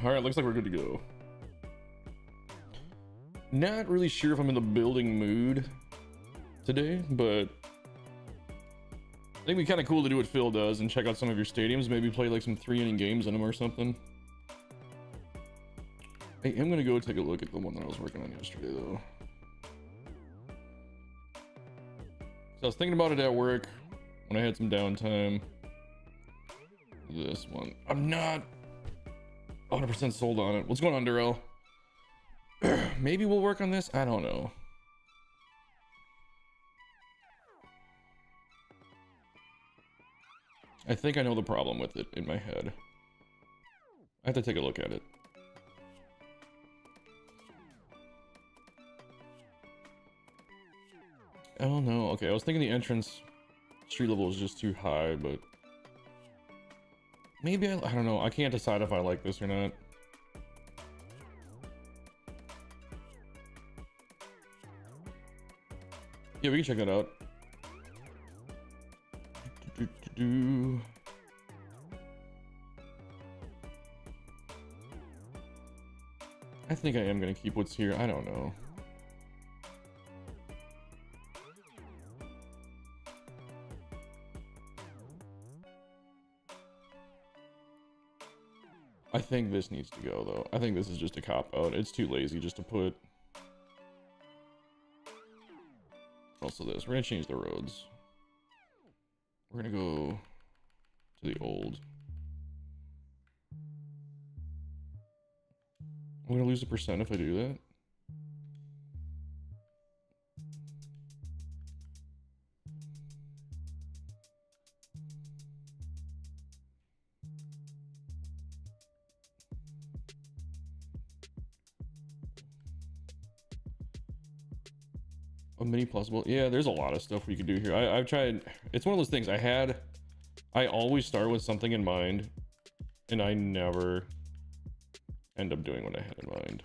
Alright, looks like we're good to go. Not really sure if I'm in the building mood today, but I think it'd be kind of cool to do what Phil does and check out some of your stadiums. Maybe play like some 3-inning games in them or something. I am going to go take a look at the one that I was working on yesterday, though. So I was thinking about it at work when I had some downtime. This one. I'm not 100% sold on it. What's going on, Durrell? Maybe we'll work on this? I don't know. I think I know the problem with it in my head. I have to take a look at it. I don't know. Okay, I was thinking the entrance street level is just too high, but maybe I don't know. I can't decide if I like this or not. Yeah, we can check that out. I think I am gonna keep what's here. I don't know. I think this needs to go, though. I think this is just a cop-out. It's too lazy just to put... Also this. We're gonna change the roads. We're gonna go to the old. I'm gonna lose a percent if I do that. A mini plausible. Yeah, there's a lot of stuff we could do here. I've tried. It's one of those things I always start with something in mind, and I never end up doing what I had in mind.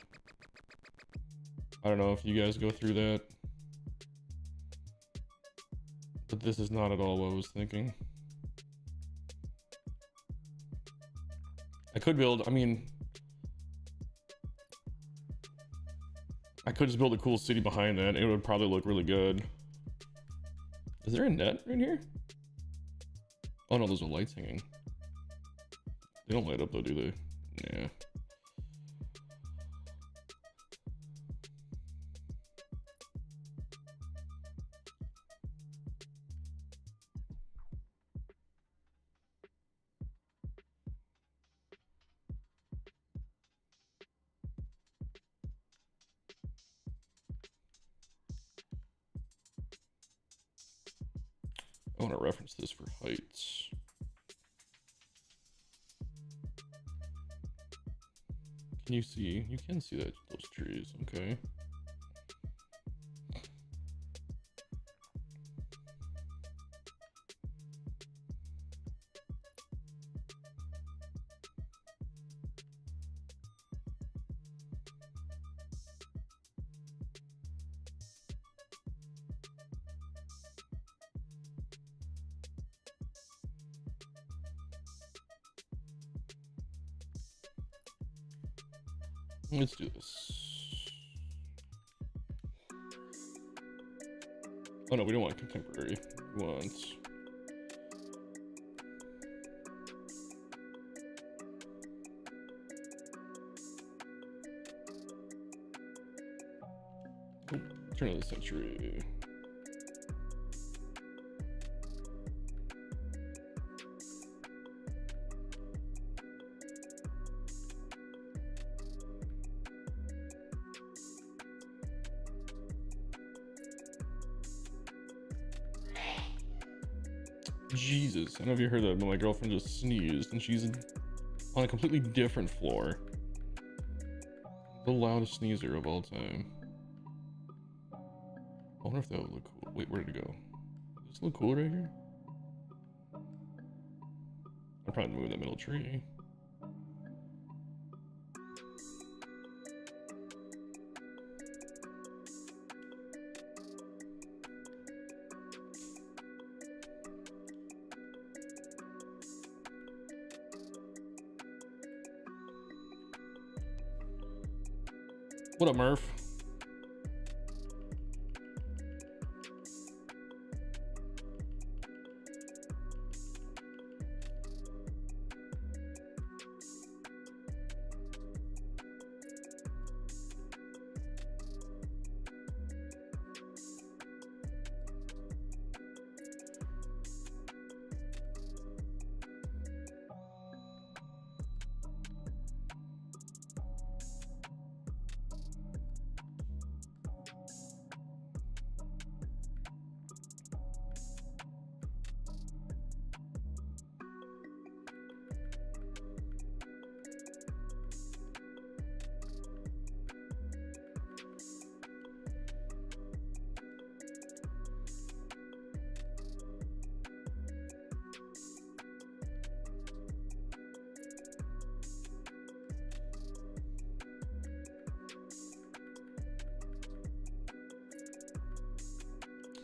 I don't know if you guys go through that, but this is not at all what I was thinking. I could build, I mean, I could just build a cool city behind that. It would probably look really good. Is there a net right here? Oh no, those are lights hanging. They don't light up though, do they? Yeah. I want to reference this for heights. Can you see? You can see that, those trees. Okay. Let's do this. Oh no, we don't want contemporary. We want... turn of the century. Jesus, I don't know if you heard that, but my girlfriend just sneezed and she's on a completely different floor. The loudest sneezer of all time. I wonder if that would look cool. Wait, where did it go? Does this look cool right here? I'll probably move that middle tree. What up, Murph?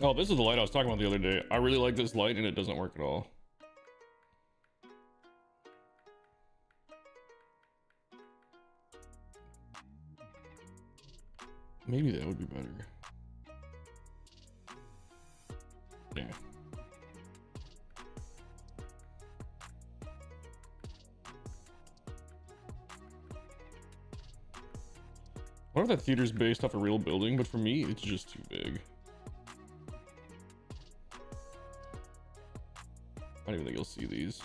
Oh, this is the light I was talking about the other day. I really like this light and it doesn't work at all. Maybe that would be better. Yeah. I wonder if that theater's based off a real building, but for me, it's just too big. I don't even think you'll see these.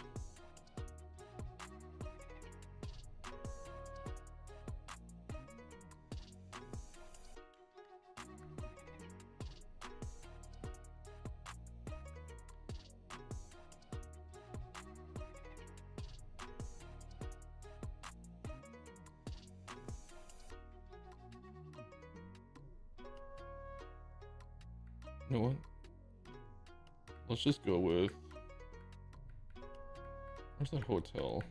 You know what? Let's just go with... Where's that hotel?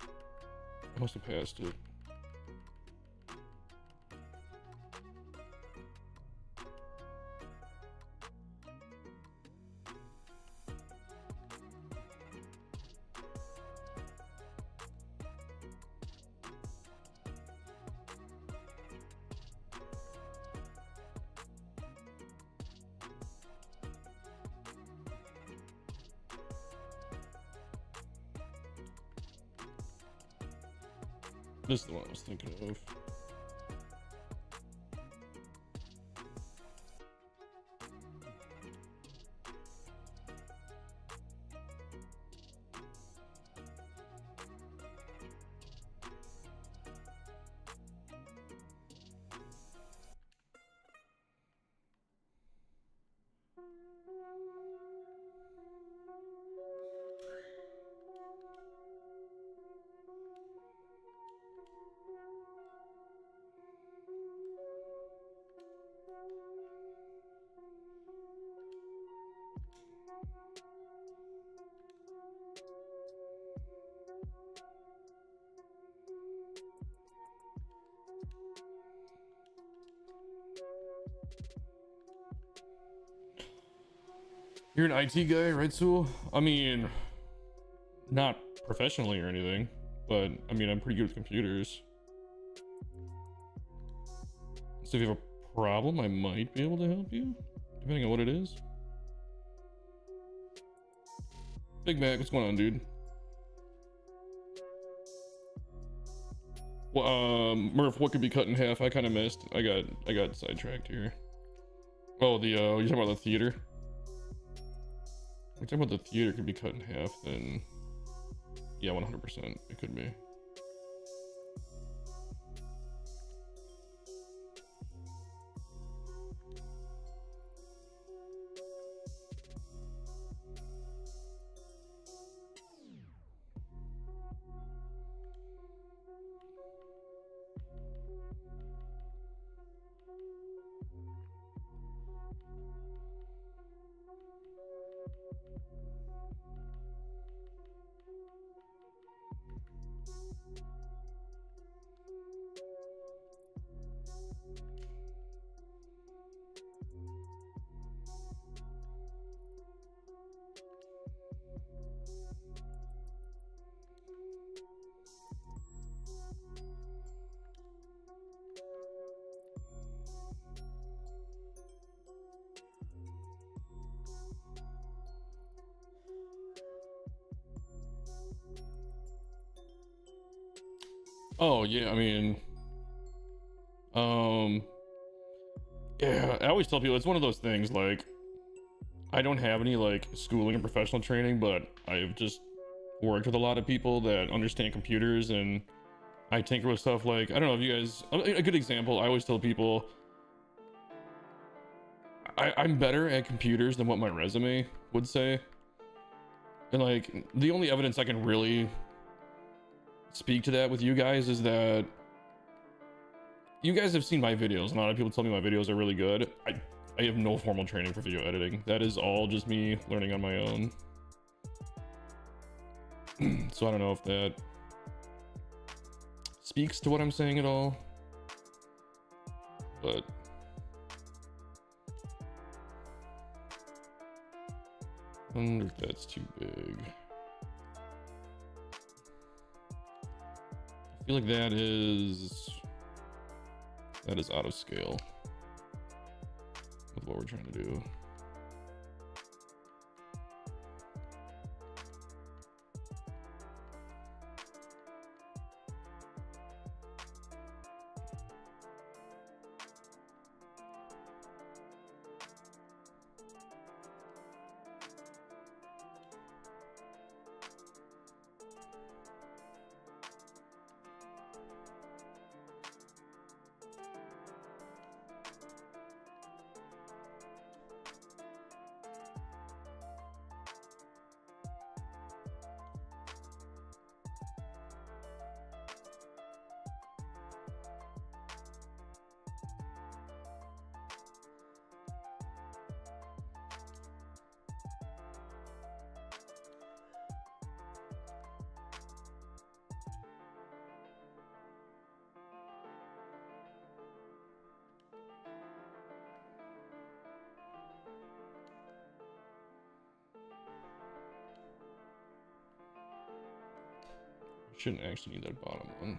I must have passed it. This is the one I was thinking of. You're an IT guy, right, Sewell? I mean, not professionally or anything, but I mean, I'm pretty good with computers. So if you have a problem, I might be able to help you, depending on what it is. Big Mac, what's going on, dude? Well, Murph, what could be cut in half? I kind of missed. I got sidetracked here. Oh, the you're talking about the theater? We're talking about the theater could be cut in half, then yeah, 100% it could be. Oh yeah, I mean, um, yeah, I always tell people it's one of those things, like, I don't have any like schooling and professional training, but I've just worked with a lot of people that understand computers, and I tinker with stuff like, I don't know if you guys, a good example, I always tell people I'm better at computers than what my resume would say. And like, the only evidence I can really speak to that with you guys is that you guys have seen my videos, and a lot of people tell me my videos are really good. I have no formal training for video editing. That is all just me learning on my own. So I don't know if that speaks to what I'm saying at all, but I wonder if that's too big. I feel like that is out of scale with what we're trying to do. Shouldn't actually need that bottom one.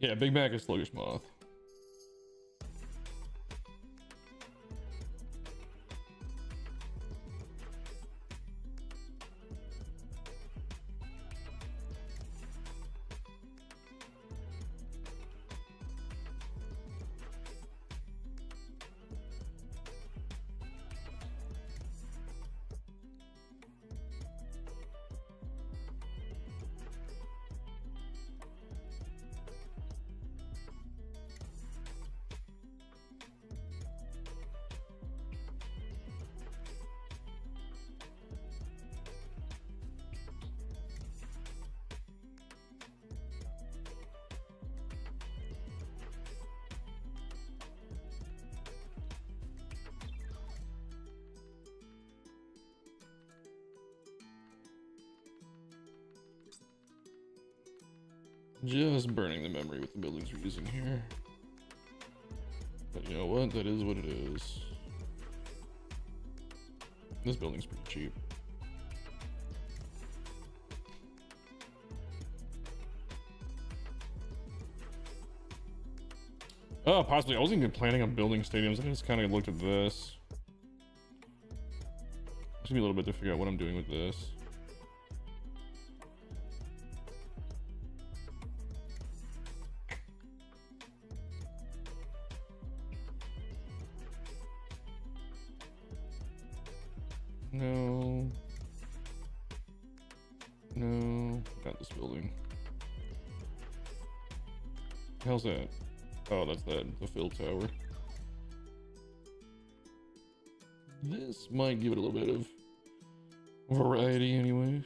Yeah, Big Mac is sluggish moth. Just burning the memory with the buildings we're using here. But you know what? That is what it is. This building's pretty cheap. Oh, possibly. I wasn't even planning on building stadiums. I just kind of looked at this. Just give me a little bit to figure out what I'm doing with this. No. No. Not this building. How's that? Oh, that's the fill tower. This might give it a little bit of variety anyway.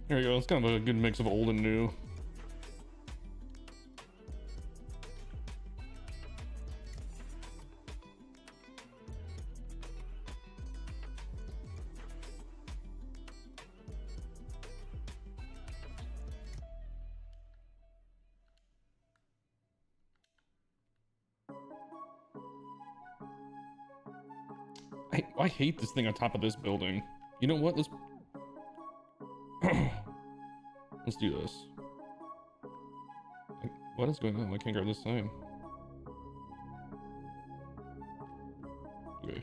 There we go. It's kind of a good mix of old and new. I hate this thing on top of this building. You know what? Let's do this. What is going on? I can't grab this sign. Okay.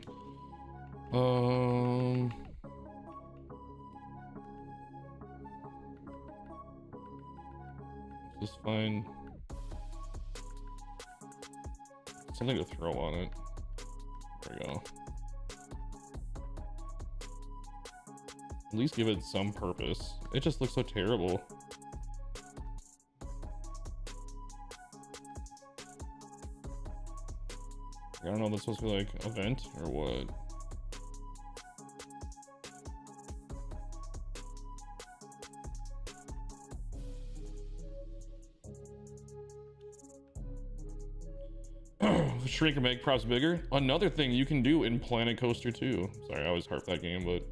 Just find something to throw on it. There we go. At least give it some purpose. It just looks so terrible. I don't know if that's supposed to be like a vent or what. Shrink and make props bigger. Another thing you can do in Planet Coaster 2. Sorry, I always harp that game, but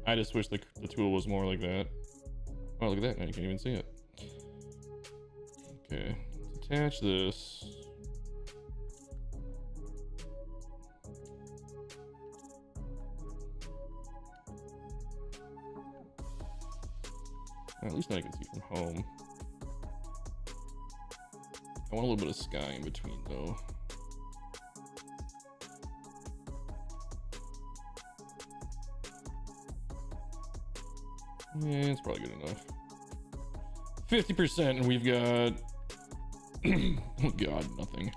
I just wish the tool was more like that. Oh, look at that. Now you can't even see it. Okay, let's attach this. At least now I can see from home. I want a little bit of sky in between though. Yeah, it's probably good enough. 50% and we've got oh god, nothing.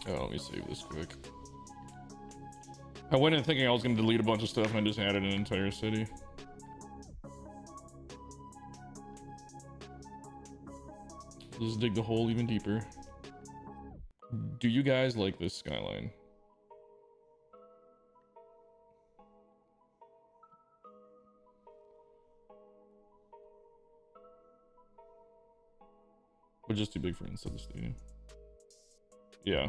Oh, let me save this quick. I went in thinking I was going to delete a bunch of stuff and I just added an entire city. Let's dig the hole even deeper. Do you guys like this skyline? But just too big for inside the stadium. Yeah.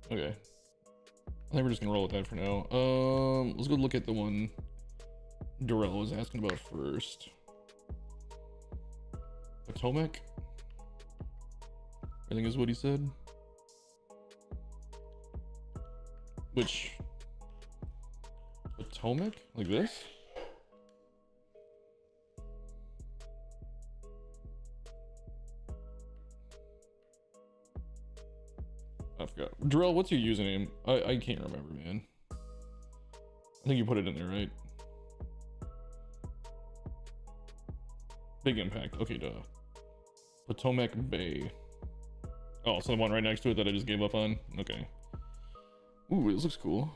Okay. I think we're just gonna roll with that for now. Let's go look at the one Durrell was asking about first. Potomac, I think is what he said. Which Potomac? Like this? I forgot. Drill, what's your username? I can't remember, man. I think you put it in there, right? Big impact. Okay, duh. Potomac Bay. Oh, so the one right next to it that I just gave up on? Okay. Ooh, this looks cool.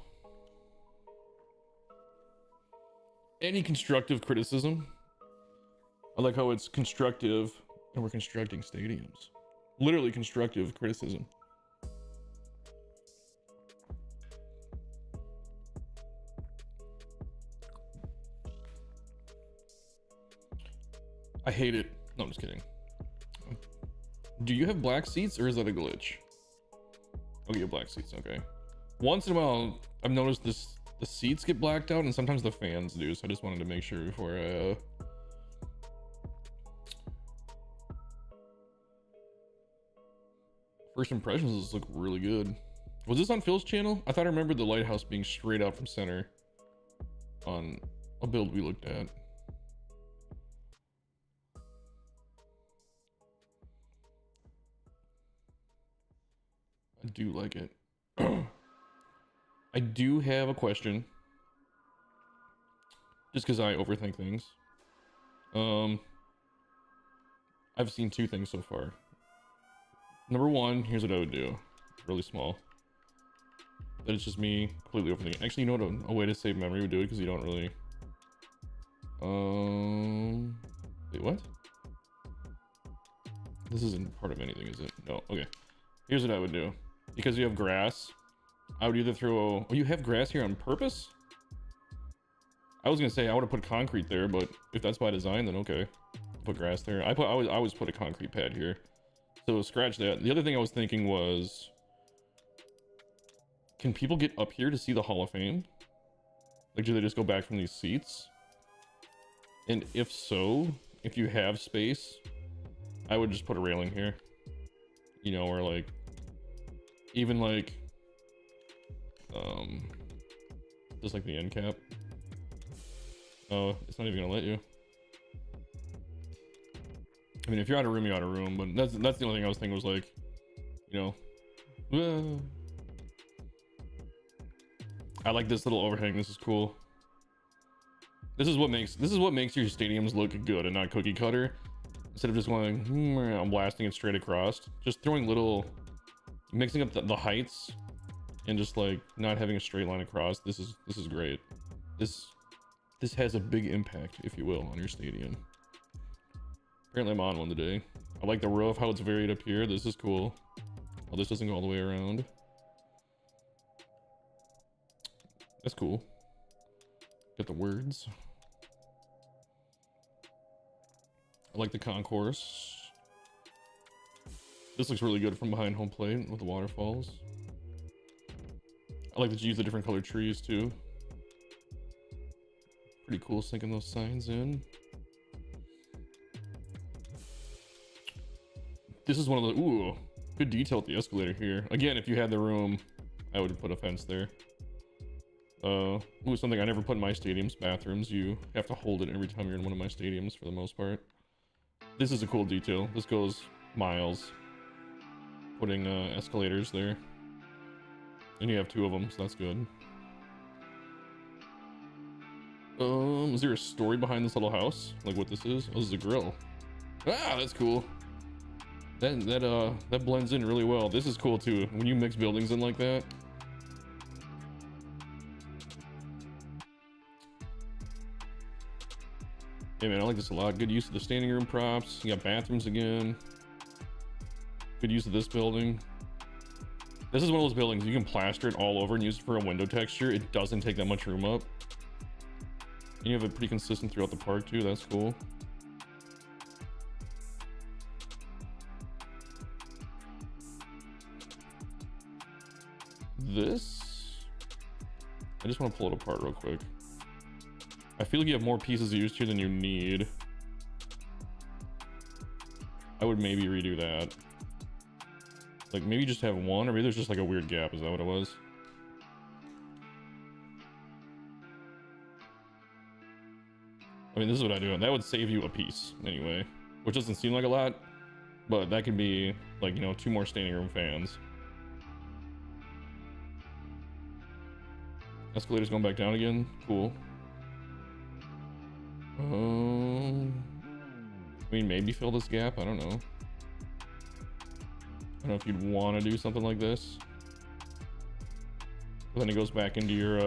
Any constructive criticism? I like how it's constructive and we're constructing stadiums. Literally constructive criticism. I hate it. No, I'm just kidding. Do you have black seats or is that a glitch? Oh, you have black seats. Okay. Once in a while, I've noticed the seats get blacked out and sometimes the fans do. So I just wanted to make sure before I, First impressions, this look really good. Was this on Phil's channel? I thought I remembered the lighthouse being straight out from center on a build we looked at. I do like it. I do have a question. Just because I overthink things. I've seen two things so far. Number one, here's what I would do. Really small. That it's just me completely overthinking. Actually, you know what a way to save memory would do it because you don't really... Wait, what? This isn't part of anything, is it? No, okay. Here's what I would do. Because you have grass, I would either throw... Oh, you have grass here on purpose? I was gonna say I would have put concrete there, but if that's by design, then okay. Put grass there. I always put a concrete pad here. So scratch that. The other thing I was thinking was... Can people get up here to see the Hall of Fame? Like, do they just go back from these seats? And if so, if you have space, I would just put a railing here. You know, or like... Even like Just like the end cap. Oh, it's not even gonna let you. I mean, if you're out of room, you're out of room, but that's the only thing I was thinking was like, you know, I like this little overhang. This is cool. This is what makes your stadiums look good and not cookie cutter. Instead of just going, I'm blasting it straight across, just throwing little, mixing up the heights, and just like not having a straight line across. This is great. This has a big impact, if you will, on your stadium. Apparently I'm on one today. I like the roof, how it's varied up here. This is cool. Oh, this doesn't go all the way around. That's cool. Got the words. I like the concourse. This looks really good from behind home plate with the waterfalls. I like that you use the different colored trees too. Pretty cool sinking those signs in. This is one of the, ooh, good detail with the escalator here. Again, if you had the room, I would put a fence there. Ooh, something I never put in my stadiums, bathrooms. You have to hold it every time you're in one of my stadiums for the most part. This is a cool detail. This goes miles. Putting escalators there. And you have 2 of them, so that's good. Is there a story behind this little house? Like what this is? Oh, this is a grill. Ah, that's cool. That blends in really well. This is cool too. When you mix buildings in like that. Yeah, man, I like this a lot. Good use of the standing room props. You got bathrooms again. Good use of this building. This is one of those buildings you can plaster it all over and use it for a window texture. It doesn't take that much room up. And you have it pretty consistent throughout the park too. That's cool. This, I just want to pull it apart real quick. I feel like you have more pieces used here than you need. I would maybe redo that. Like maybe just have one, or maybe there's just like a weird gap. Is that what it was? I mean, this is what I do. That would save you a piece anyway, which doesn't seem like a lot, but that could be like, you know, 2 more standing room fans. Escalator's going back down again. Cool. I mean, maybe fill this gap. I don't know. I don't know if you'd want to do something like this. But then it goes back into your,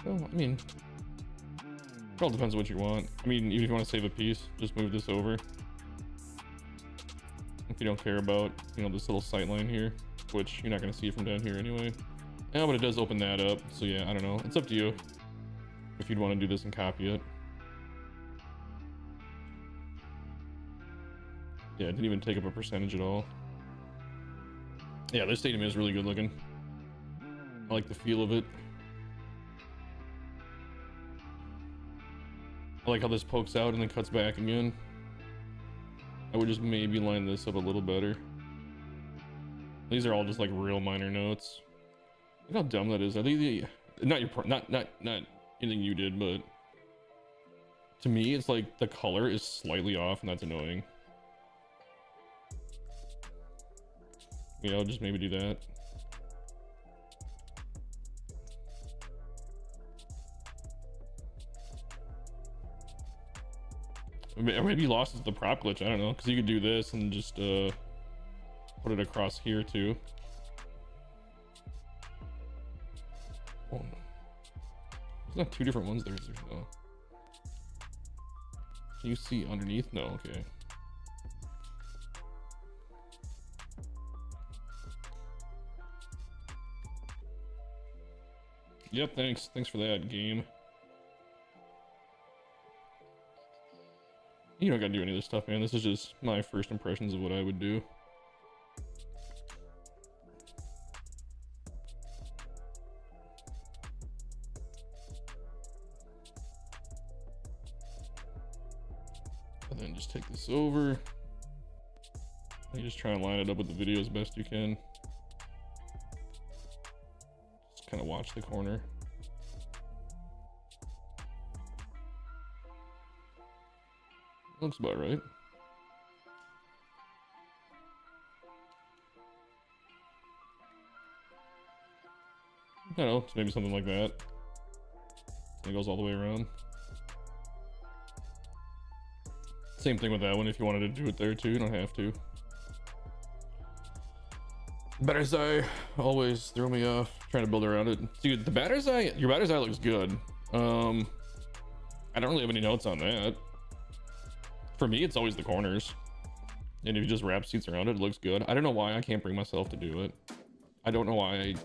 well, I mean, it all depends on what you want. I mean, even if you want to save a piece, just move this over. If you don't care about, you know, this little sight line here, which you're not going to see from down here anyway. Yeah, but it does open that up. So yeah, I don't know. It's up to you if you'd want to do this and copy it. Yeah, it didn't even take up a percentage at all. Yeah, this stadium is really good looking. I like the feel of it. I like how this pokes out and then cuts back again. I would just maybe line this up a little better. These are all just like real minor notes. Look how dumb that is. I think not anything you did, but to me, it's like the color is slightly off, and that's annoying. You know, just maybe do that. Or maybe you lost the prop glitch. I don't know, because you could do this and just put it across here too. Oh. There's not 2 different ones there. There's no. Can you see underneath? No. Okay. Yep, thanks for that, game. You don't gotta do any of this stuff, man. This is just my first impressions of what I would do. And then just take this over. And you just try and line it up with the video as best you can. Just kind of watch the corner. Looks about right. I don't know, it's maybe something like that. It goes all the way around. Same thing with that one. If you wanted to do it there too, you don't have to. Batter's eye always threw me off trying to build around it. Dude, the batter's eye, your batter's eye looks good. I don't really have any notes on that. For me, it's always the corners. And if you just wrap seats around it, it looks good. I don't know why I can't bring myself to do it. I don't know why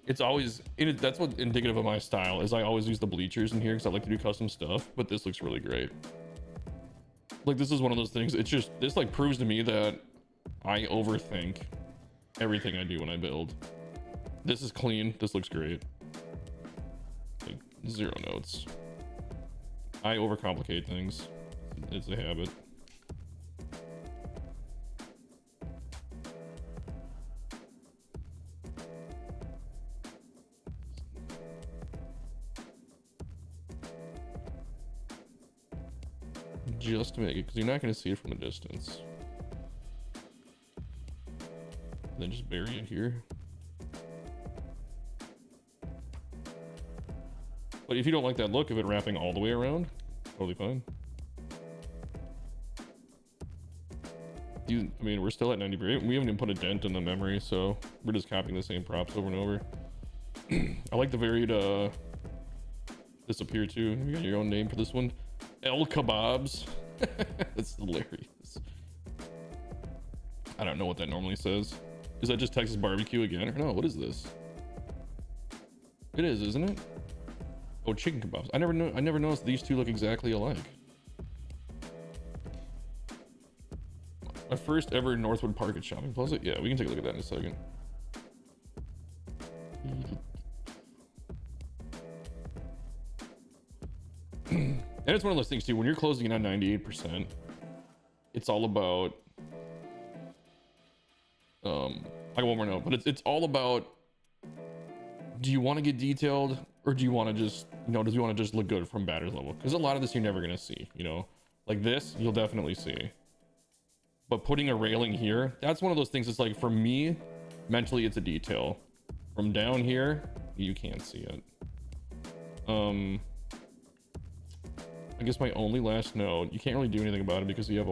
it's always, that's what's indicative of my style, is I always use the bleachers in here because I like to do custom stuff, but this looks really great. Like, this is one of those things, it's just, this like proves to me that I overthink everything I do when I build. This is clean, this looks great. Like, 0 notes. I overcomplicate things. It's a habit. Just to make it, because you're not going to see it from a distance. And then just bury it here. But if you don't like that look of it wrapping all the way around, totally fine. I mean, we're still at 90%. We haven't even put a dent in the memory, so we're just copying the same props over and over. I like the varied disappear too. You got your own name for this one. El Kebabs. That's hilarious. I don't know what that normally says. Is that just Texas barbecue again? Or no, what is this? It is, isn't it? Oh, chicken kebabs. I never noticed these two look exactly alike. My first ever Northwood Park at Shopping Plaza. Yeah, we can take a look at that in a second. And it's one of those things too, when you're closing in on 98%, it's all about I got one more note, but it's all about, do you want to get detailed, or do you want to just, does you want to just look good from batter's level? Because a lot of this you're never gonna see, like this you'll definitely see, but putting a railing here, that's one of those things. It's like, for me mentally, it's a detail. From down here you can't see it. I guess my only last note, you can't really do anything about it because you have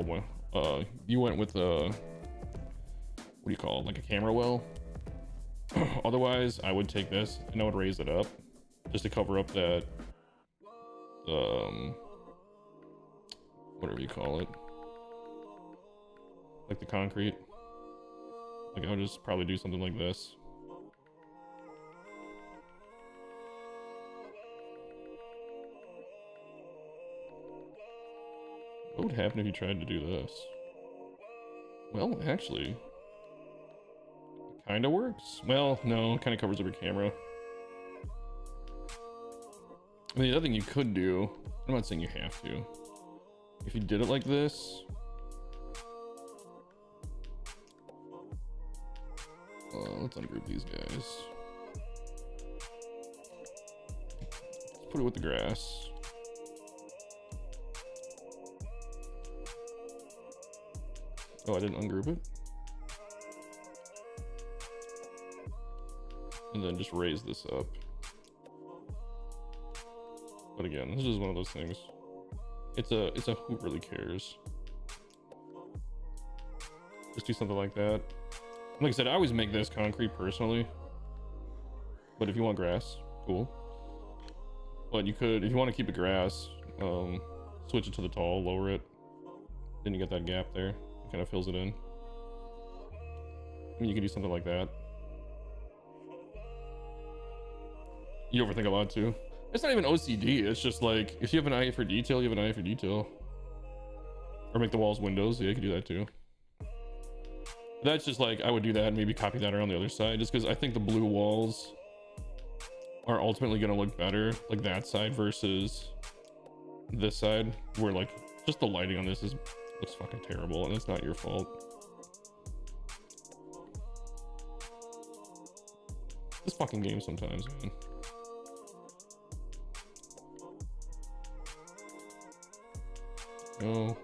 you went with what do you call it, like a camera well. Otherwise I would take this and I would raise it up just to cover up that whatever you call it, like the concrete. Like, I would just probably do something like this. What would happen if you tried to do this? Well, actually, it kind of works. Well, no, it kind of covers up your camera. I mean, the other thing you could do, I'm not saying you have to. If you did it like this, let's ungroup these guys. Let's put it with the grass. Oh, I didn't ungroup it. And then just raise this up. But again, this is one of those things. It's a who really cares. Just do something like that. Like I said, I always make this concrete personally. But if you want grass, cool. But you could, if you want to keep it grass, switch it to the tall, lower it. Then you get that gap there. Kind of fills it in. I mean, you can do something like that. You overthink a lot too. It's not even OCD. It's just like, if you have an eye for detail, you have an eye for detail. Or make the walls windows. Yeah, you can do that too. That's just like, I would do that and maybe copy that around the other side, just because I think the blue walls are ultimately going to look better, like that side versus this side, where like just the lighting on this looks fucking terrible, and it's not your fault. This fucking game sometimes, man. go.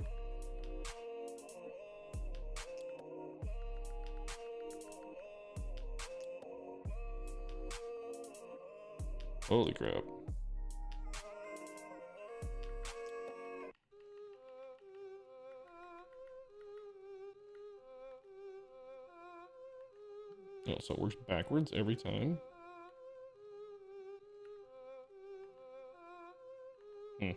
Holy crap. Oh, so it works backwards every time. Hmm.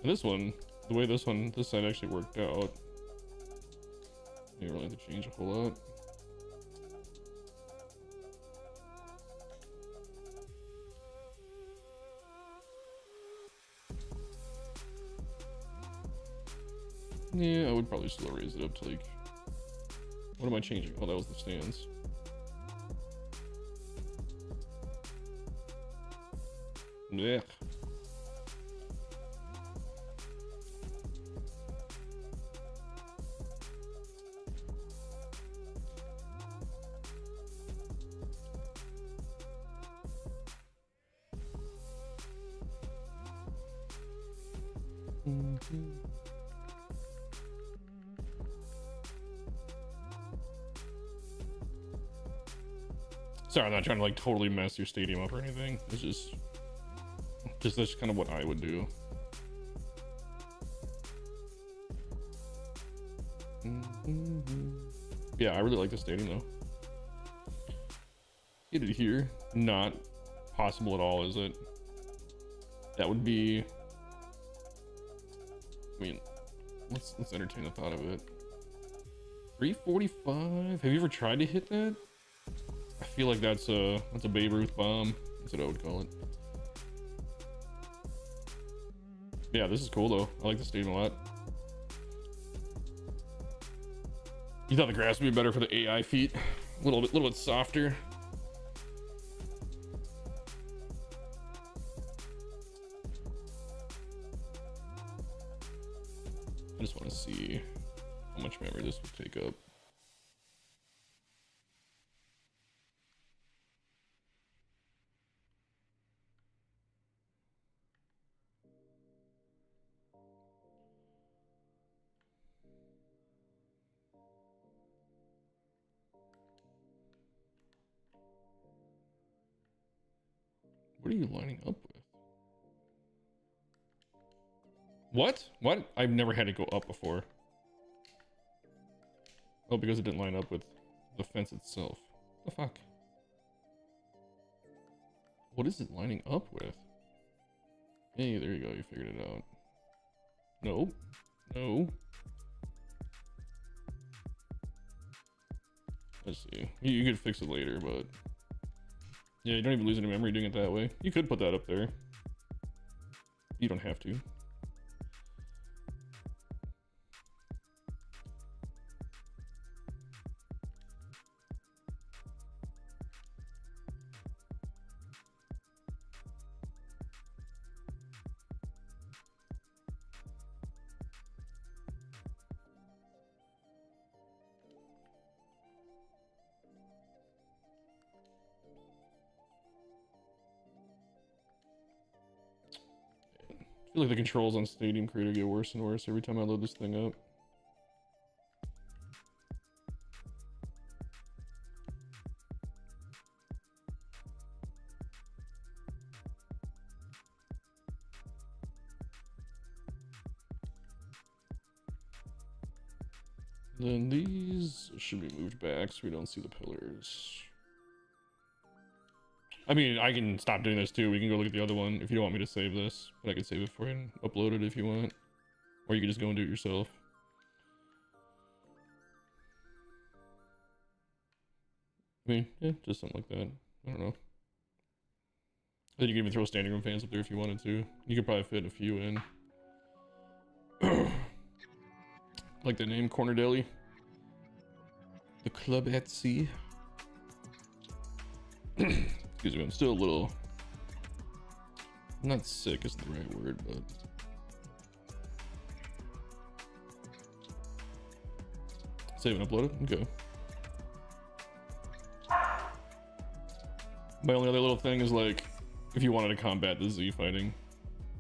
And this one, the way this side actually worked out, you don't really have to change a whole lot. Yeah, I would probably still raise it up to like, what am I changing? Oh, that was the stands. Yeah. Sorry, I'm not trying to like totally mess your stadium up or anything. It's just that's kind of what I would do. Yeah, I really like the stadium though. Get it here. Not possible at all, is it? That would be, I mean, let's entertain the thought of it. 345. Have you ever tried to hit that? I feel like that's a Babe Ruth bomb. That's what I would call it. Yeah, this is cool though. I like the stadium a lot. You thought the grass would be better for the AI feet? A little bit softer. I just want to see how much memory this would take up. What are you lining up with? What? I've never had it go up before. Oh, because it didn't line up with the fence itself. The fuck? What is it lining up with? Hey, there you go. You figured it out. No. No. Let's see. You could fix it later, but yeah, you don't even lose any memory doing it that way. You could put that up there. You don't have to. I feel like the controls on Stadium Creator get worse and worse every time I load this thing up. Then these should be moved back so we don't see the pillars. I mean, I can stop doing this too. We can go look at the other one if you don't want me to save this. But I can save it for you and upload it if you want. Or you can just go and do it yourself. I mean, yeah, just something like that. I don't know. Then you can even throw standing room fans up there if you wanted to. You could probably fit a few in. Like the name Corner Deli. The Club at Sea. Excuse me, I'm still a little, not sick isn't the right word, but Save and upload it. Okay. My only other little thing is like, if you wanted to combat the Z fighting,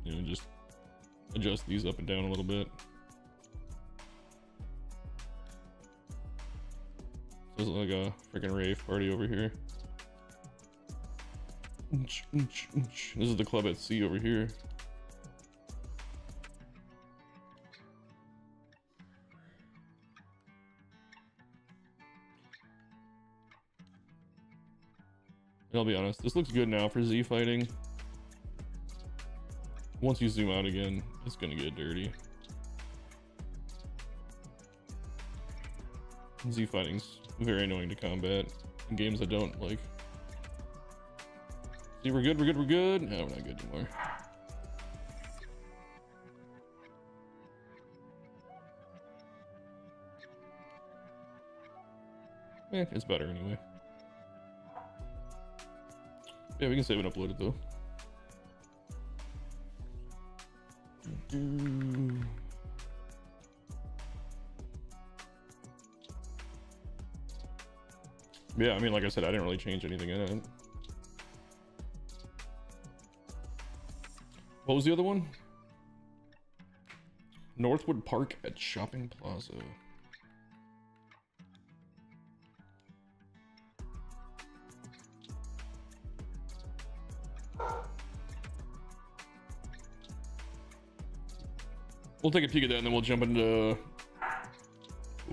you know, just adjust these up and down a little bit. This is like a freaking rave party over here. This is the club at sea over here. And I'll be honest, this looks good now for Z fighting. Once you zoom out again, it's gonna get dirty. Z fighting's very annoying to combat in games I don't like. See, we're good, we're good, we're good. No, we're not good anymore. It's better anyway. Yeah, we can save and upload it though. Yeah, I mean, like I said, I didn't really change anything in it. What was the other one? Northwood Park at Shopping Plaza. We'll take a peek at that and then we'll jump into...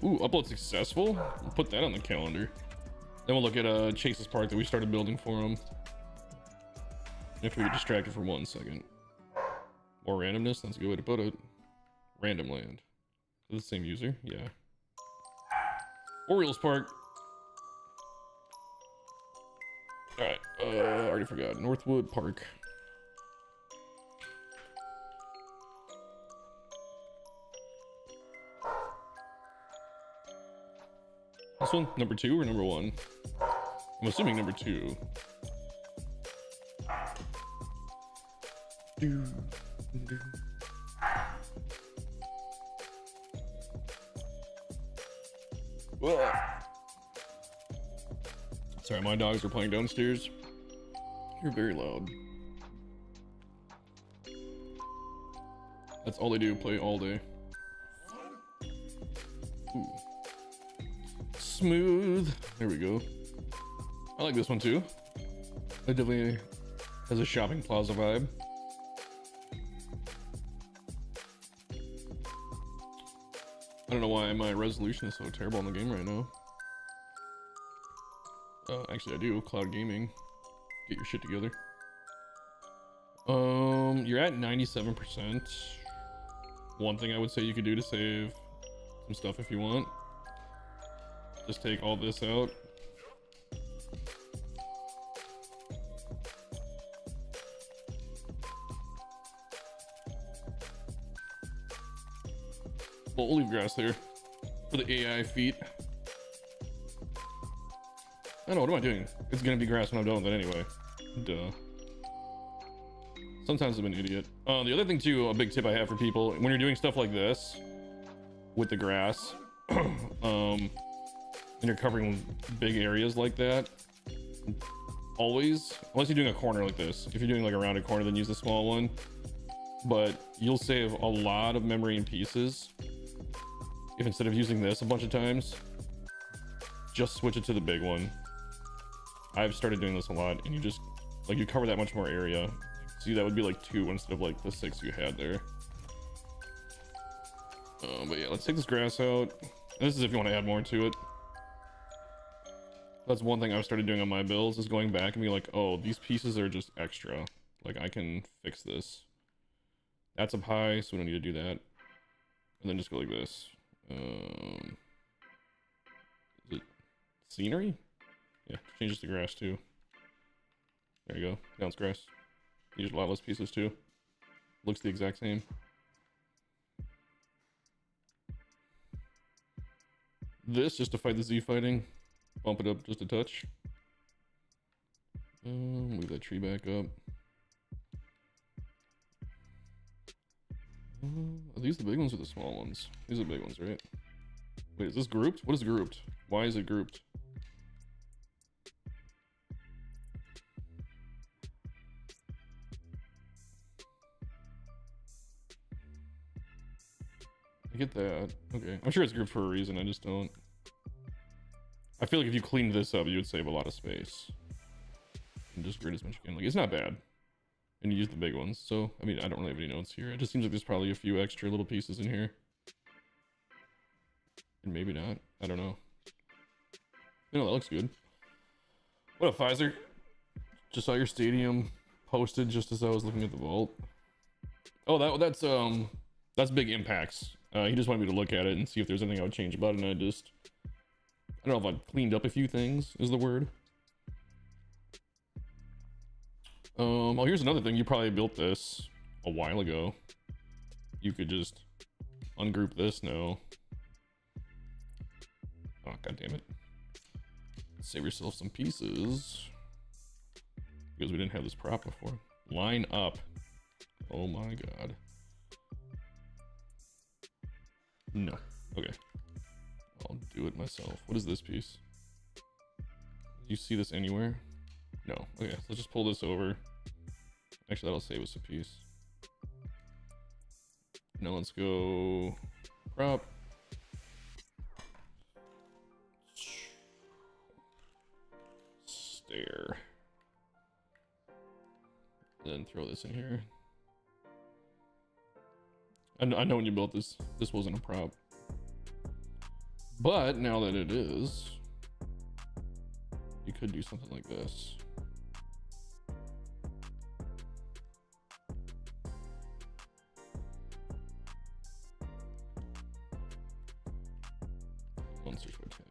Ooh, upload successful? We'll put that on the calendar. Then we'll look at Chase's park that we started building for him. If we get distracted for 1 second. More randomness, that's a good way to put it. Random land. Is it the same user? Yeah. Orioles Park. Alright, I already forgot. Northwood Park. This one, number 2 or number 1? I'm assuming number 2. Whoa. Sorry, my dogs are playing downstairs. You're very loud. That's all they do, play all day. Ooh. Smooth. There we go. I like this one too. It definitely has a shopping plaza vibe. I don't know why my resolution is so terrible in the game right now. Actually I do. Cloud gaming. Get your shit together. You're at 97%. One thing I would say you could do to save some stuff if you want. Just take all this out. Well, we'll leave grass there for the AI feet. I don't know, what am I doing? It's gonna be grass when I'm done with it anyway. Duh. Sometimes I'm an idiot. The other thing too, a big tip I have for people, when you're doing stuff like this with the grass, and you're covering big areas like that, always, unless you're doing a corner like this, if you're doing like a rounded corner, then use the small one. But you'll save a lot of memory and pieces if instead of using this a bunch of times, just switch it to the big one. I've started doing this a lot, and you just like you cover that much more area. See, that would be like 2 instead of like the 6 you had there. But yeah, let's take this grass out. And this is if you want to add more to it. That's one thing I've started doing on my builds, is going back and be like, oh, these pieces are just extra. Like, I can fix this. That's up high, so we don't need to do that. And then just go like this. Is it scenery? Yeah, changes to grass too. There you go. Now it's grass. Use a lot less pieces too. Looks the exact same. This just to fight the Z fighting. Bump it up just a touch. Move that tree back up. Are these the big ones or the small ones? These are the big ones, right? Wait, is this grouped? What is grouped? Why is it grouped? I get that. Okay. I'm sure it's grouped for a reason. I just don't. I feel like if you cleaned this up, you would save a lot of space. And just grid as much as you can. Like, it's not bad. And you use the big ones. So, I mean, I don't really have any notes here. It just seems like there's probably a few extra little pieces in here. And maybe not. I don't know. You know, that looks good. What up, Pfizer? Just saw your stadium posted just as I was looking at the vault. Oh, that's big impacts. He just wanted me to look at it and see if there's anything I would change about it, and I don't know if I've cleaned up a few things, is the word. Oh, here's another thing. You probably built this a while ago. You could just ungroup this now. Oh, god damn it. Save yourself some pieces. Because we didn't have this prop before. Line up. Oh my god. No. Okay. I'll do it myself. What is this piece? Do you see this anywhere? No. Okay, so let's just pull this over. Actually, that'll save us a piece. Now let's go prop. Stair. Then throw this in here. I know when you built this wasn't a prop. But now that it is, you could do something like this. One search by tag.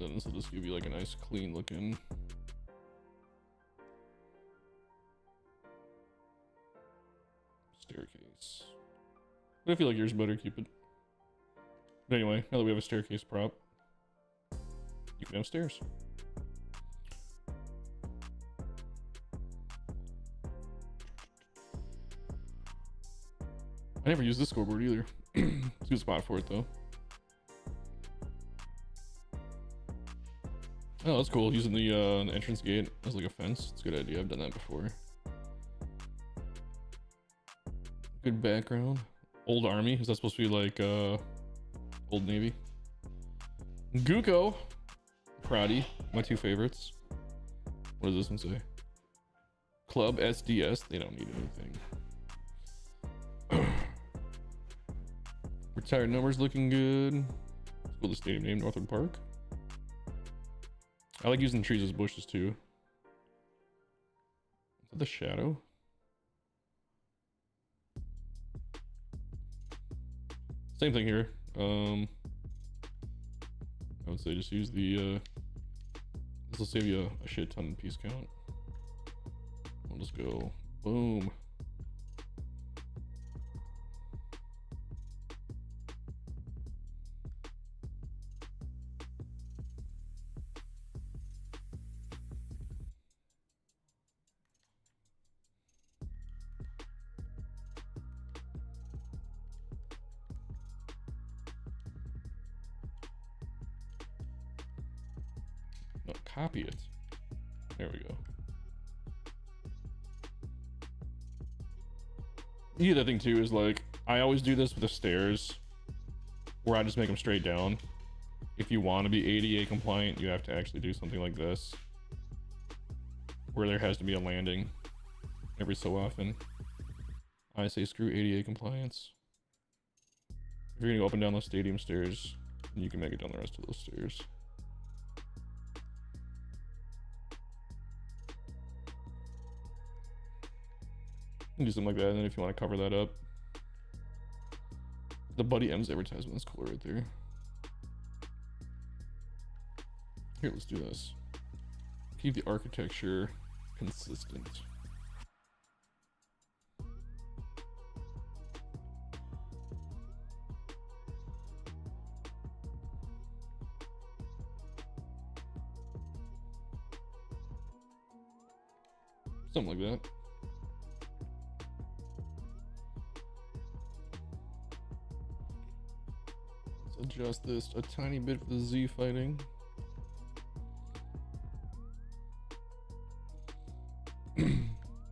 Then this will just give you like a nice clean looking staircase. But I feel like yours better, keep it. But anyway, now that we have a staircase prop, you can have stairs. I never used this scoreboard either. It's a good spot for it though. Oh, that's cool. Using the entrance gate as like a fence. It's a good idea. I've done that before. Good background. Old Army. Is that supposed to be like Old Navy? Guko. Prati. My two favorites. What does this one say? Club SDS. They don't need anything. Retired numbers looking good. Let's go to the stadium name, Northwood Park. I like using trees as bushes too. Is that the shadow? Same thing here. I would say just use the this will save you a shit ton in piece count. I'll just go boom. No, copy it. There we go. The other thing too is like, I always do this with the stairs where I just make them straight down. If you want to be ADA compliant, you have to actually do something like this where there has to be a landing every so often. I say screw ADA compliance. If you're gonna go up and down those stadium stairs, you can make it down the rest of those stairs. You can do something like that, and then if you want to cover that up, the Buddy M's advertisement is cool right there. Here, let's do this. Keep the architecture consistent. Something like that. Let's adjust this a tiny bit for the Z fighting.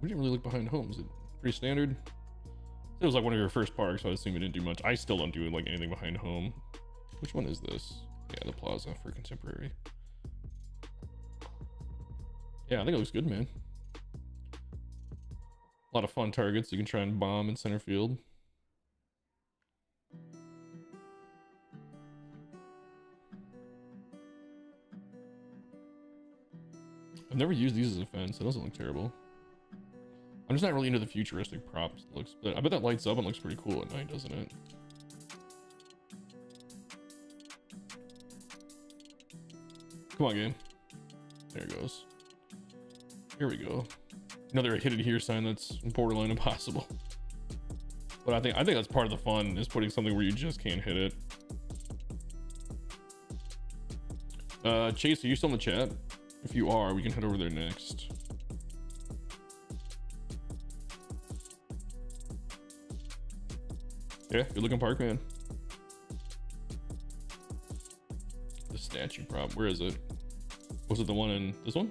We didn't really look behind home. Is it pretty standard? It was like one of your first parks, so I assume it didn't do much. I still don't do like anything behind home. Which one is this? Yeah, the plaza for contemporary. Yeah, I think it looks good, man. A lot of fun targets you can try and bomb in center field. I've never used these as a fence. It doesn't look terrible. I'm just not really into the futuristic props looks, but I bet that lights up and looks pretty cool at night, doesn't it? Come on, game. There it goes. Here we go. Another hit it here sign that's borderline impossible. But I think that's part of the fun, is putting something where you just can't hit it. Chase, are you still in the chat? If you are, we can head over there next. Yeah, good looking park, man. The statue prop, where is it? Was it the one in this one?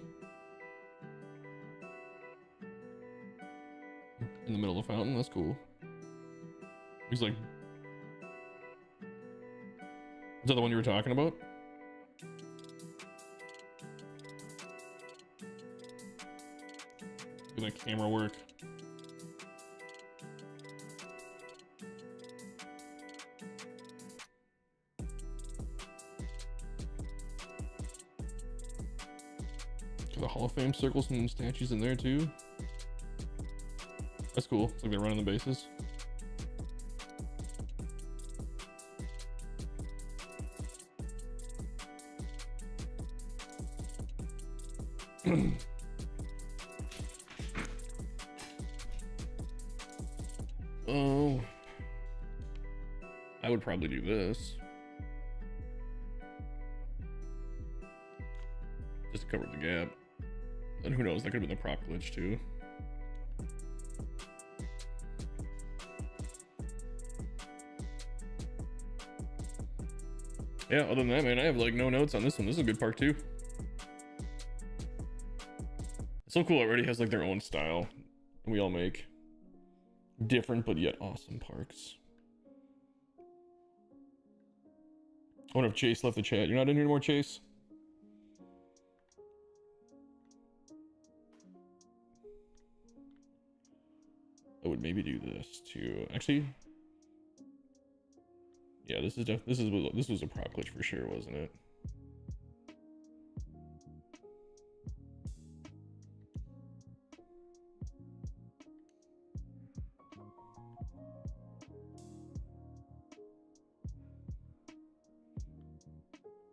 In the middle of the fountain, that's cool. He's like, is that the one you were talking about? Look at that camera work. The Hall of Fame circles and statues in there too. That's cool. It's like they're running the bases. Oh, I would probably do this just to cover the gap. And who knows, that could have been the prop glitch too. Yeah, other than that, man, I have like no notes on this one. This is a good park too. It's so cool. It already has like their own style. And we all make different but yet awesome parks. I wonder if Chase left the chat. You're not in here anymore, Chase? I would maybe do this too. Actually, yeah, this was a prop glitch for sure, wasn't it?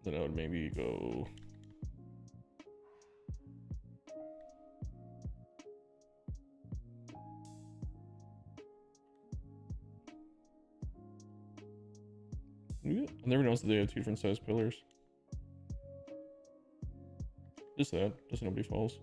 Then I would maybe go. I never noticed that they have two different size pillars. Just that, just nobody falls.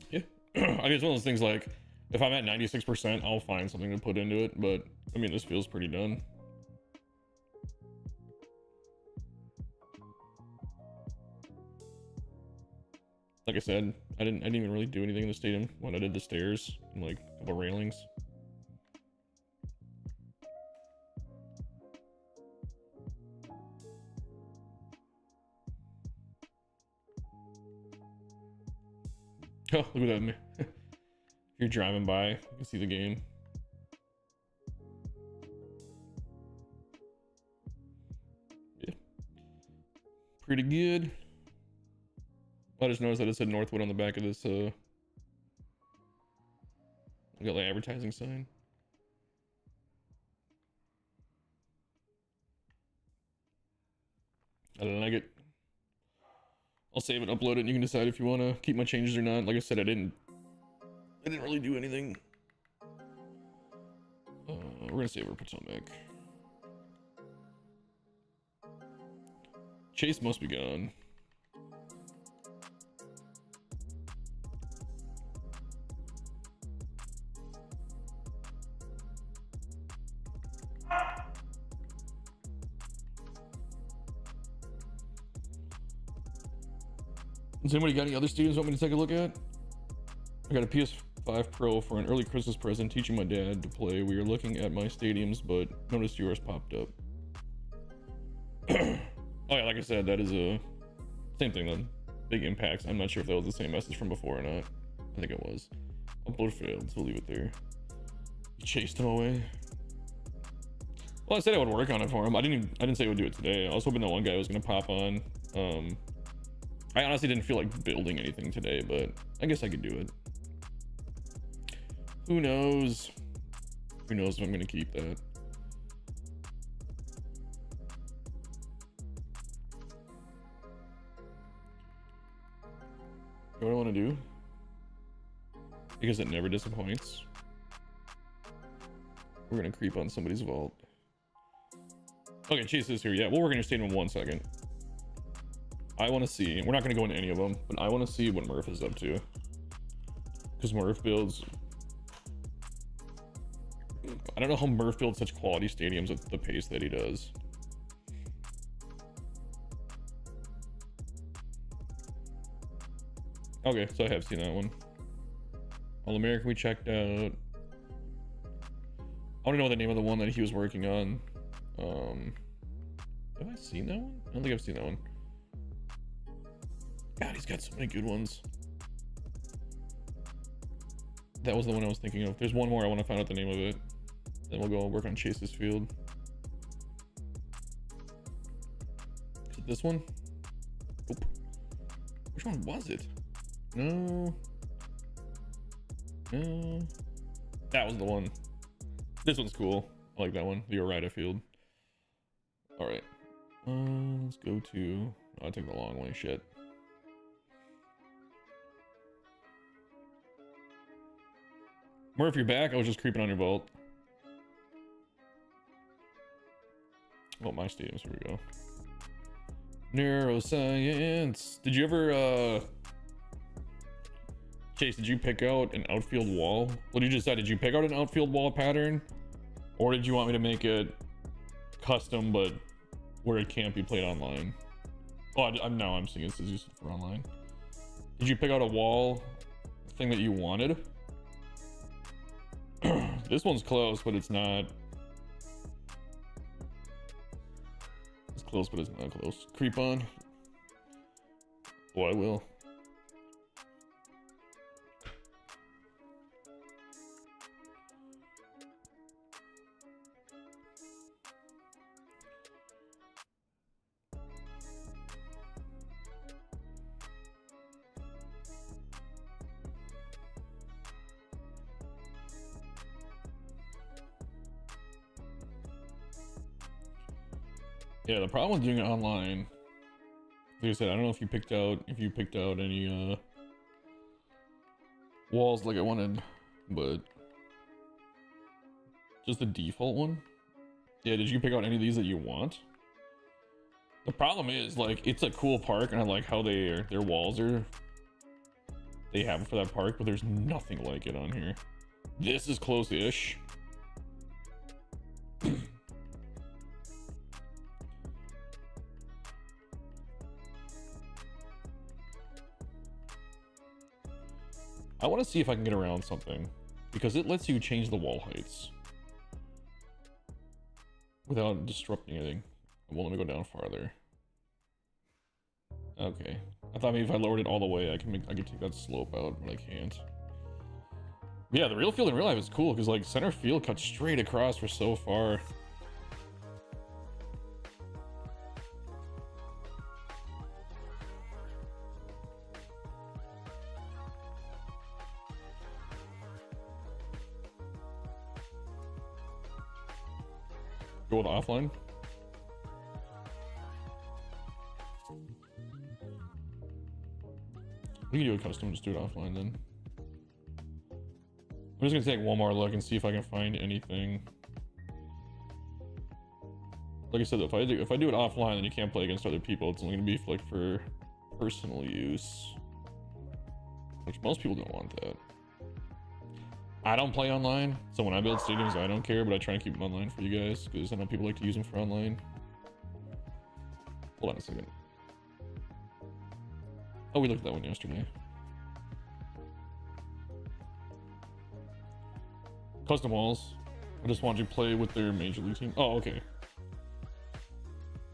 Yeah, I mean, it's one of those things like, if I'm at 96%, I'll find something to put into it, but I mean, this feels pretty done. Like I said, I didn't even really do anything in the stadium when I did the stairs and like a couple railings. Oh, look at that. If you're driving by, you can see the game. pretty good. I just noticed that it said Northwood on the back of this we got like advertising sign. I don't like it. I'll save it, upload it, and you can decide if you want to keep my changes or not. Like I said, I didn't really do anything. We're gonna save our Potomac. Chase must be gone. Has anybody got any other students want me to take a look at? I got a PS5 Pro for an early Christmas present, teaching my dad to play. We are looking at my stadiums, but noticed yours popped up. Oh yeah, like I said, that is a same thing then. Big impacts. I'm not sure if that was the same message from before or not. I think it was. Upload failed, so we'll leave it there. You chased him away. Well, I said I would work on it for him. I didn't say I would do it today. I was hoping that one guy was gonna pop on. I honestly didn't feel like building anything today, but I guess I could do it. Who knows? Who knows if I'm gonna keep that? You know what I want to do? Because it never disappoints. We're gonna creep on somebody's vault. Okay, Chase is here. Yeah, we'll work on your statement in 1 second. I want to see, we're not going to go into any of them, but I want to see what Murph is up to. Because Murph builds, I don't know how Murph builds such quality stadiums at the pace that he does. Okay, so I have seen that one. All American we checked out. I want to know the name of the one that he was working on. Have I seen that one? I don't think I've seen that one. God, he's got so many good ones. That was the one I was thinking of. There's one more I want to find out the name of it. Then we'll go work on Chase's field. Is it this one? Nope. Which one was it? No. No. That was the one. This one's cool. I like that one. The Orida field. Alright. Let's go to... Oh, I took the long way. Shit. Murph, you're back? I was just creeping on your vault. Oh, my stadiums. Here we go. Neuroscience. Did you ever, Chase, did you pick out an outfield wall? What did you decide? Did you pick out an outfield wall pattern? Or did you want me to make it custom, but where it can't be played online? Oh, I'm seeing this is used for online. Did you pick out a wall thing that you wanted? This one's close, but it's not. It's close, but it's not close. Creep on. Oh, I will. Yeah, the problem with doing it online, like I said, I don't know if you picked out any walls like I wanted, but just the default one. Yeah, did you pick out any of these that you want? The problem is, like, it's a cool park, and I like how their walls are. They have it for that park, but there's nothing like it on here. This is close-ish. I want to see if I can get around something, because it lets you change the wall heights without disrupting anything. Well, let me go down farther. Okay, I thought maybe if I lowered it all the way, I could take that slope out, but I can't. Yeah, the real field in real life is cool because like center field cuts straight across for so far. Go with offline. We can do a custom, just do it offline then. I'm just gonna take one more look and see if I can find anything. Like I said, if I do it offline, then you can't play against other people. It's only gonna be like for personal use, which most people don't want that. I don't play online, so when I build stadiums, I don't care, but I try and keep them online for you guys because I know people like to use them for online. Hold on a second. Oh, we looked at that one yesterday. Custom walls. I just wanted you to play with their major league team. Oh, okay.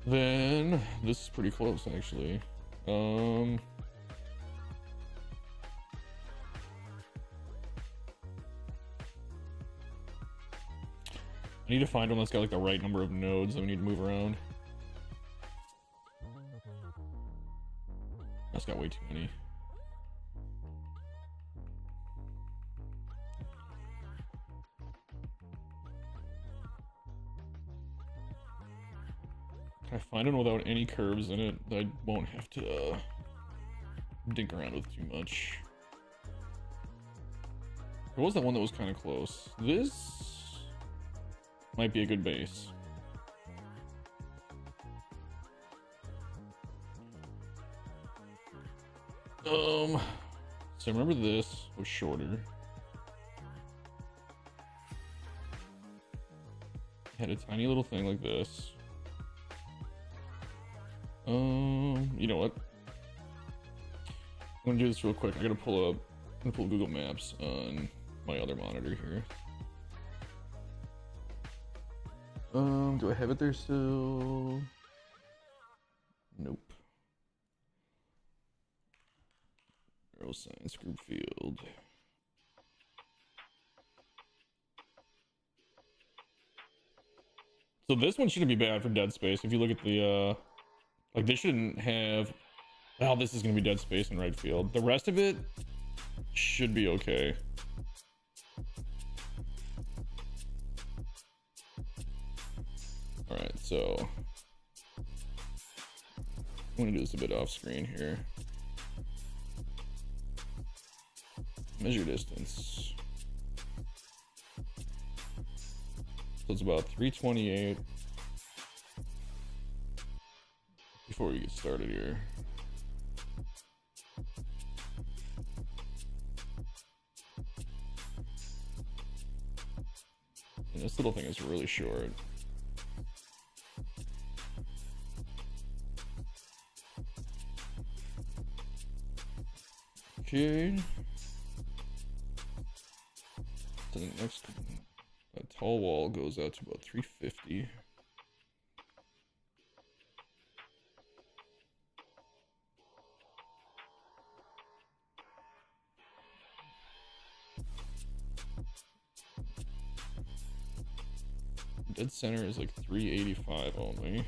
Then this is pretty close, actually. I need to find one that's got like the right number of nodes that we need to move around. That's got way too many. Can I find one without any curves in it that I won't have to dink around with too much? There was that one that was kind of close. This might be a good base. So remember this was shorter. Had a tiny little thing like this. You know what? I'm gonna do this real quick. I'm gonna pull Google Maps on my other monitor here. Do I have it there still? Nope. Neuroscience group field. So this one shouldn't be bad for dead space. If you look at the like, they shouldn't have. Oh, this is gonna be dead space in right field. The rest of it should be okay. All right, so I'm gonna do this a bit off screen here. Measure distance. So it's about 328 before we get started here. And this little thing is really short. Okay. So the next tall wall goes out to about 350. Dead center is like 385 only.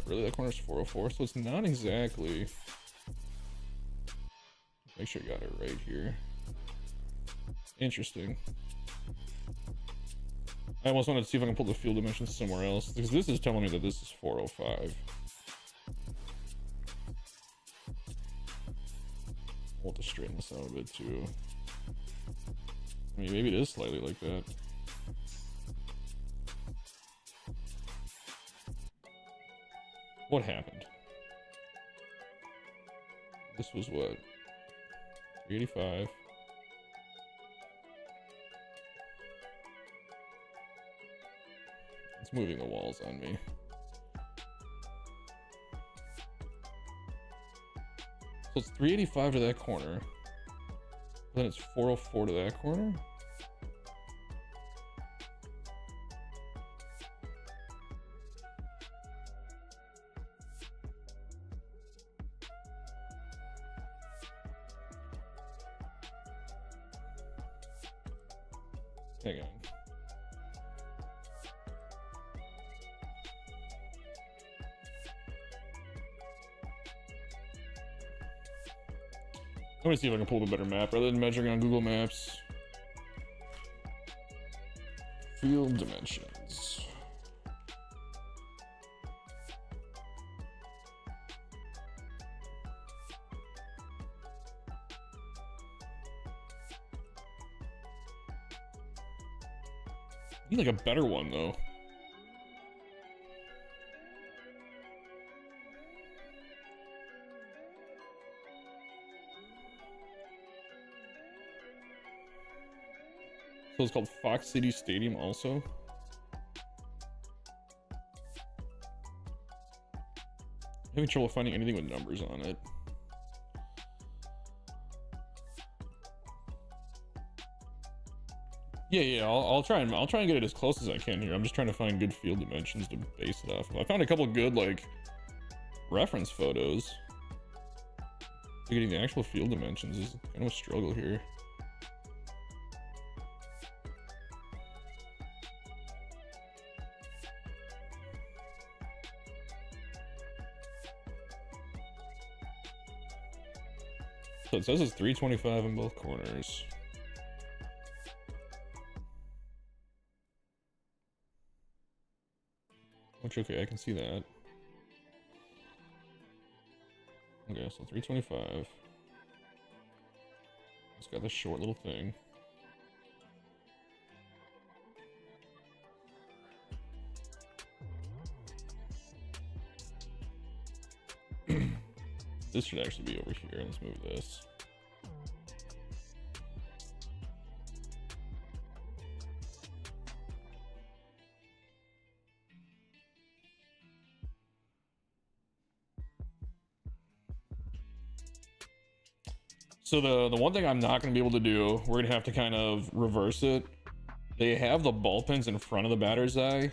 Really, that corner's 404, so it's not exactly. Make sure you got it right here. Interesting. I almost wanted to see if I can pull the field dimensions somewhere else, because this is telling me that this is 405. I'll have to straighten this out a bit too. I mean, maybe it is slightly like that. What happened? This was what? 385. It's moving the walls on me. So it's 385 to that corner. Then it's 404 to that corner. Hang on. Let me see if I can pull up a better map rather than measuring on Google Maps. Field dimensions. I need like a better one though. So it's called Fox City Stadium also. I'm having trouble finding anything with numbers on it. Yeah, I'll try and get it as close as I can here. I'm just trying to find good field dimensions to base it off of. I found a couple good like reference photos. Getting the actual field dimensions is kind of a struggle here. So it says it's 325 in both corners. Which, okay, I can see that. Okay, so 325. It's got this short little thing. This should actually be over here. Let's move this. So the one thing I'm not going to be able to do, we're going to have to kind of reverse it. They have the ball pins in front of the batter's eye,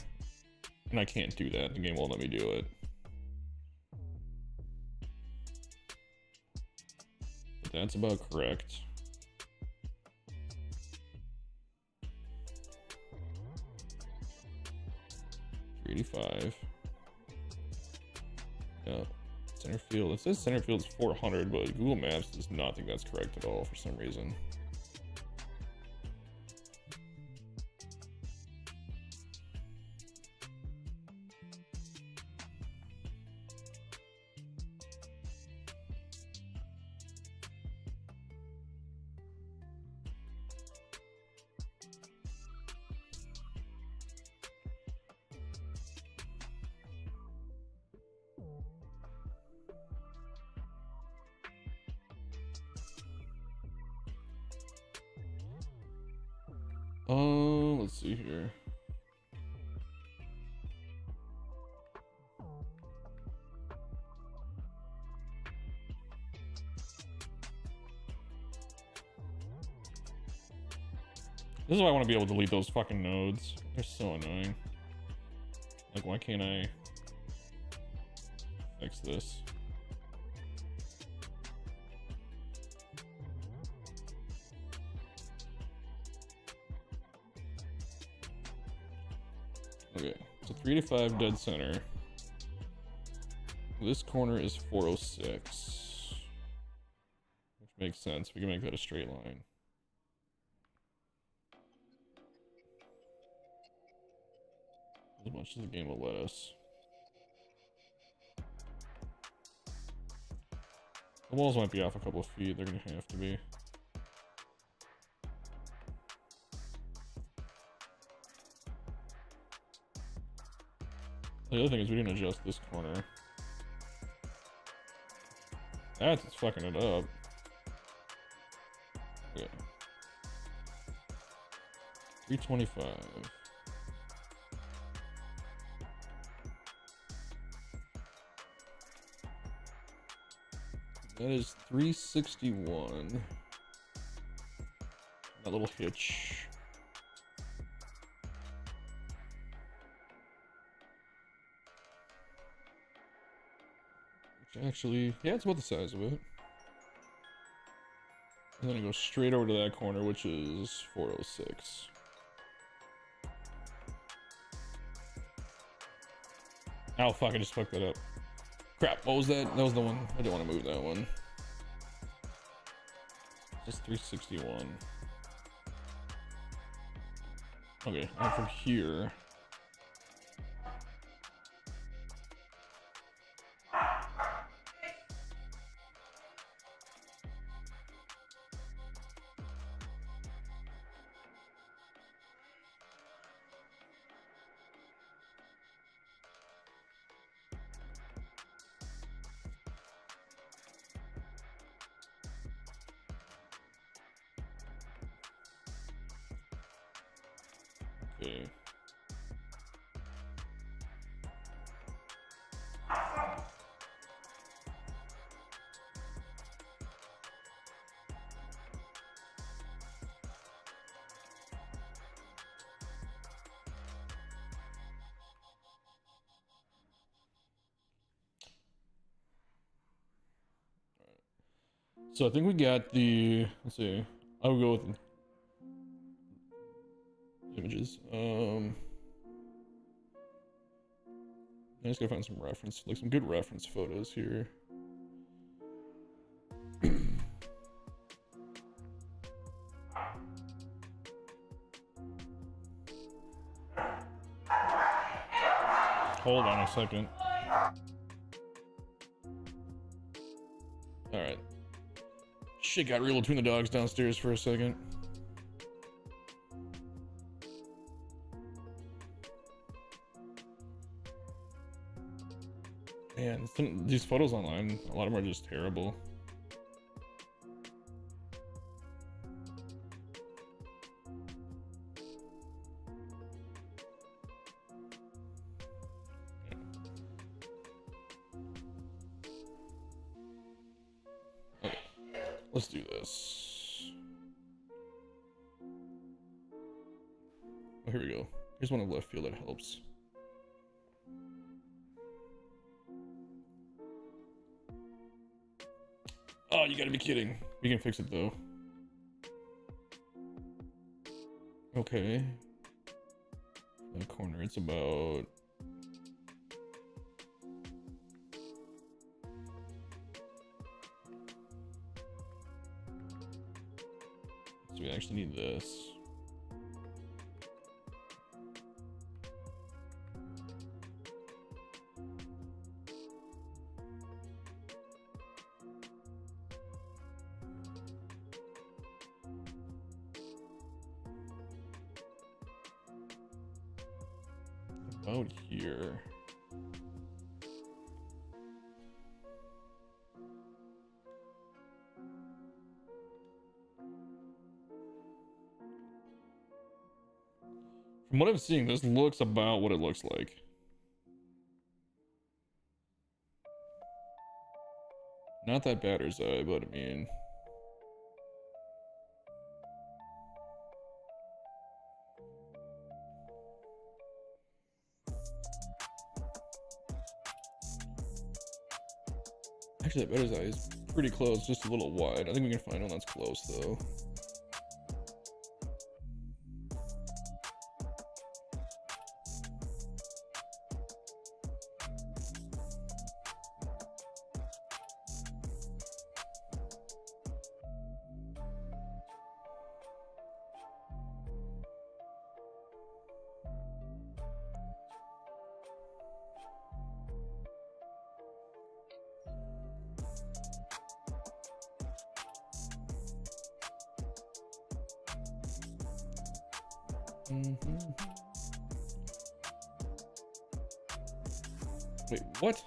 and I can't do that. The game won't let me do it. But that's about correct. $385. Yeah. Center field. It says center field's 400, but Google Maps does not think that's correct at all for some reason. Let's see here. This is why I want to be able to delete those fucking nodes. They're so annoying. Like, why can't I fix this? Okay, so 385 dead center. This corner is 406. Which makes sense. We can make that a straight line. As much as the game will let us. The walls might be off a couple of feet. They're gonna have to be. The other thing is we didn't adjust this corner. That's fucking it up. Okay. 325. That is 361. That little hitch. Which actually, yeah, it's about the size of it. And then it goes straight over to that corner, which is 406. Oh fuck, I just fucked that up. Crap, what was that? That was the one. I didn't want to move that one. Just 361. Okay, and from here. Okay. So I think we got the, let's see, I'll go with images. I just gotta find some reference, like some good reference photos here. Hold on a second. All right. Shit got real between the dogs downstairs for a second. Man, these photos online, a lot of them are just terrible. Okay, let's do this. Oh, here we go. Here's one of left field that helps. Oh, you gotta be kidding. We can fix it though. Okay. That corner, it's about... So we actually need this. About here. From what I'm seeing, this looks about what it looks like. Not that batter's eye, but I mean... Actually, that batter's eye is pretty close, just a little wide. I think we can find one that's close, though. Wait, what?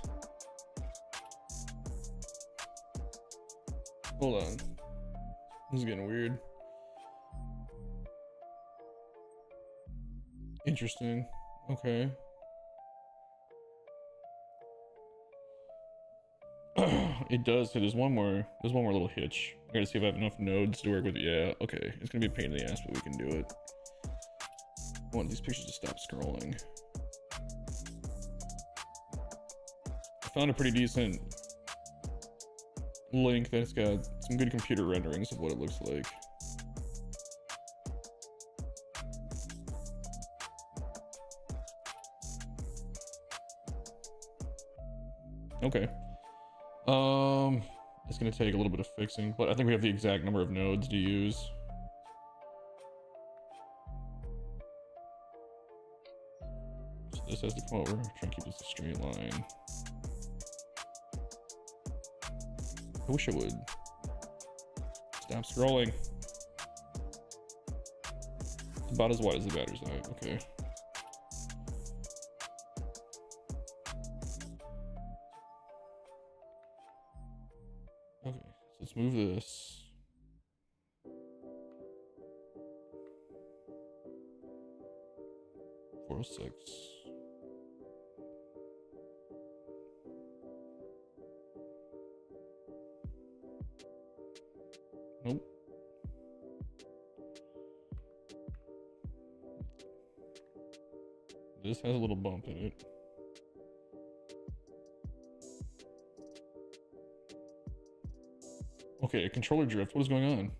Hold on. This is getting weird. Interesting. Okay. It does. So there's one more little hitch. I gotta see if I have enough nodes to work with. Yeah, okay. It's gonna be a pain in the ass, but we can do it. I want these pictures to stop scrolling. I found a pretty decent link that's got some good computer renderings of what it looks like. Okay. It's going to take a little bit of fixing, but I think we have the exact number of nodes to use. So this has to come over. Try and keep this a straight line. I wish I would. Stop scrolling. It's about as wide as the battery side. Okay. Okay, so let's move this. $406. Nope. This has a little bump in it. Okay, controller drift. What is going on?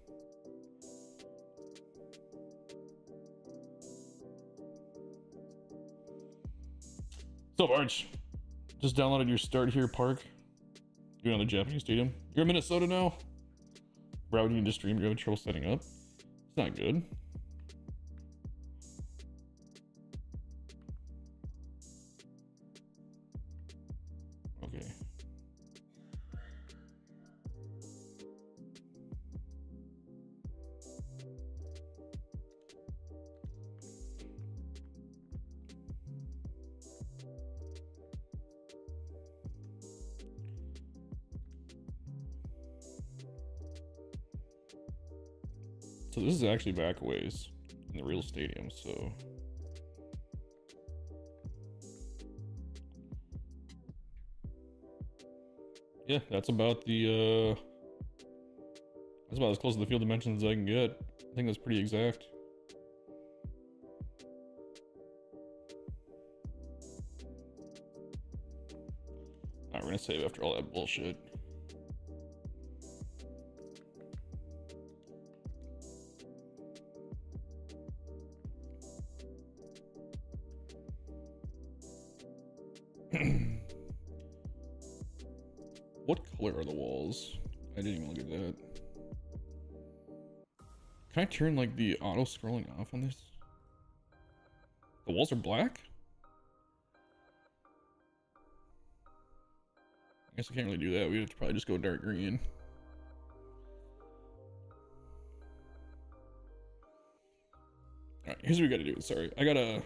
What's up, Arch? Just downloaded your Start Here Park. You're on the Japanese Stadium. You're in Minnesota now? Routing to stream, you're having trouble setting up. It's not good. Okay. So this is actually back a ways in the real stadium, so. Yeah, that's about the, that's about as close to the field dimensions as I can get. I think that's pretty exact. Alright, we're gonna save after all that bullshit. What color are the walls? I didn't even look at that. Can I turn like the auto scrolling off on this? The walls are black? I guess I can't really do that. We have to probably just go dark green. Alright, here's what we gotta do. Sorry, I gotta...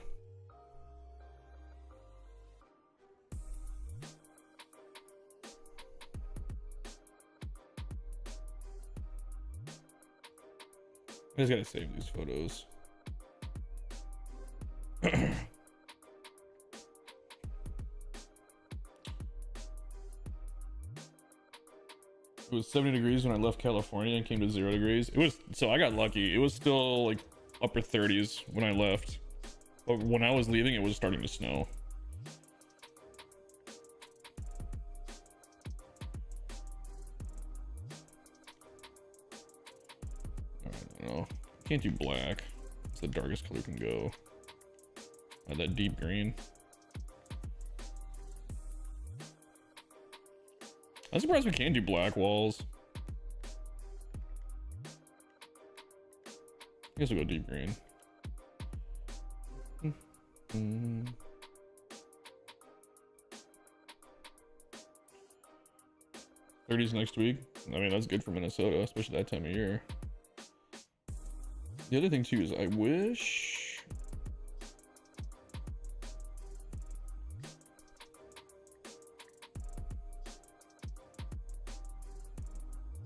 I just gotta save these photos. It was 70 degrees when I left California and came to 0 degrees. It was, so I got lucky. It was still like upper 30s when I left. But when I was leaving, it was starting to snow. I don't know. Can't do black. It's the darkest color can go. That deep green. I'm surprised we can do black walls. I guess we'll go deep green. 30s next week. I mean, that's good for Minnesota, especially that time of year. The other thing too is I wish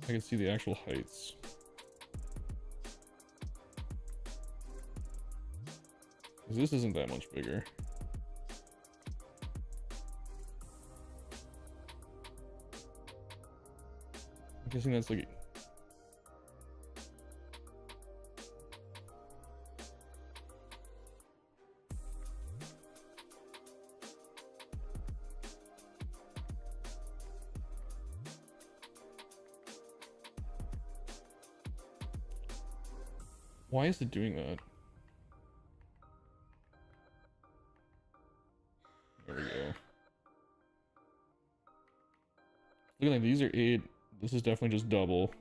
I could see the actual heights. Because this isn't that much bigger. I'm guessing that's like... Why is it doing that? There we go. Look at that, these are 8, This is definitely just double.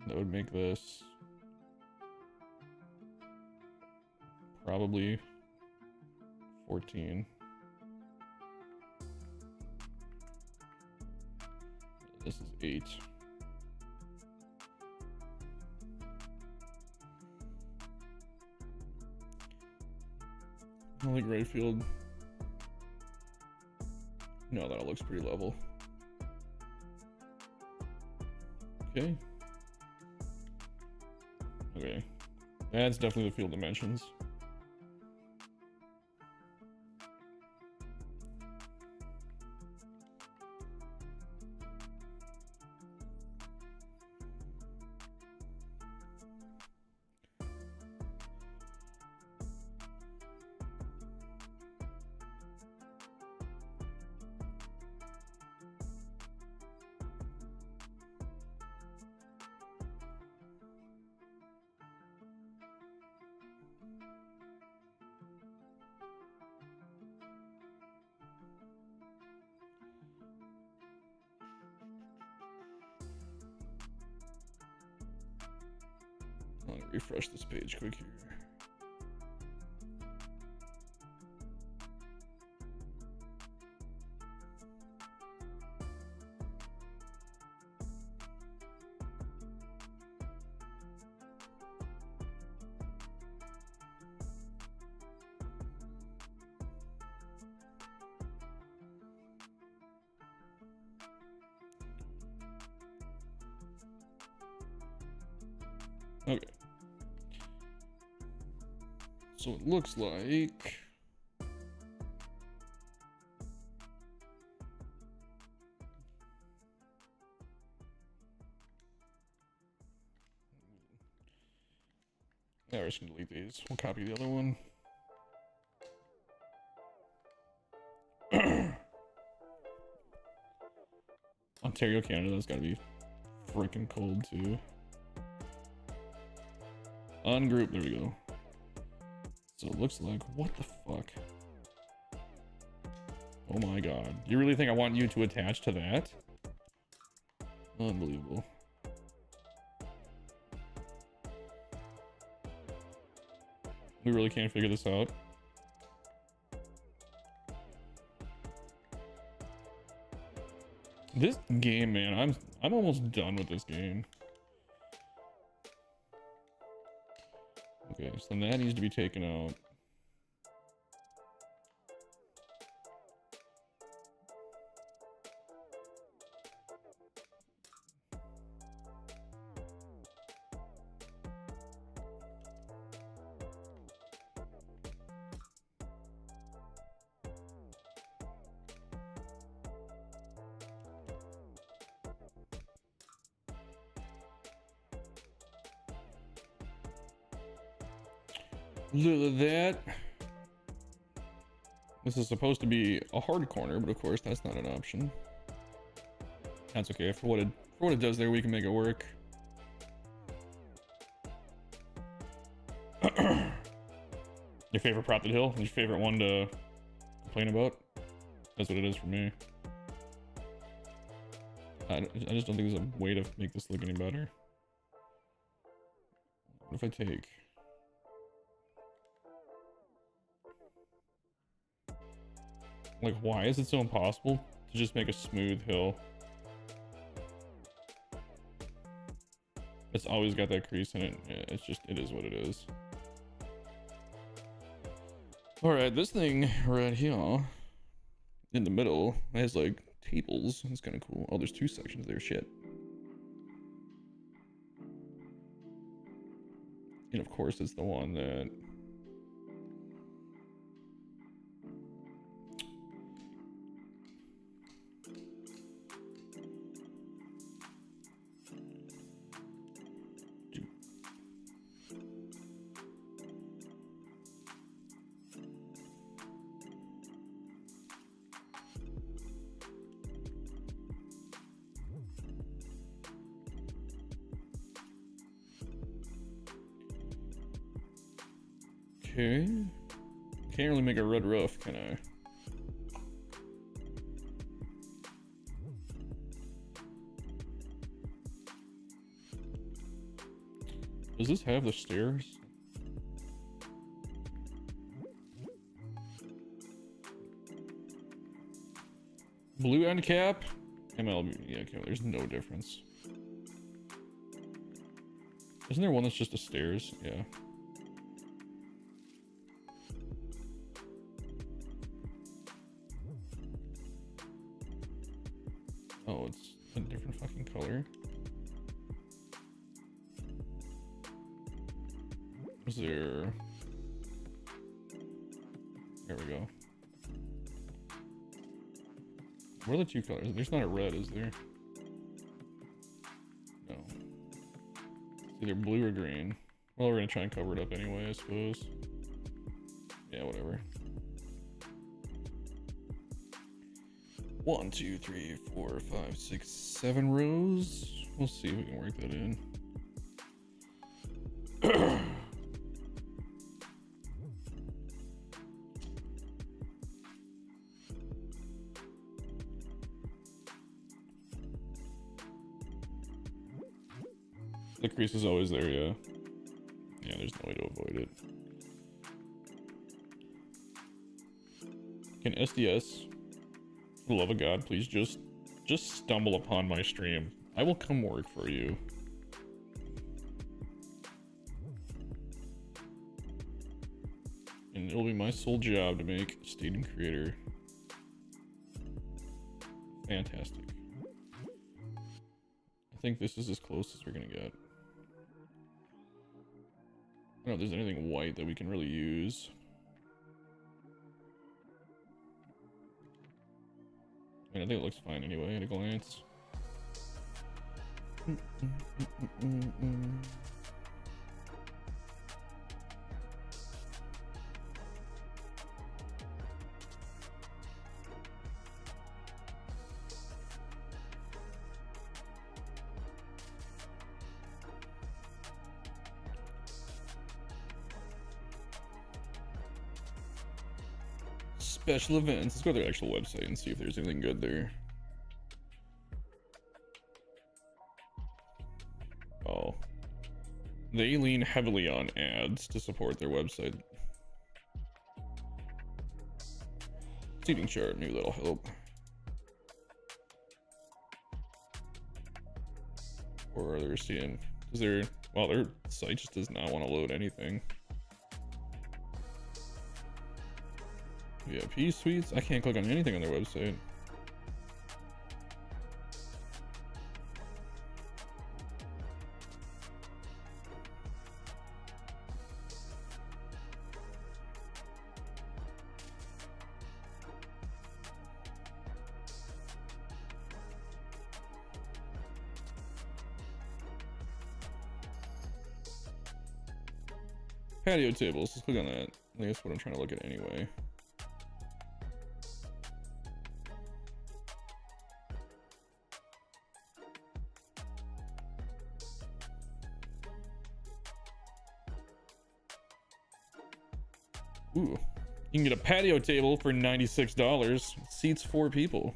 That would make this probably 14. This is 8. I think right field. No, that looks pretty level. Okay. Okay. That's definitely the field dimensions. I'll refresh this page quick here. Okay. So it looks like yeah, we're just gonna delete these. We'll copy the other one. Ontario, Canada, that's gotta be freaking cold too. Ungroup, there we go. So it looks like, what the fuck? Oh my god. You really think I want you to attach to that? Unbelievable. We really can't figure this out. This game, man, I'm almost done with this game. Okay, so then that needs to be taken out. That. This is supposed to be a hard corner, but of course that's not an option. That's okay. For what it does there, we can make it work. Your favorite prop that hill? Your favorite one to complain about? That's what it is for me. I just don't think there's a way to make this look any better. What if I take... Like, why is it so impossible to just make a smooth hill? It's always got that crease in it. Yeah, it's just, it is what it is. All right, this thing right here in the middle has like tables. It's kind of cool. Oh, there's 2 sections there. Shit. And of course, it's the one that... Okay. Can't really make a red roof, can I? Does this have the stairs? Blue end cap? MLB, yeah, okay, there's no difference. Isn't there one that's just the stairs? Yeah. Oh, it's a different fucking color. Is there... There we go. What are the two colors? There's not a red, is there? No. It's either blue or green. Well, we're gonna try and cover it up anyway, I suppose. Yeah, whatever. 1, 2, 3, 4, 5, 6, 7 rows. We'll see if we can work that in. The crease is always there, yeah. Yeah, there's no way to avoid it. Can SDS, for the love of God, please just stumble upon my stream. I will come work for you. And it'll be my sole job to make Stadium Creator fantastic. I think this is as close as we're gonna get. I don't know if there's anything white that we can really use. I mean, I think it looks fine anyway at a glance. Special events. Let's go to their actual website and see if there's anything good there. Oh. They lean heavily on ads to support their website. Seating chart, maybe that'll help. Or they're seeing, because they're, well, their site just does not want to load anything. VIP suites? I can't click on anything on their website. Patio tables, let's click on that. I think that's what I'm trying to look at anyway. Ooh, you can get a patio table for $96. Seats 4 people.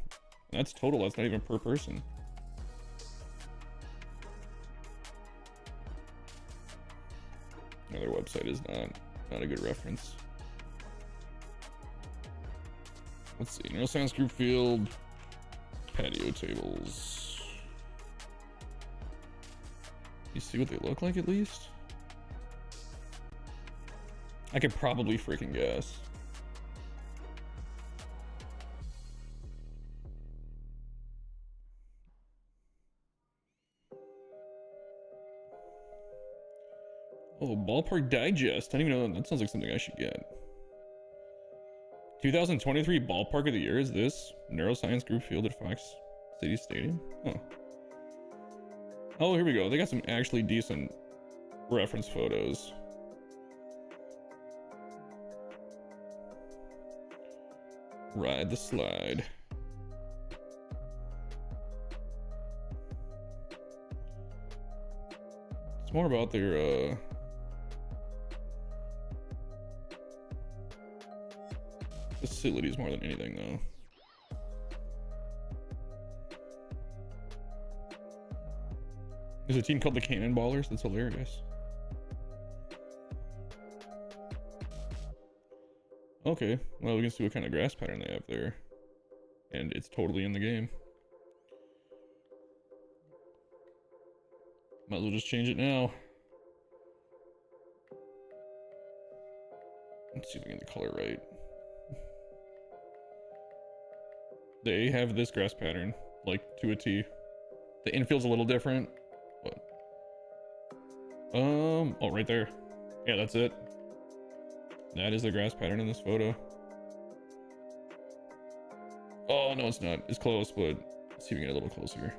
That's total, that's not even per person. No, their website is not a good reference. Let's see, Neuroscience group field, patio tables. You see what they look like at least? I could probably freaking guess. Oh, Ballpark Digest. I don't even know. That sounds like something I should get. 2023 Ballpark of the Year is this? Neuroscience Group Field at Fox City Stadium? Huh. Oh, here we go. They got some actually decent reference photos. Ride the slide. It's more about their facilities more than anything though. There's a team called the Cannonballers. That's hilarious. Okay, well, we can see what kind of grass pattern they have there. And it's totally in the game. Might as well just change it now. Let's see if we can get the color right. They have this grass pattern, like, to a T. The infield's a little different, but... oh, right there. Yeah, that's it. That is the grass pattern in this photo. Oh, no, it's not. It's close, but let's see if we can get a little closer.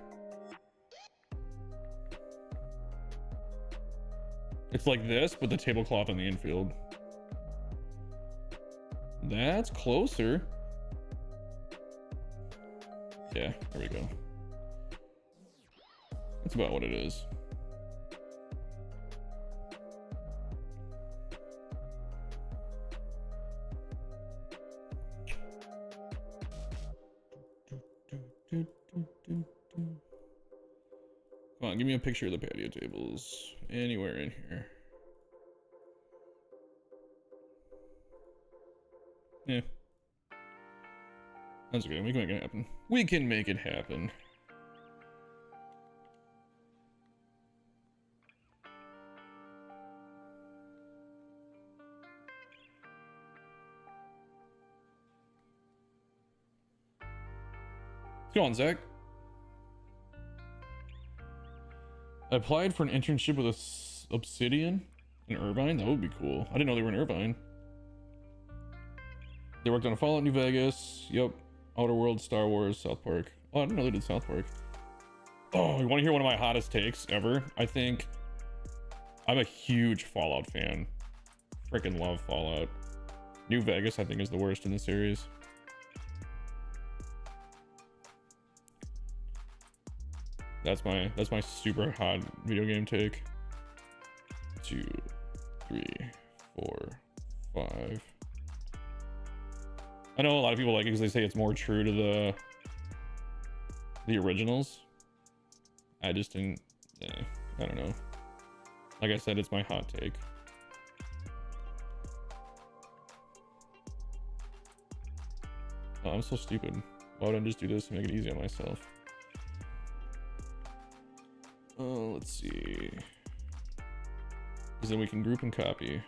It's like this, but the tablecloth on the infield. That's closer. Yeah, there we go. That's about what it is. Come on, give me a picture of the patio tables anywhere in here. Yeah. That's okay. We can make it happen. We can make it happen. Go on, Zach. I applied for an internship with Obsidian in Irvine. That would be cool. I didn't know they were in Irvine. They worked on Fallout New Vegas. Yep. Outer Worlds, Star Wars, South Park. Oh, I didn't know they did South Park. Oh, you want to hear one of my hottest takes ever? I think I'm a huge Fallout fan. Freaking love Fallout. New Vegas, I think, is the worst in the series. That's my super hot video game take. 2, 3, 4, 5. I know a lot of people like it because they say it's more true to the originals. I just didn't. I don't know. Like I said, it's my hot take. Oh, I'm so stupid. Why don't I just do this and make it easy on myself? Let's see. Because then we can group and copy.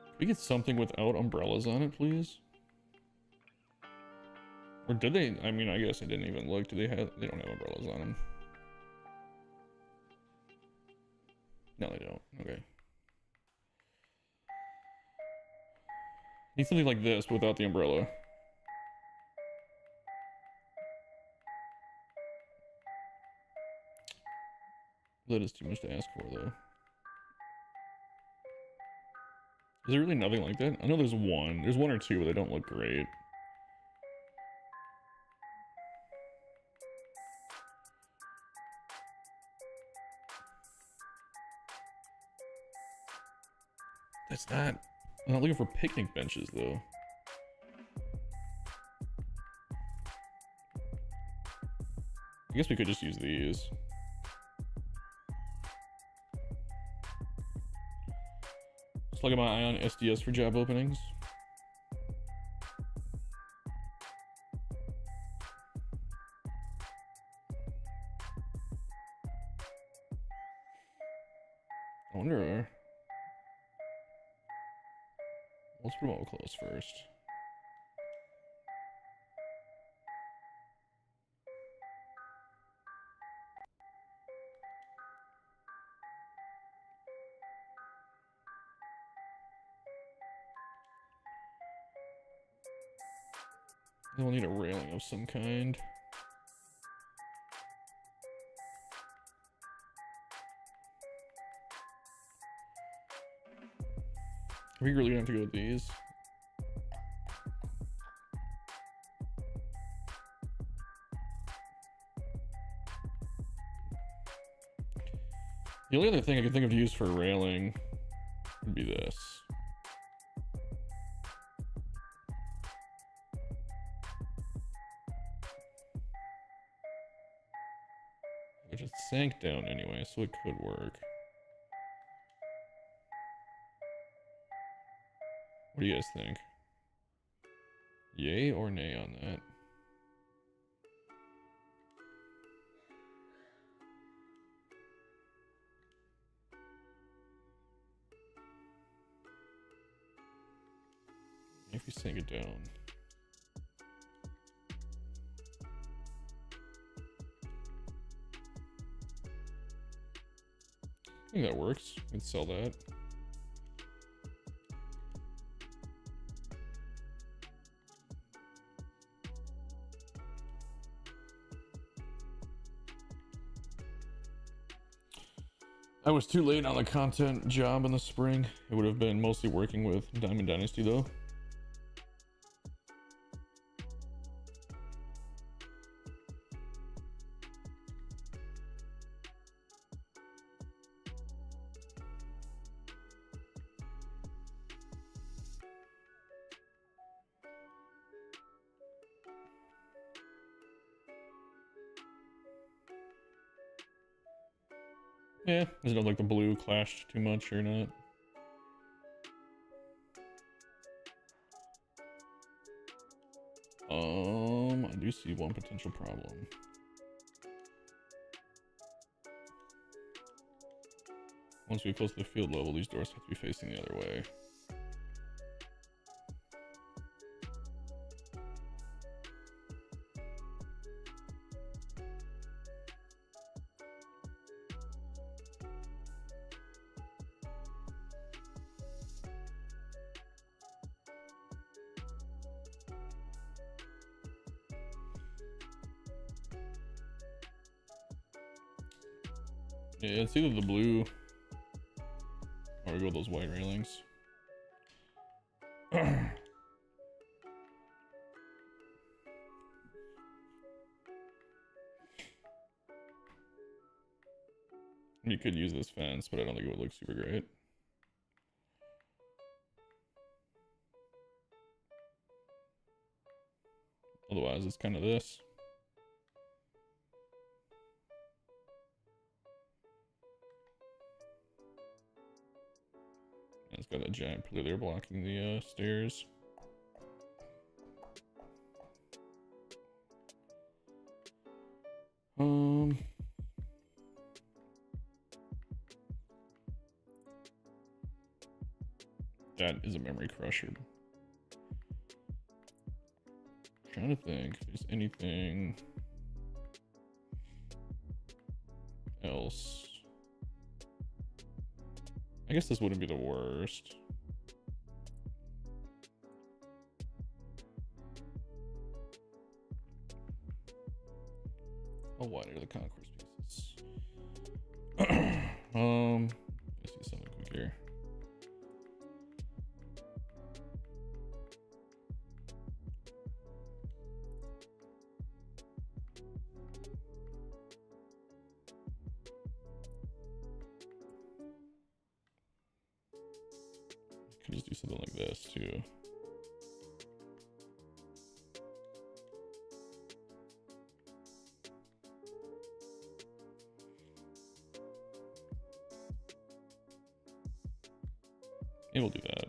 Can we get something without umbrellas on it, please? Or did they? I mean, I guess I didn't even look. Do they have? They don't have umbrellas on them. No, they don't. Okay. Need something like this, but without the umbrella. That is too much to ask for, though. Is there really nothing like that? I know there's one. There's one or two, but they don't look great. That's not... I'm not looking for picnic benches, though. I guess we could just use these. Just look at my eye on SDS for job openings. I wonder... Let's promote close first. Then we'll need a railing of some kind. We really have to go with these. The only other thing I can think of to use for railing would be this. Which it sank down anyway, so it could work. What do you guys think? Yay or nay on that? If we sink it down. I think that works. We can sell that. I was too late on the content job in the spring. It would have been mostly working with Diamond Dynasty though. Yeah, doesn't know like the blue clashed too much or not. I do see one potential problem. Once we close to the field level, these doors have to be facing the other way. Yeah, it's either the blue or we go with those white railings. You could use this fence, but I don't think it would look super great. Otherwise, it's kind of this. And it's got a giant pillar there blocking the stairs. That is a memory crusher. Trying to think if there's anything else. I guess this wouldn't be the worst. How wide are the concourse pieces? Let's see something quick here. Could just do something like this too. Yeah, we'll do that.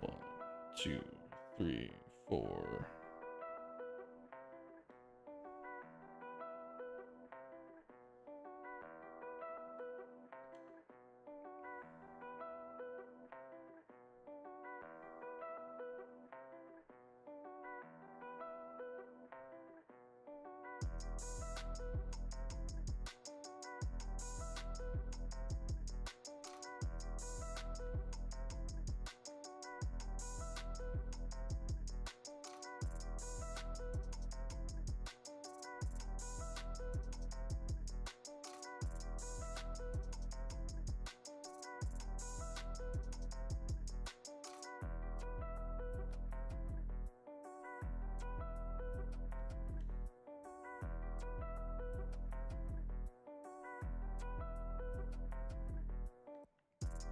One, two, three, four.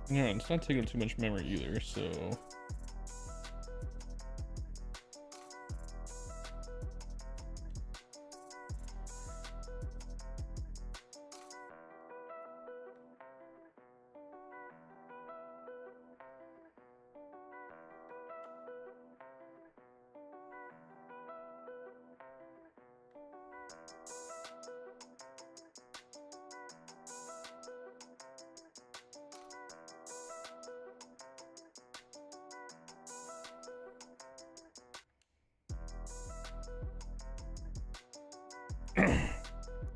No, it's not taking up too much memory either, so.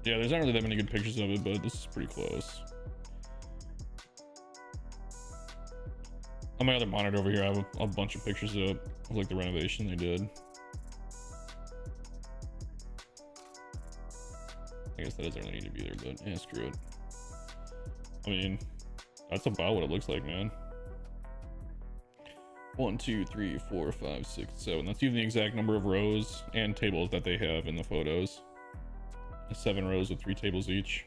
Yeah, there's not really that many good pictures of it, but this is pretty close. On my other monitor over here, I have a bunch of pictures up of like the renovation they did. I guess that doesn't really need to be there, but yeah, screw it. I mean, that's about what it looks like, man. 1, 2, 3, 4, 5, 6, 7. That's even the exact number of rows and tables that they have in the photos. 7 rows with 3 tables each.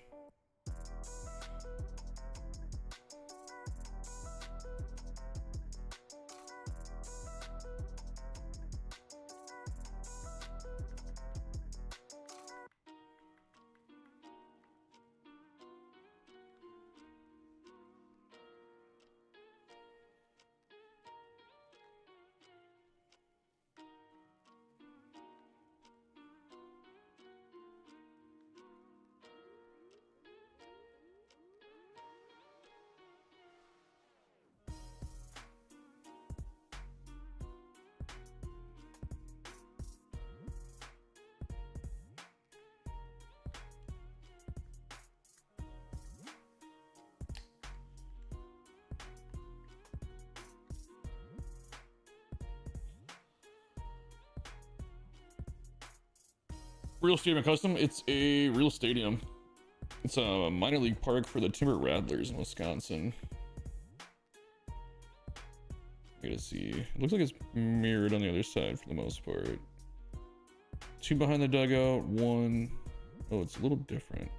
Real Stadium Custom, it's a real stadium. It's a minor league park for the Timber Rattlers in Wisconsin. I gotta see. It looks like it's mirrored on the other side for the most part. 2 behind the dugout, 1. Oh, it's a little different.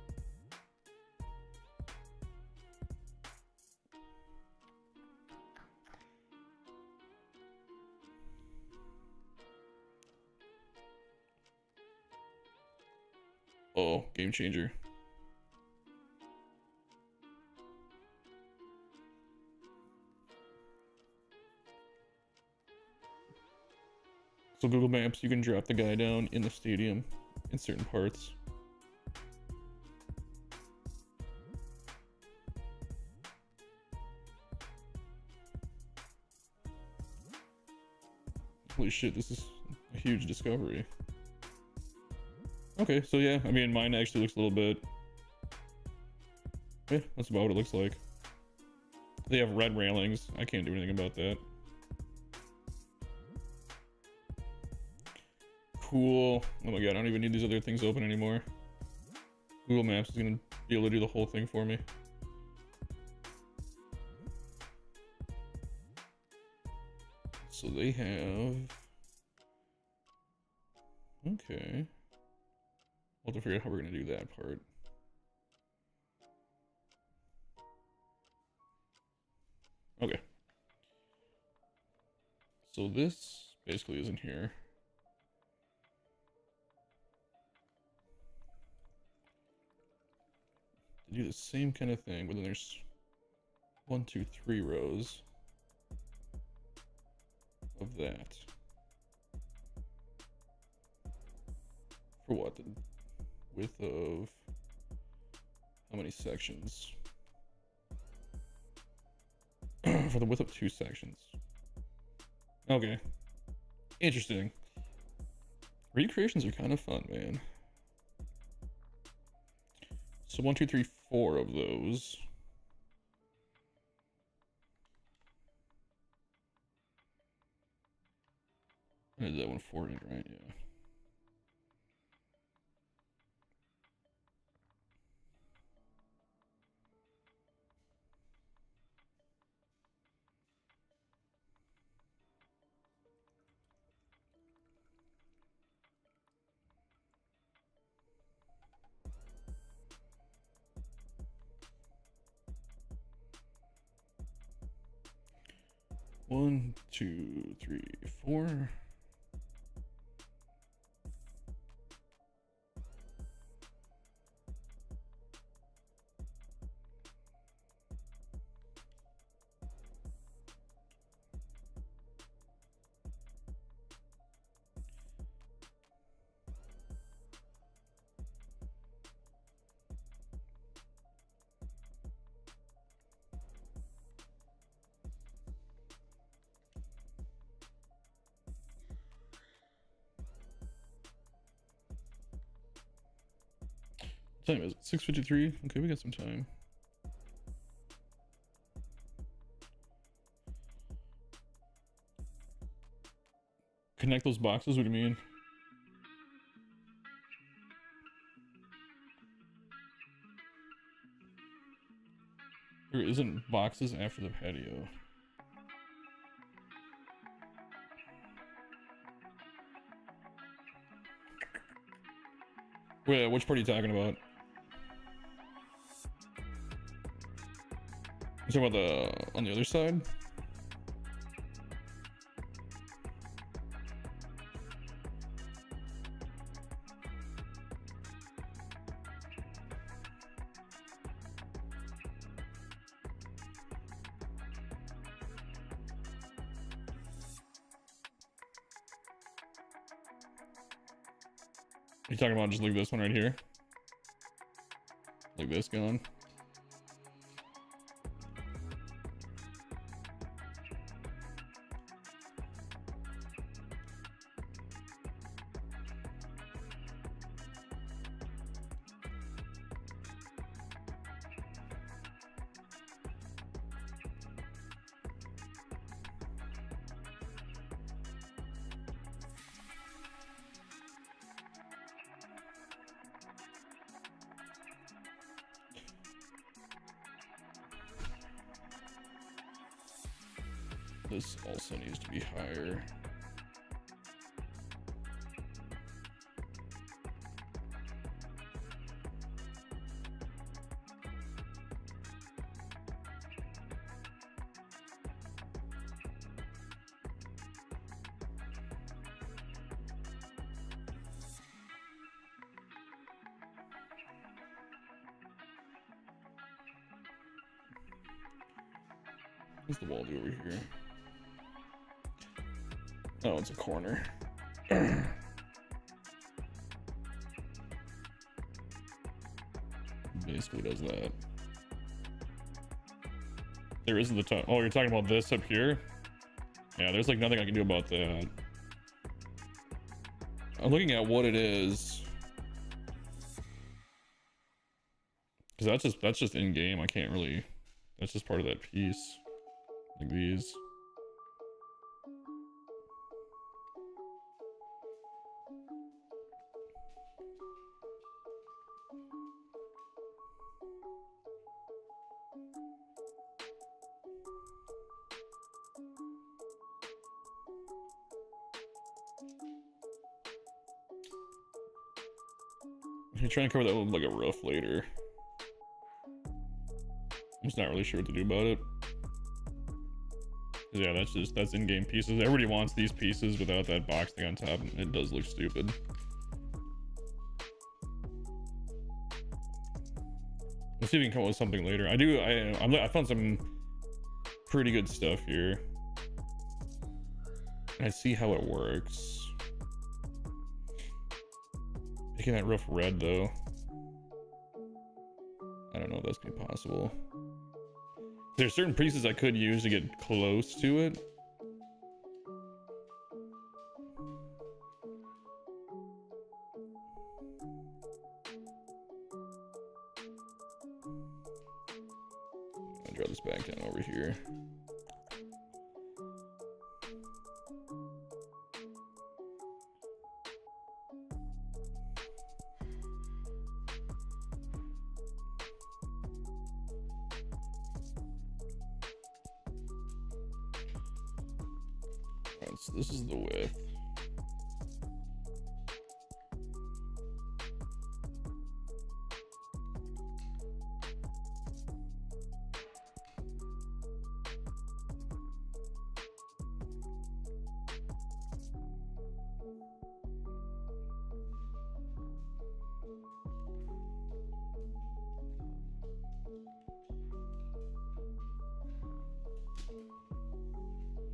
Oh, game changer. So Google Maps, you can drop the guy down in the stadium in certain parts. Holy shit, this is a huge discovery. Okay, so yeah, I mean, mine actually looks a little bit... Yeah, that's about what it looks like. They have red railings. I can't do anything about that. Cool. Oh my god, I don't even need these other things open anymore. Google Maps is gonna be able to do the whole thing for me. So they have... Okay. We'll have to figure out how we're gonna do that part. Okay. So this basically isn't here. They do the same kind of thing, but then there's 1, 2, 3 rows of that. For what? The width of how many sections? For the width of 2 sections. Okay. Interesting. Recreations are kind of fun, man. So 1, 2, 3, 4 of those. I did that one 40, right? Yeah. 1, 2, 3, 4. What time is it? 6:53. Okay, we got some time. Connect those boxes? What do you mean? There isn't boxes after the patio. Wait, which part are you talking about? You talking about on the other side? You talking about just leave this one right here? Like this gone? This also needs to be higher. What's the wall do over here? Oh, it's a corner. Basically does that. There isn't the top. Oh, you're talking about this up here? Yeah, there's like nothing I can do about that. I'm looking at what it is. Because that's just in game. I can't really. That's just part of that piece. Like these. You're trying to cover that with like a roof later. I'm just not really sure what to do about it. Yeah, that's in-game pieces. Everybody wants these pieces without that box thing on top. It does look stupid. Let's see if we can come up with something later. I found some pretty good stuff here. I see how it works. Making that roof red though. I don't know if that's gonna be possible. There's certain pieces I could use to get close to it. I'll draw this back down over here. So this is the width.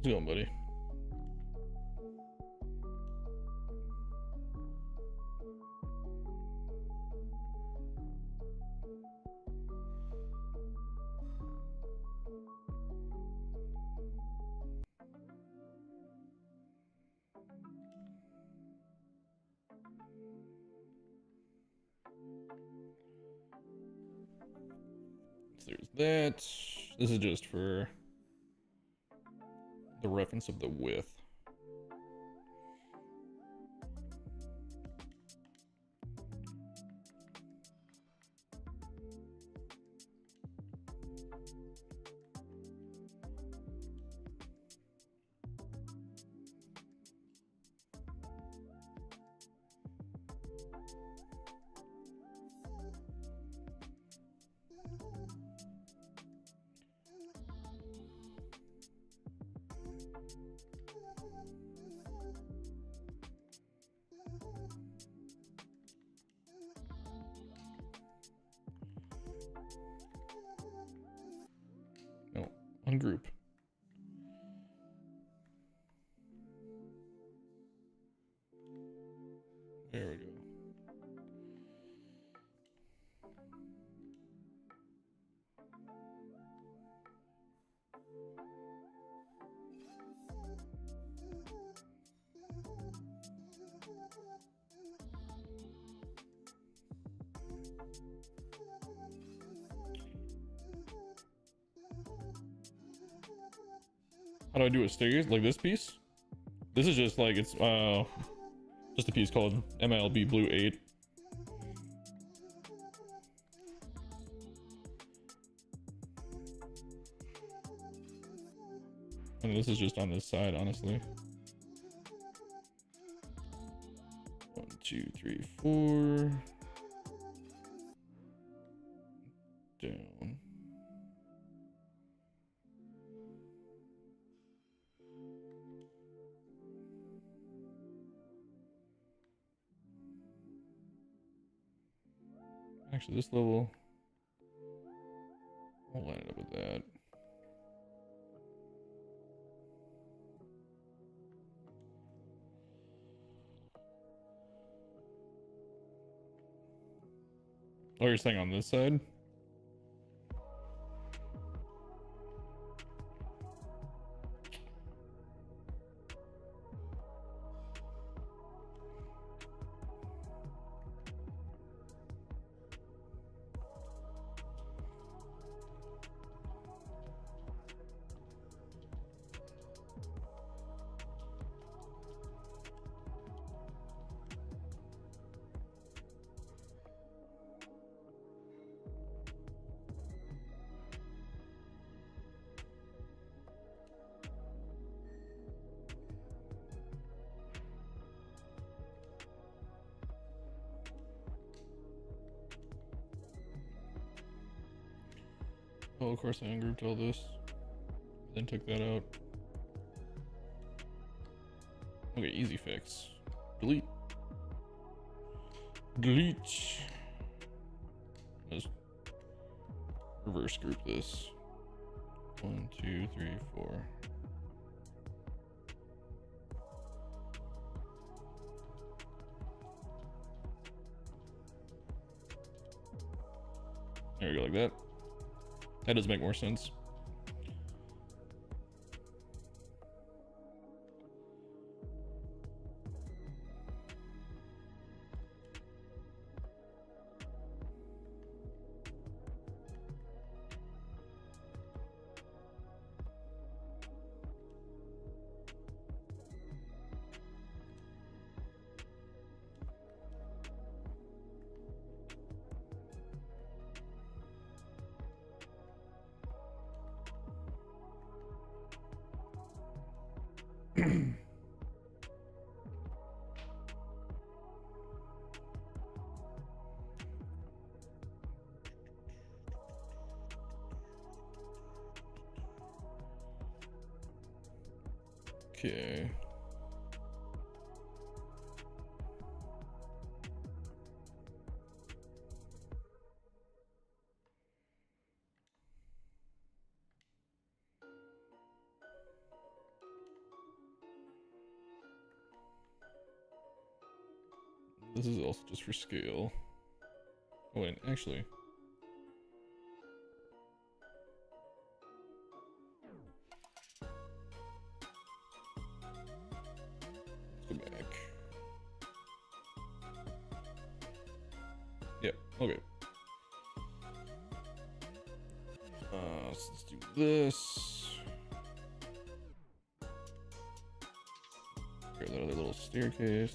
How's it going, buddy? So there's that. This is just for the reference of the width. No, ungroup. There we go. How do I do a sticker? Like this piece? This is just like, it's just a piece called MILB Blue 8. And this is just on this side, honestly. 1, 2, 3, 4. Down. Actually, this level, I'll line it up with that. Oh, you're saying on this side? Oh, of course I ungrouped all this, then took that out. Okay, easy fix. Delete. Delete. Let's reverse group this. 1, 2, 3, 4. There we go, like that. That does make more sense. Okay. This is also just for scale. Oh, wait, actually. Let's go back. Yep, okay. So let's do this. Here's that other little staircase.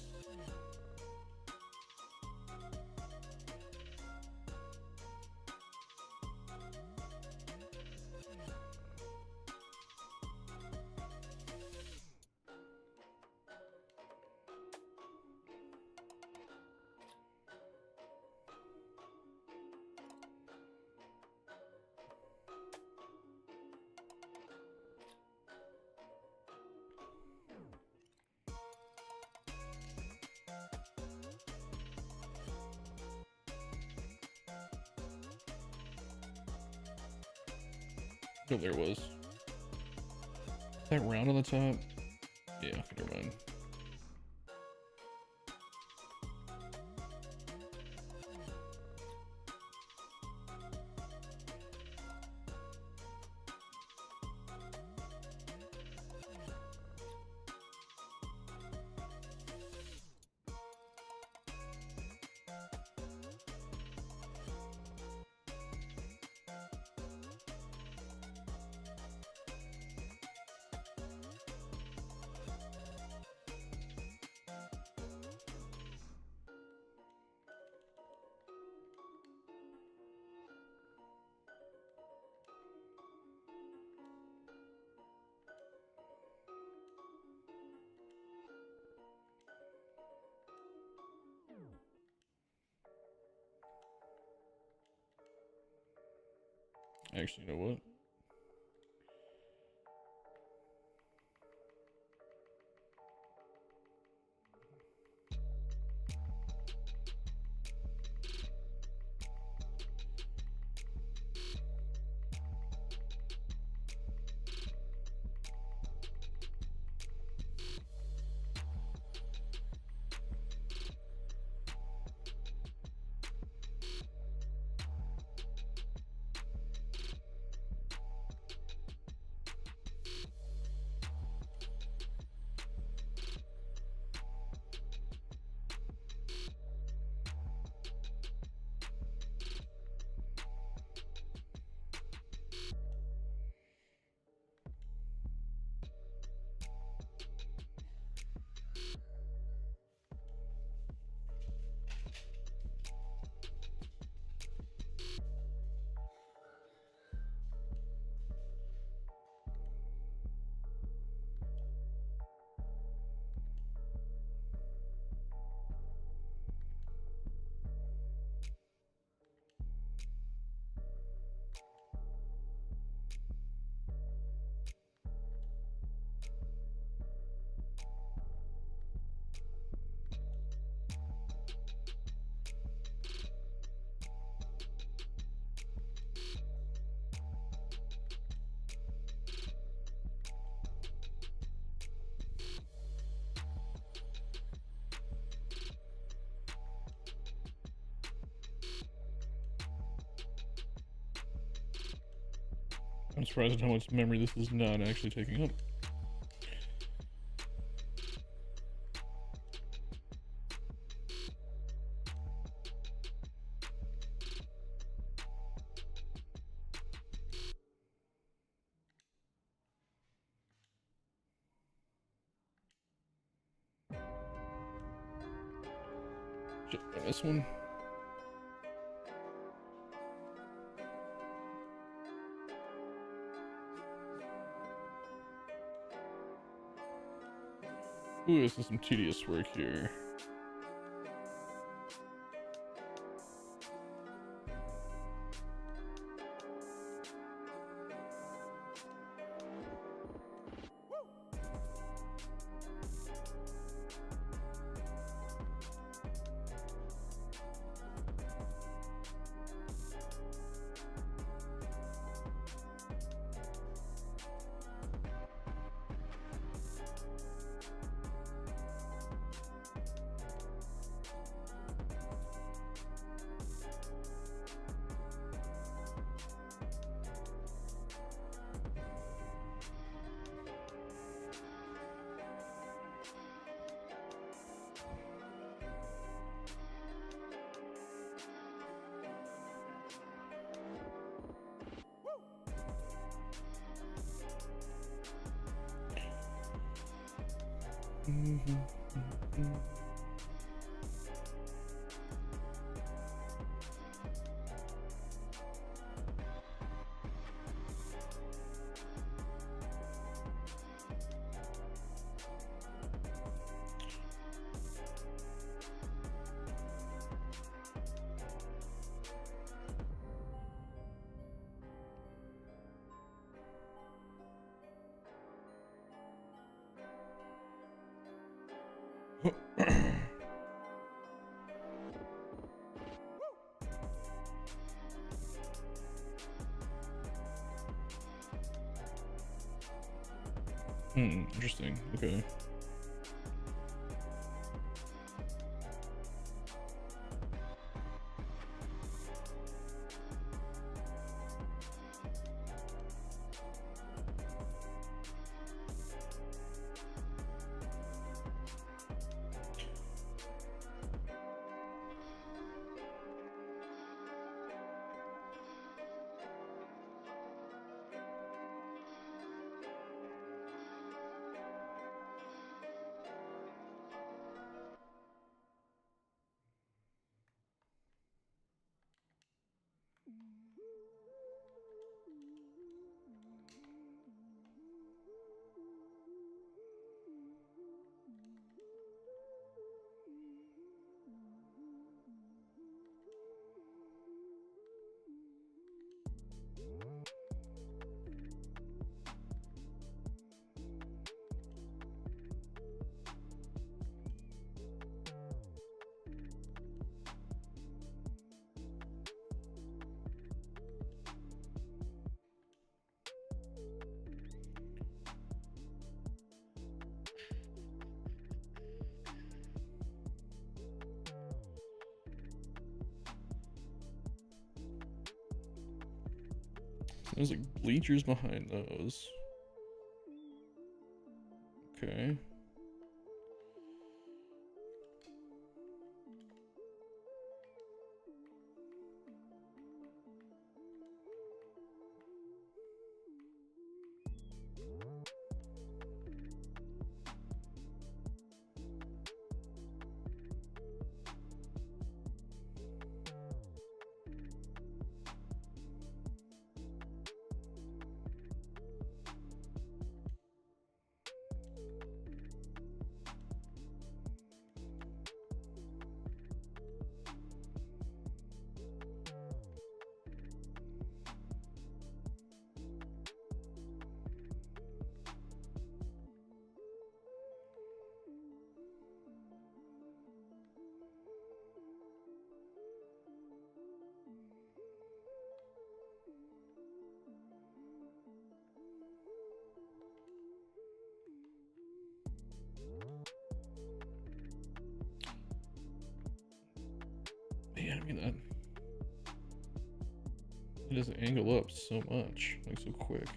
Oh, there it was. That round on the top? Yeah, never mind. Actually, you know what? I'm surprised at how much memory this is not actually taking up. Shit, I missed one. Ooh, this is some tedious work here. Interesting. Okay. There's like bleachers behind those. Okay. Yeah, I mean that. It doesn't angle up so much, like so quick.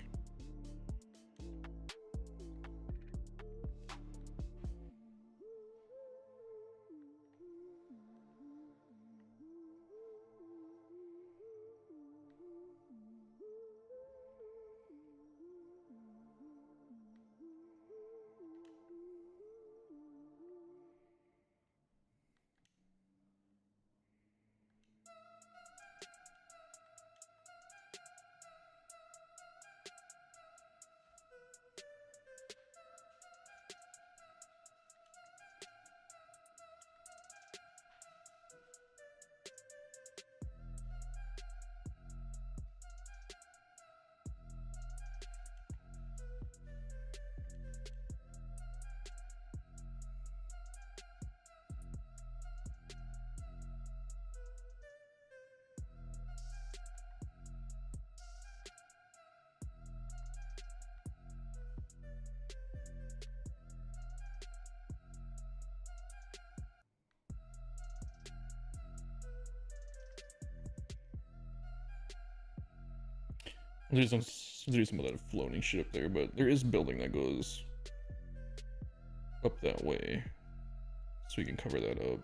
There's some of that floating shit up there, but there is a building that goes up that way, so we can cover that up.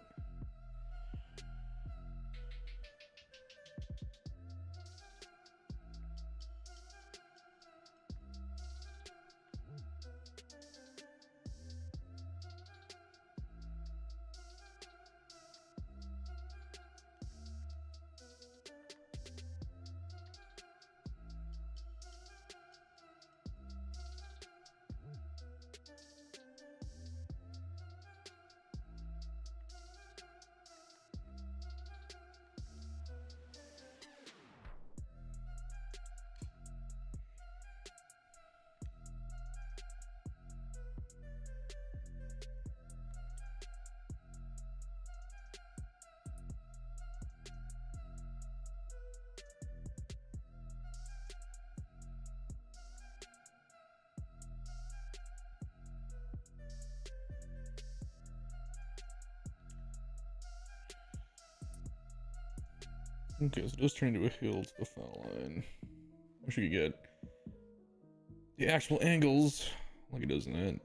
Okay, so it does turn into a hill to the foul line. Wish we could get the actual angles like it does in that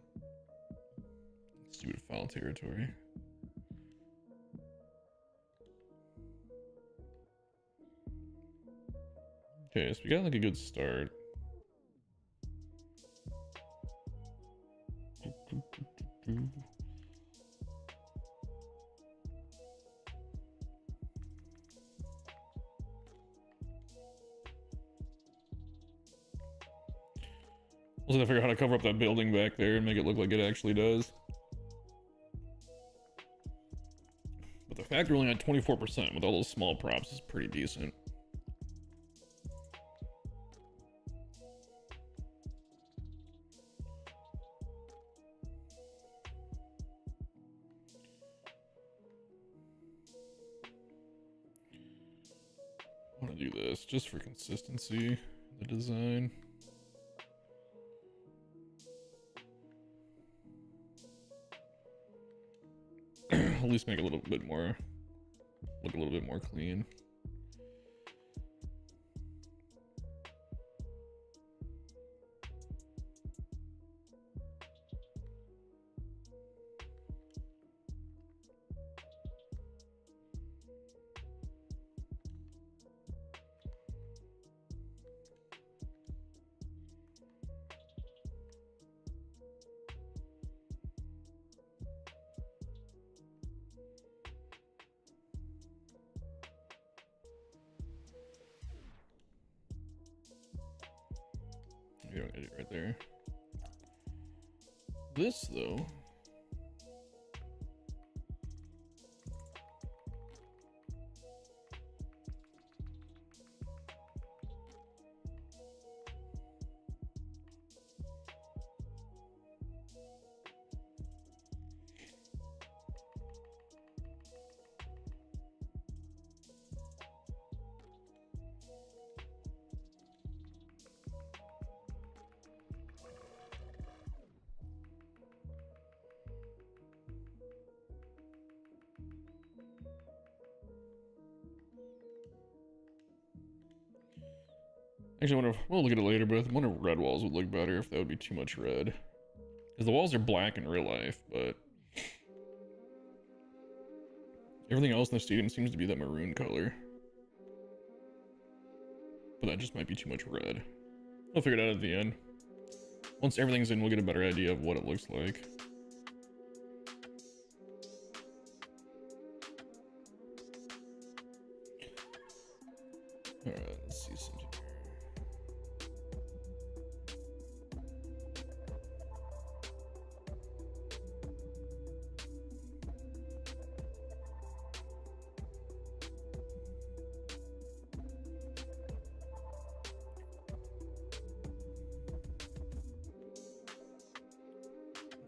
stupid foul territory. Okay, so we got like a good start. I was gonna figure out how to cover up that building back there and make it look like it actually does. But the fact we're only at 24% with all those small props is pretty decent. I want to do this just for consistency, the design. At least make it a little bit more, look a little bit more clean. You don't get it right there. This though, actually, I wonder if, we'll look at it later, but I wonder if red walls would look better if that would be too much red. Because the walls are black in real life, but everything else in the stadium seems to be that maroon color. But that just might be too much red. We'll figure it out at the end. Once everything's in, we'll get a better idea of what it looks like. Alright, let's see something here.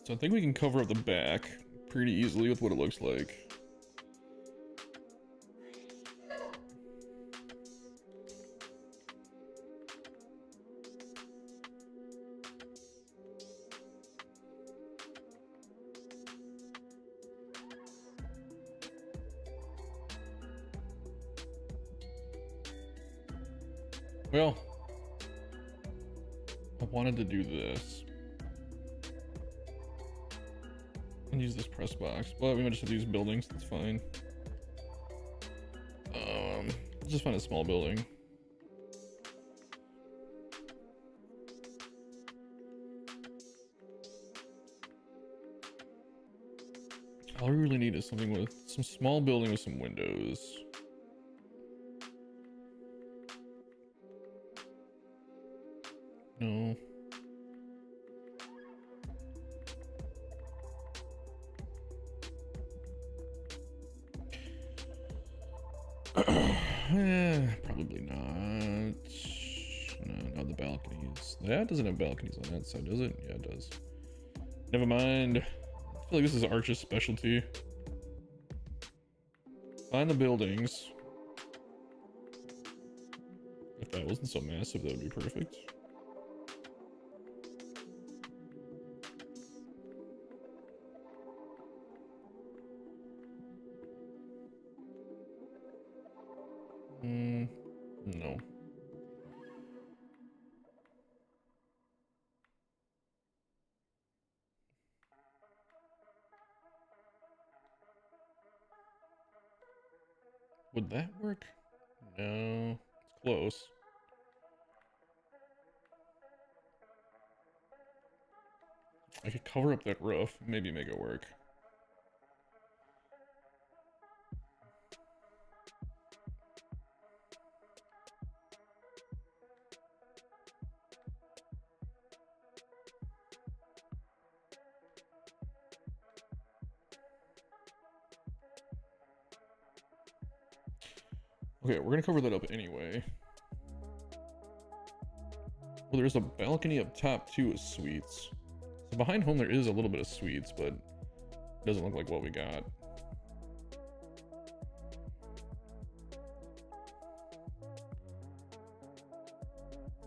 So I think we can cover up the back pretty easily with what it looks like. Well, I wanted to do this and use this press box, but we might just have to use buildings. That's fine. Let's just find a small building. All we really need is something with some small building with some windows. No. Probably not. No, not the balconies. That doesn't have balconies on that side, does it? Yeah, it does. Never mind. I feel like this is Arch's specialty. Find the buildings. If that wasn't so massive, that would be perfect. No. Would that work? No. It's close. I could cover up that roof, maybe make it work. Okay, we're gonna cover that up anyway. Well, there's a balcony up top too with suites. So behind home there is a little bit of suites, but it doesn't look like what we got.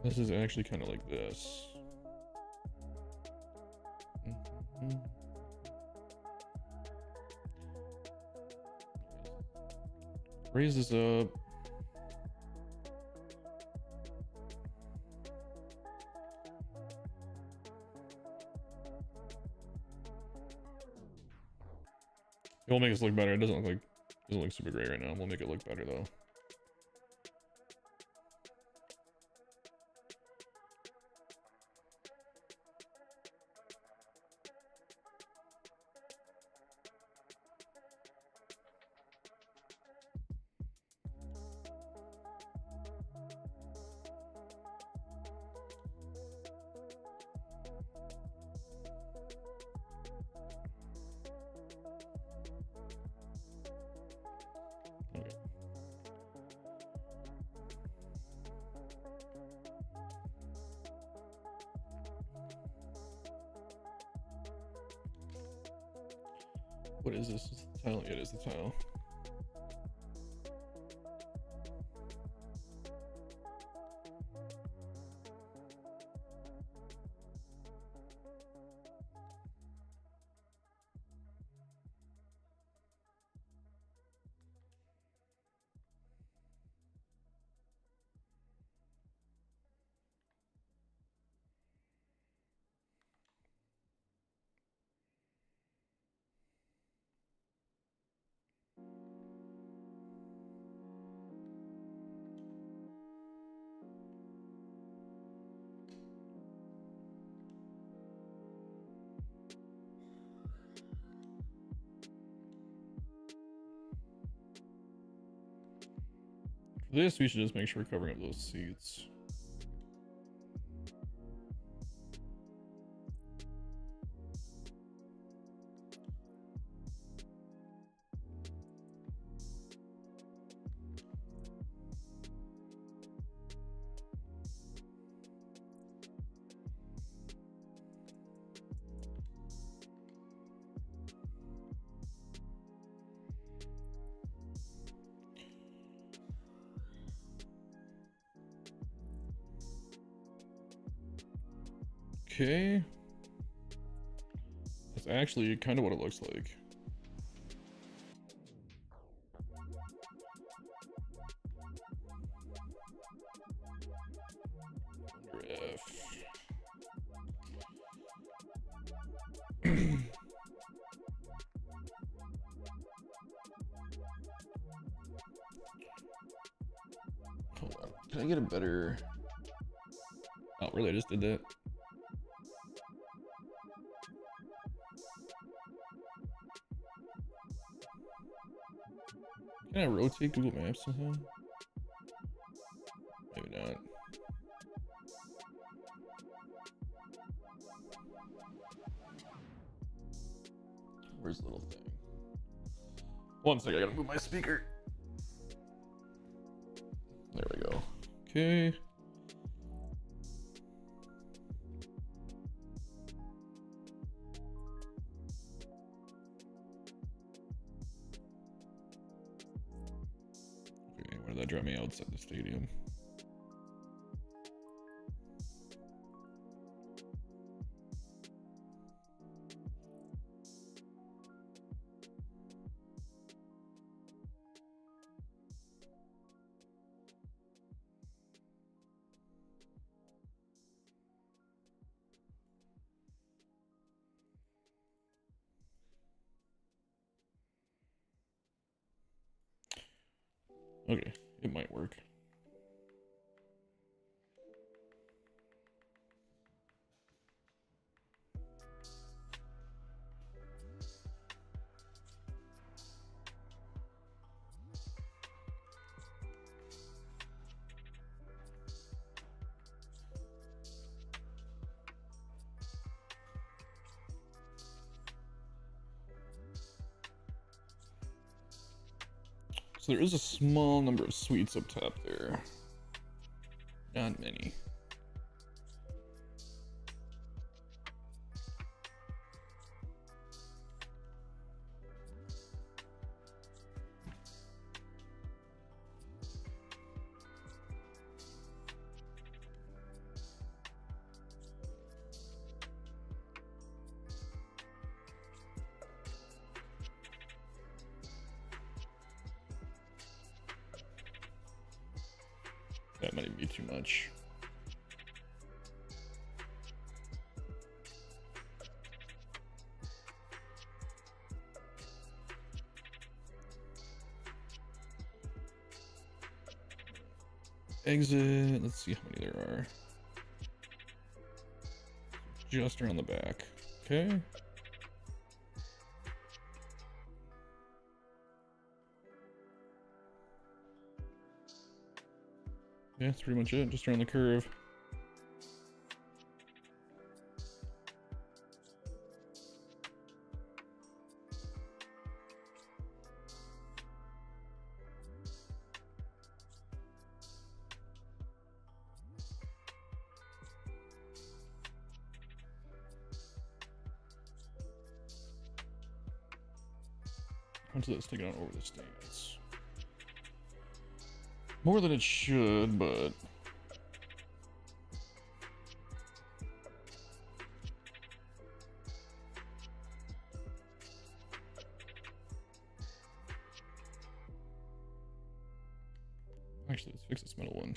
This is actually kind of like this. Raise this up. It will make us look better. It doesn't look super great right now. We'll make it look better though. What is this? Is the tile? Yeah, it is the tile. For this, we should just make sure we're covering up those seats. Okay. That's actually kind of what it looks like. Wonder if... Hold on. Can I get a better... Oh, really? I just did that? Can I rotate Google Maps somehow? Maybe not. Where's the little thing? One second, I gotta move my speaker. There we go. Okay. Where did that drive me outside the stadium? Okay, it might work. So there is a small number of suites up top there. Not many. That might be too much. Exit. Let's see how many there are. Just around the back. Okay. Yeah, that's pretty much it. Just around the curve. Onto this, take it out over the stands. More than it should, but actually, let's fix this middle one.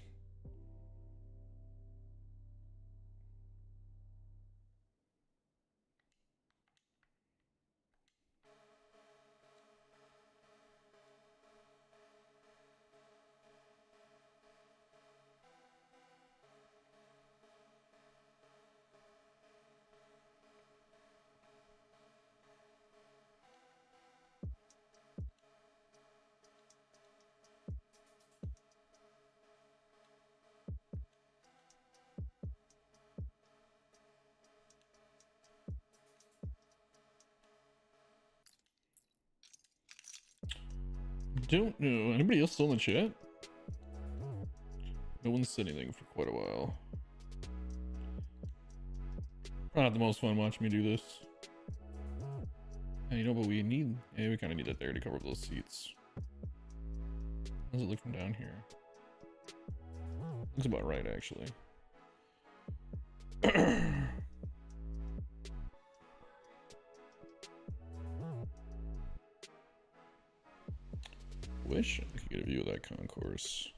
Don't know. Anybody else still in the chat? No one said anything for quite a while. Probably not the most fun watching me do this. And you know what we need? Yeah, we kind of need that there to cover up those seats. How does it look from down here? Looks about right, actually. Wish I could get a view of that concourse.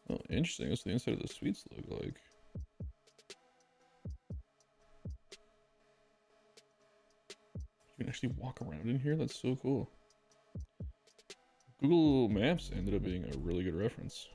Oh, interesting. That's what the inside of the suites look like. You can actually walk around in here. That's so cool. Google Maps ended up being a really good reference.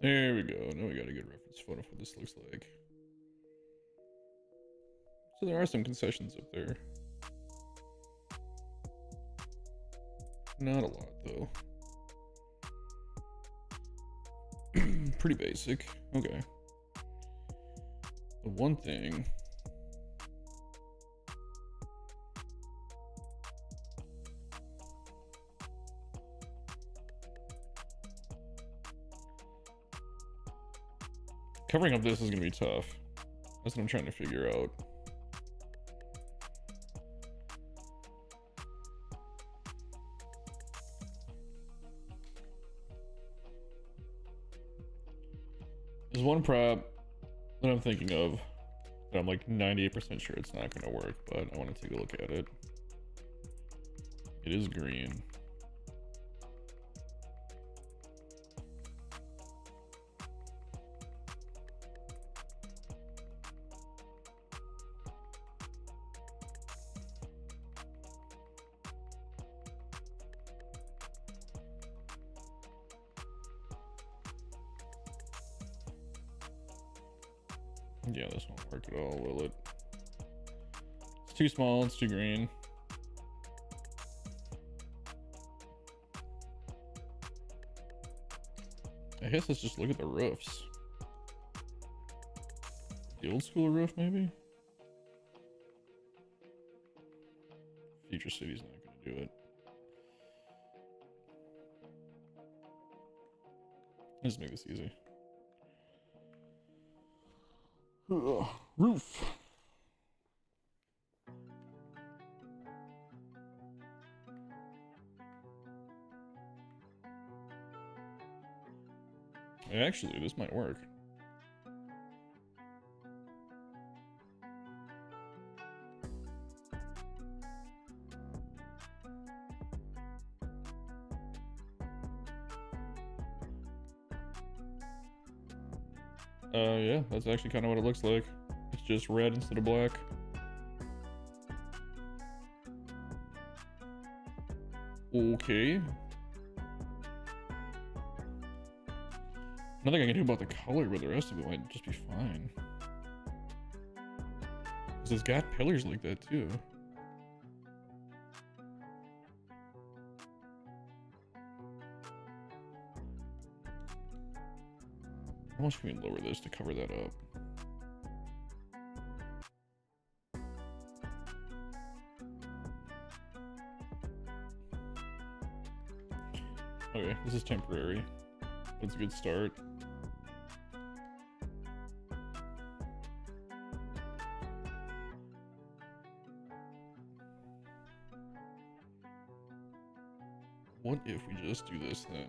There we go. Now we got a good reference photo for what this looks like. So there are some concessions up there. Not a lot though. Pretty basic. Okay. The one thing. Covering up this is gonna be tough. That's what I'm trying to figure out. There's one prop that I'm thinking of that I'm like 98% sure it's not gonna work, but I want to take a look at it. It is green. Yeah, this won't work at all, will it? It's too small, it's too green. I guess let's just look at the roofs. The old school roof, maybe? Future City's not gonna do it. Let's make this easy. Roof. Actually, this might work. Yeah, that's actually kind of what it looks like. It's just red instead of black. Okay. Nothing I can do about the color, but the rest of it might just be fine. Because it's got pillars like that too. How much can we lower this to cover that up? Okay, this is temporary. That's a good start. What if we just do this then?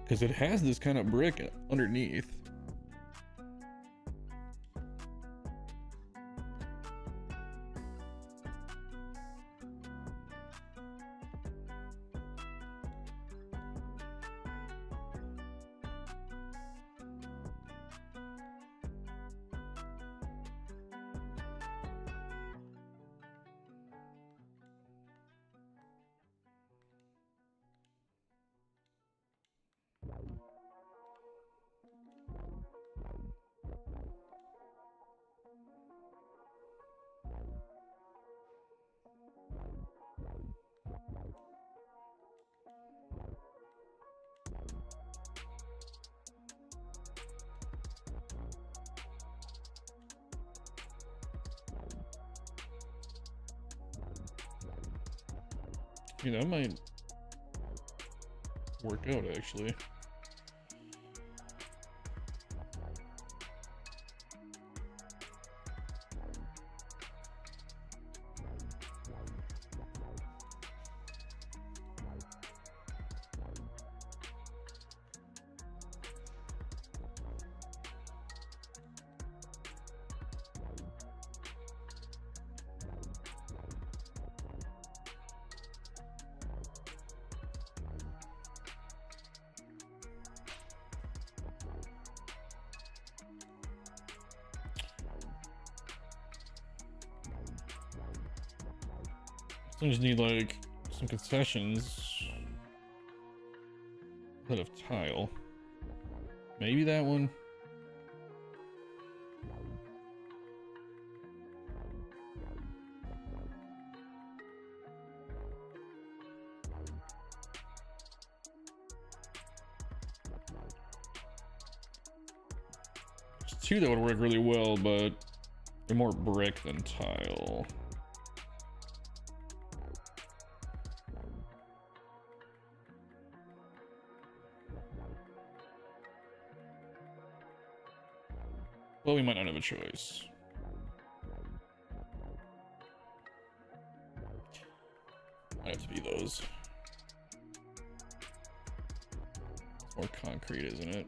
Because it has this kind of brick underneath. You know, that might work out actually. So I just need like some concessions. Instead of tile. Maybe that one. There's two that would work really well, but they're more brick than tile. Well, we might not have a choice. Might have to be those. It's more concrete, isn't it?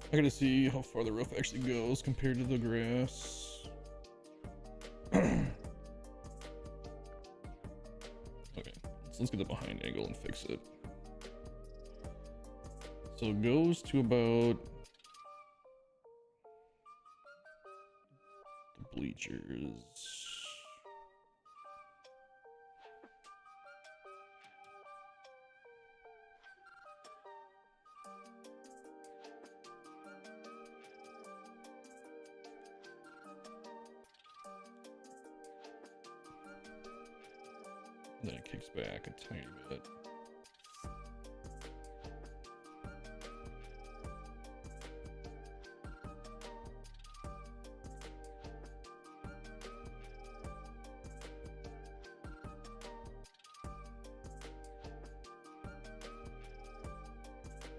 I gotta see how far the roof actually goes compared to the grass. Okay, so let's get the behind angle and fix it. So it goes to about the bleachers. And then it kicks back a tiny bit.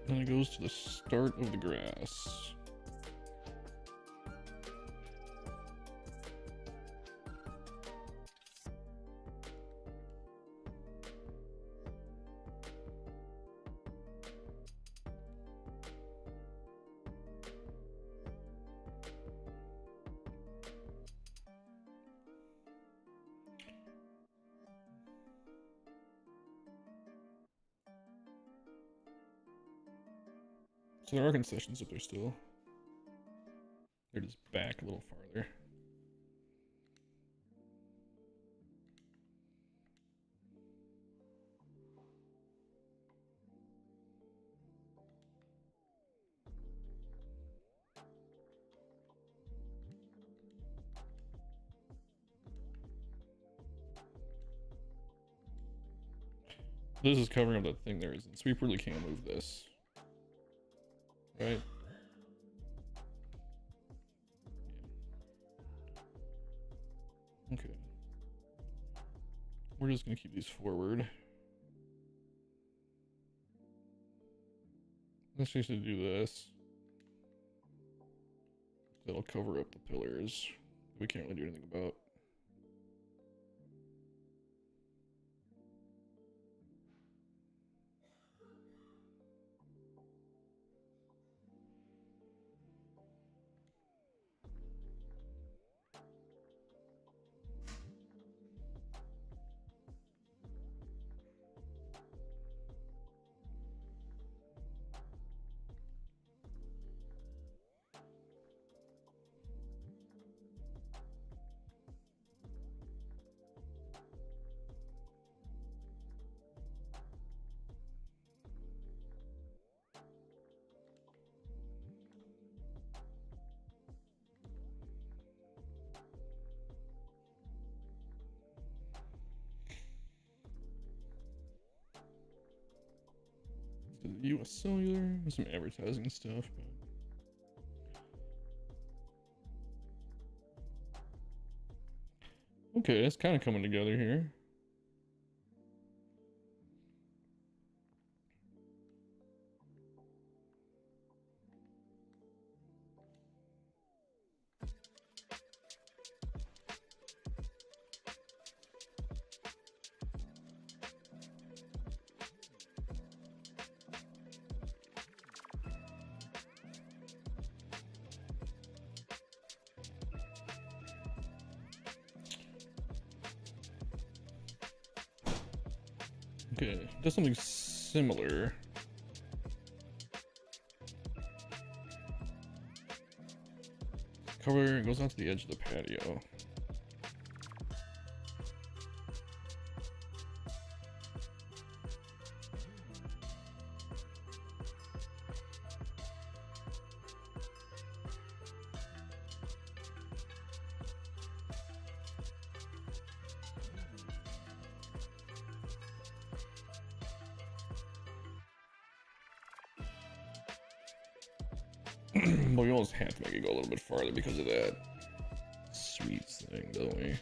Then it goes to the start of the grass. So there are concessions up there still. They're just back a little farther. This is covering up that thing there isn't, so we really can't move this. Right? Yeah. Okay. We're just gonna keep these forward. Let's just do this. That'll cover up the pillars. We can't really do anything about. US Cellular, and some advertising stuff, but Okay, it's kind of coming together here. Okay, does something similar. Cover goes out to the edge of the patio. But we almost have to make it go a little bit farther because of that sweets thing, don't we?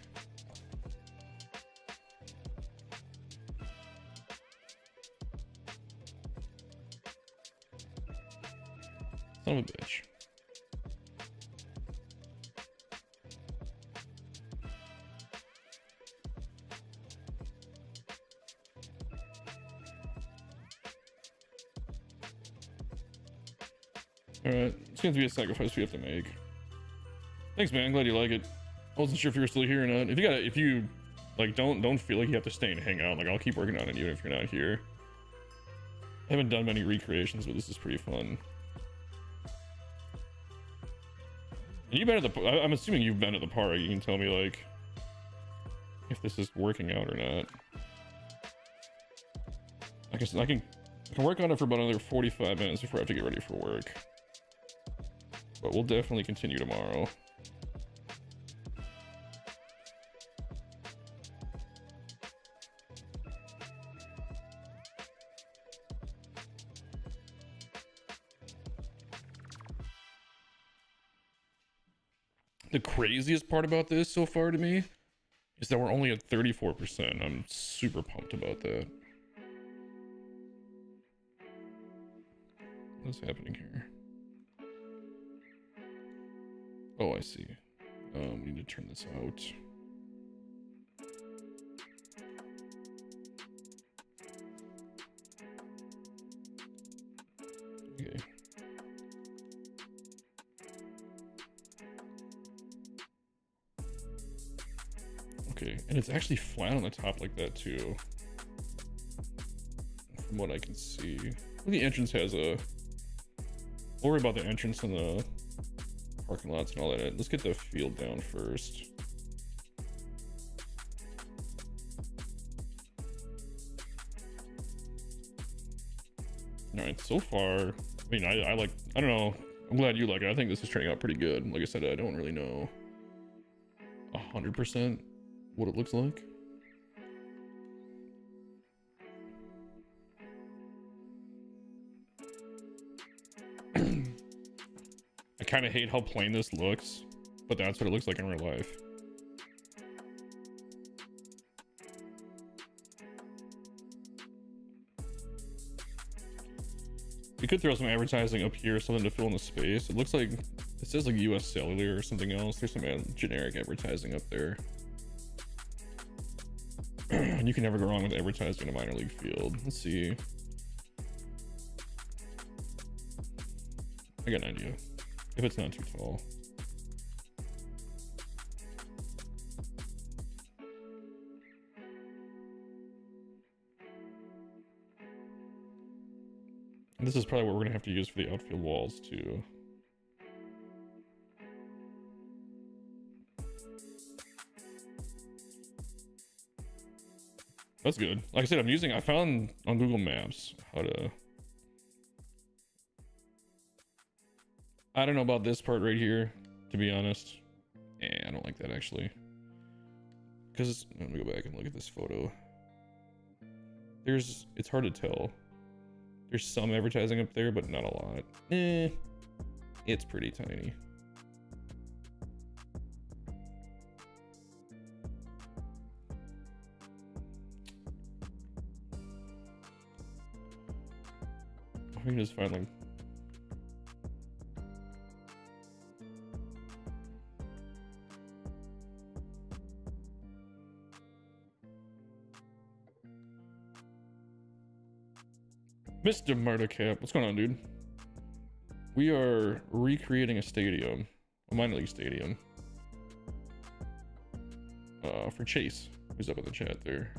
Son of a bitch. Alright, it's going to be a sacrifice we have to make. Thanks, man. Glad you like it. I wasn't sure if you were still here or not. If you like, don't feel like you have to stay and hang out. Like, I'll keep working on it even if you're not here. I haven't done many recreations, but this is pretty fun. And you've been at the, I'm assuming you've been at the park. You can tell me, like, if this is working out or not. I guess I can work on it for about another 45 minutes before I have to get ready for work. But we'll definitely continue tomorrow. The craziest part about this so far to me is that we're only at 34%. I'm super pumped about that. What's happening here? Oh, I see. We need to turn this out. Okay. Okay, and it's actually flat on the top like that too. From what I can see. The entrance has a... We'll worry about the entrance and the parking lots and all that. Let's get the field down first. All right, so far, I mean, I like, I don't know. I'm glad you like it. I think this is turning out pretty good. Like I said, I don't really know 100% what it looks like. I kind of hate how plain this looks, but that's what it looks like in real life. We could throw some advertising up here, something to fill in the space. It looks like it says like US Cellular or something else. There's some generic advertising up there. And you can never go wrong with advertising in a minor league field. Let's see. I got an idea. If it's not too tall. And this is probably what we're gonna have to use for the outfield walls too. That's good. Like I said, I found on Google Maps how to... I don't know about this part right here, to be honest. I don't like that actually. Because, let me go back and look at this photo. It's hard to tell. There's some advertising up there, but not a lot. It's pretty tiny. We can just find like. Mr. Murdercap, what's going on, dude? We are recreating a stadium, a minor league stadium, for Chase, who's up in the chat there.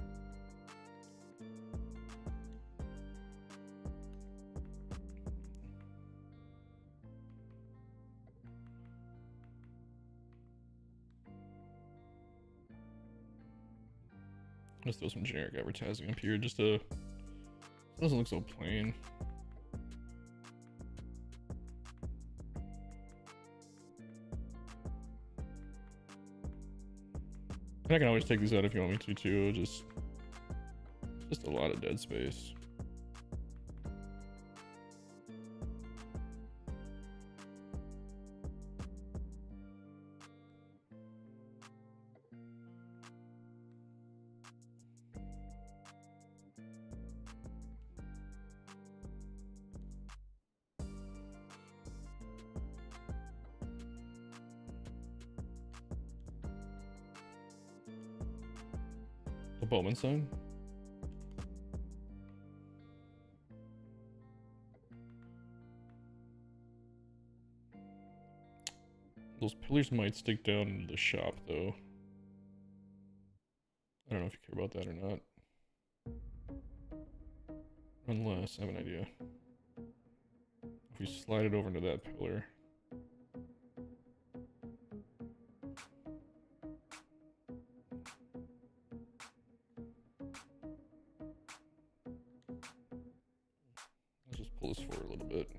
Let's throw some generic advertising up here just to, it doesn't look so plain. And I can always take these out if you want me to too, just a lot of dead space. The Bowman sign. Those pillars might stick down into the shop though. I don't know if you care about that or not. Unless, I have an idea. If we slide it over into that pillar. Let's just pull this forward a little bit.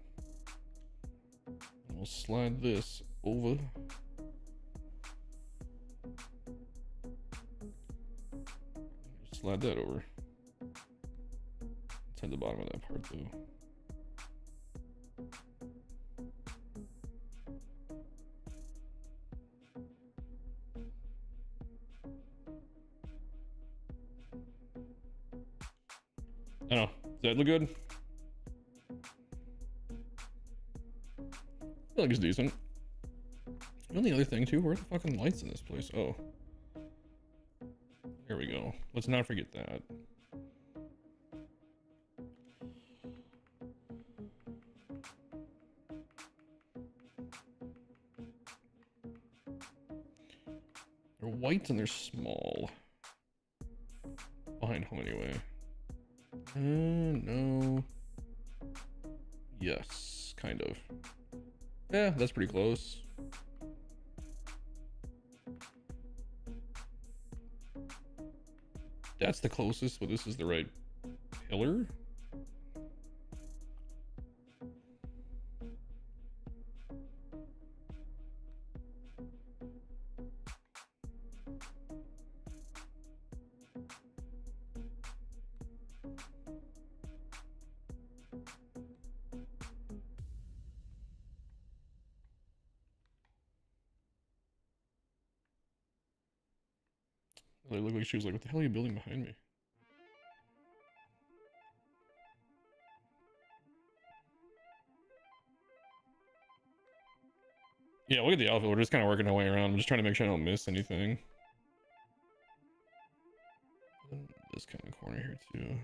And we'll slide this over. Slide that over. Let's hit the bottom of that part though. I don't know. Does that look good? I feel like it's decent. The only other thing too, where are the fucking lights in this place? Oh. Here we go. Let's not forget that. They're white and they're small. Behind home anyway. No. Yes, kind of. Yeah, that's pretty close. That's the closest, but this is the right pillar. They look like she was like, what the hell are you building behind me? Yeah, look at the outfit. We're just kind of working our way around. I'm just trying to make sure I don't miss anything. This kind of corner here too.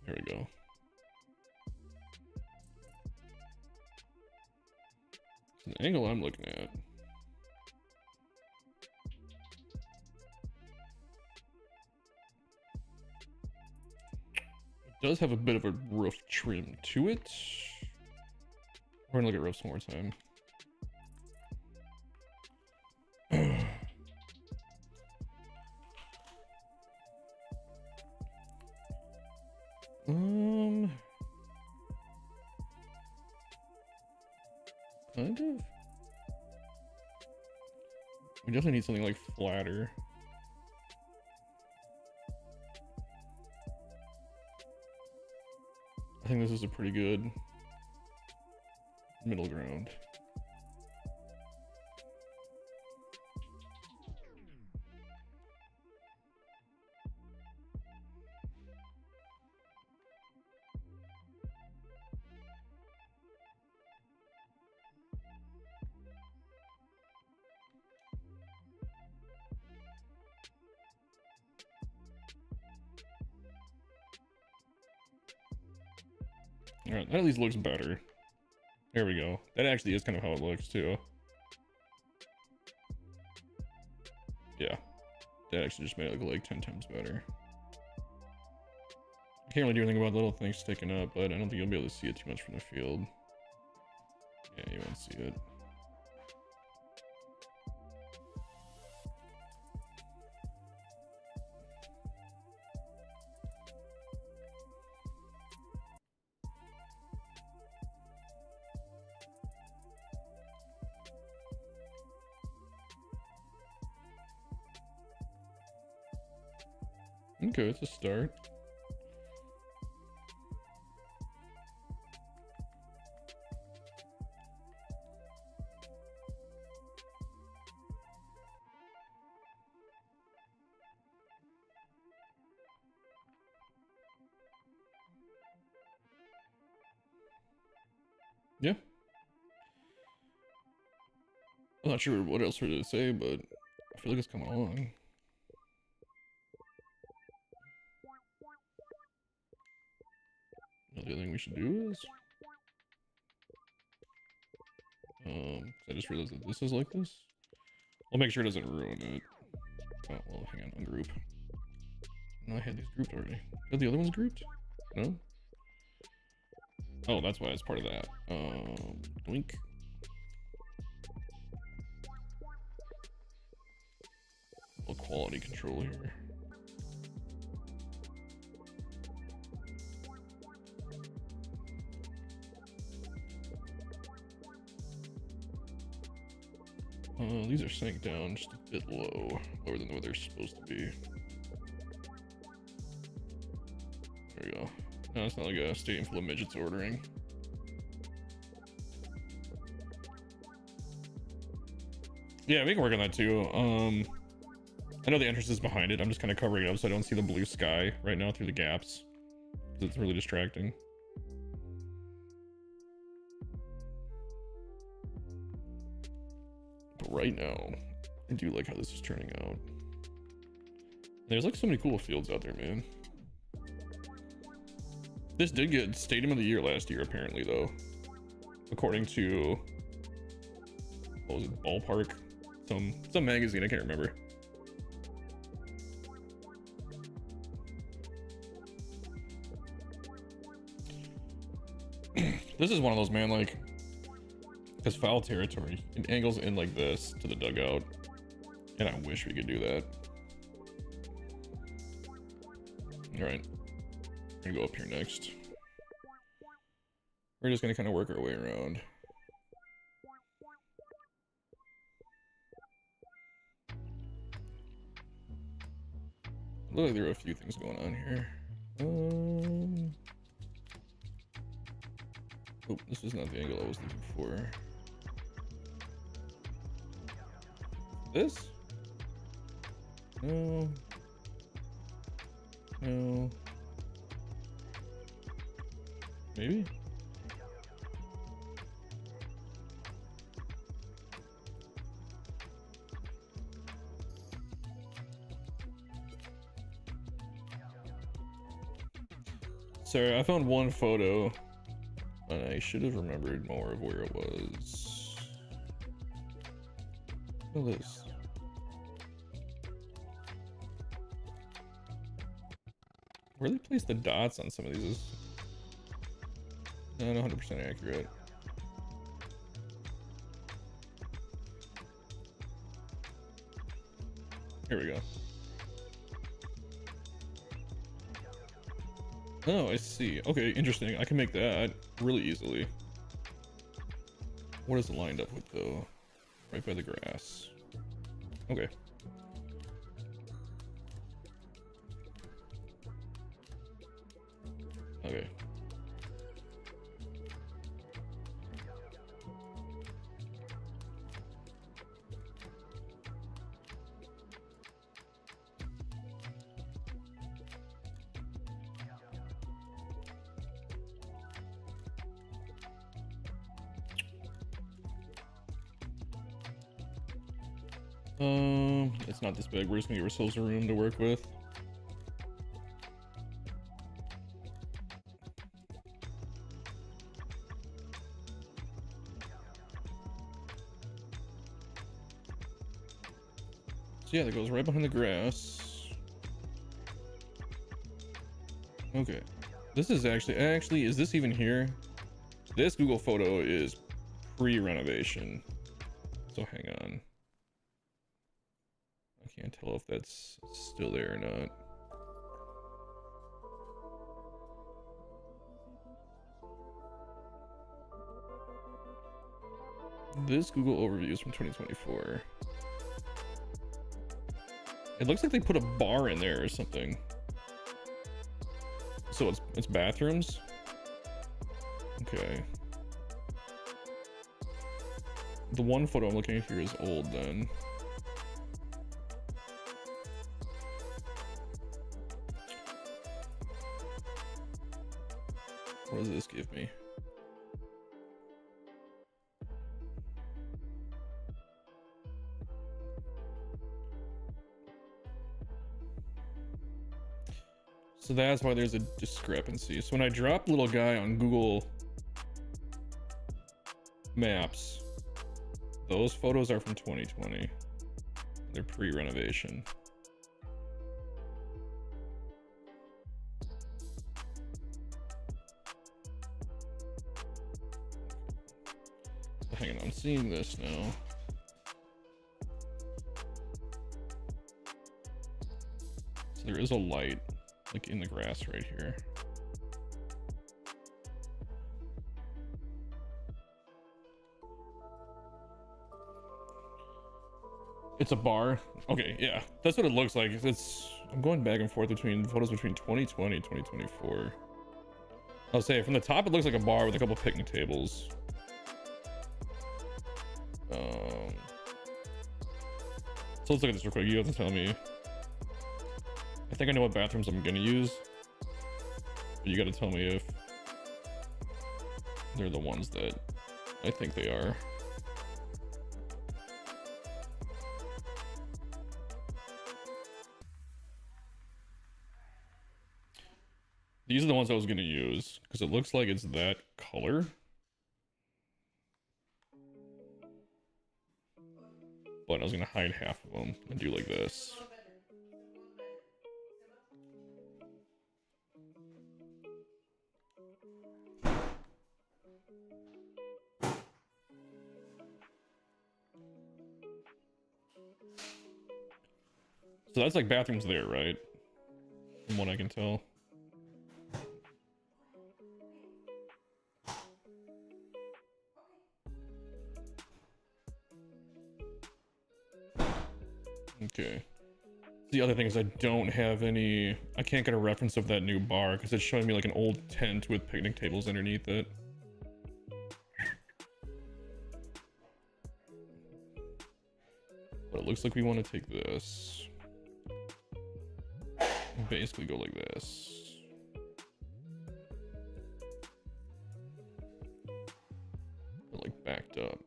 There we go. It's an angle I'm looking at. It does have a bit of a roof trim to it. We're gonna look at roofs one more time. Kind of. We definitely need something like flatter. I think this is a pretty good middle ground. All right, that at least looks better. There we go. That actually is kind of how it looks too. Yeah, that actually just made it look like 10 times better. I can't really do anything about little things sticking up, but I don't think you'll be able to see it too much from the field. Yeah, you won't see it. Okay, it's a start. Yeah. I'm not sure what else to say, but I feel like it's coming along. The other thing we should do is I just realized that this is like this. I'll make sure it doesn't ruin it. Oh well, hang on, ungroup. No, I had these grouped already. Are the other ones grouped? No. Oh, that's why it's part of that. Doink. A little quality control here. These are synced down just a bit low, lower than what they're supposed to be. There we go. No, it's not like a stadium full of midgets ordering. Yeah, we can work on that too. I know the entrance is behind it. I'm just kind of covering it up so I don't see the blue sky right now through the gaps. It's really distracting. But right now, I do like how this is turning out. There's like so many cool fields out there, man. This did get Stadium of the Year last year, apparently, though. According to, what was it, Ballpark? Some magazine, I can't remember. This is one of those, man, like, because foul territory, it angles in like this to the dugout. And I wish we could do that. Alright. We're gonna go up here next. We're just gonna kind of work our way around. Look like there are a few things going on here. Oh, this is not the angle I was looking for. This? No. No. Maybe? Sorry, I found one photo and I should have remembered more of where it was. Look at this. Where they place the dots on some of these is not 100% accurate. Here we go. Oh, I see. Okay, interesting. I can make that really easily. What is it lined up with, though? Right by the grass. Okay. Okay. It's not this big. We're just gonna give ourselves a room to work with. So yeah, that goes right behind the grass. Okay. This is actually, is this even here? This Google photo is pre-renovation. So hang on. I can't tell if that's still there or not. This Google overview is from 2024. It looks like they put a bar in there or something. So it's bathrooms? Okay. The one photo I'm looking at here is old then. What does this give me? So that's why there's a discrepancy. So when I drop little guy on Google Maps, those photos are from 2020. They're pre-renovation. Hang on, I'm seeing this now. So there is a light, like in the grass right here. It's a bar. Okay, yeah, that's what it looks like. I'm going back and forth between photos between 2020 and 2024. I'll say from the top, it looks like a bar with a couple picnic tables. So let's look at this real quick. You have to tell me. I think I know what bathrooms I'm gonna use, but you gotta tell me if they're the ones that I think they are. These are the ones I was gonna use because it looks like it's that color. But I was gonna hide half of them and do like this. So that's like bathrooms there, right? From what I can tell. Okay. The other thing is I don't have any, I can't get a reference of that new bar because it's showing me like an old tent with picnic tables underneath it. But it looks like we want to take this. And basically go like this. But like backed up.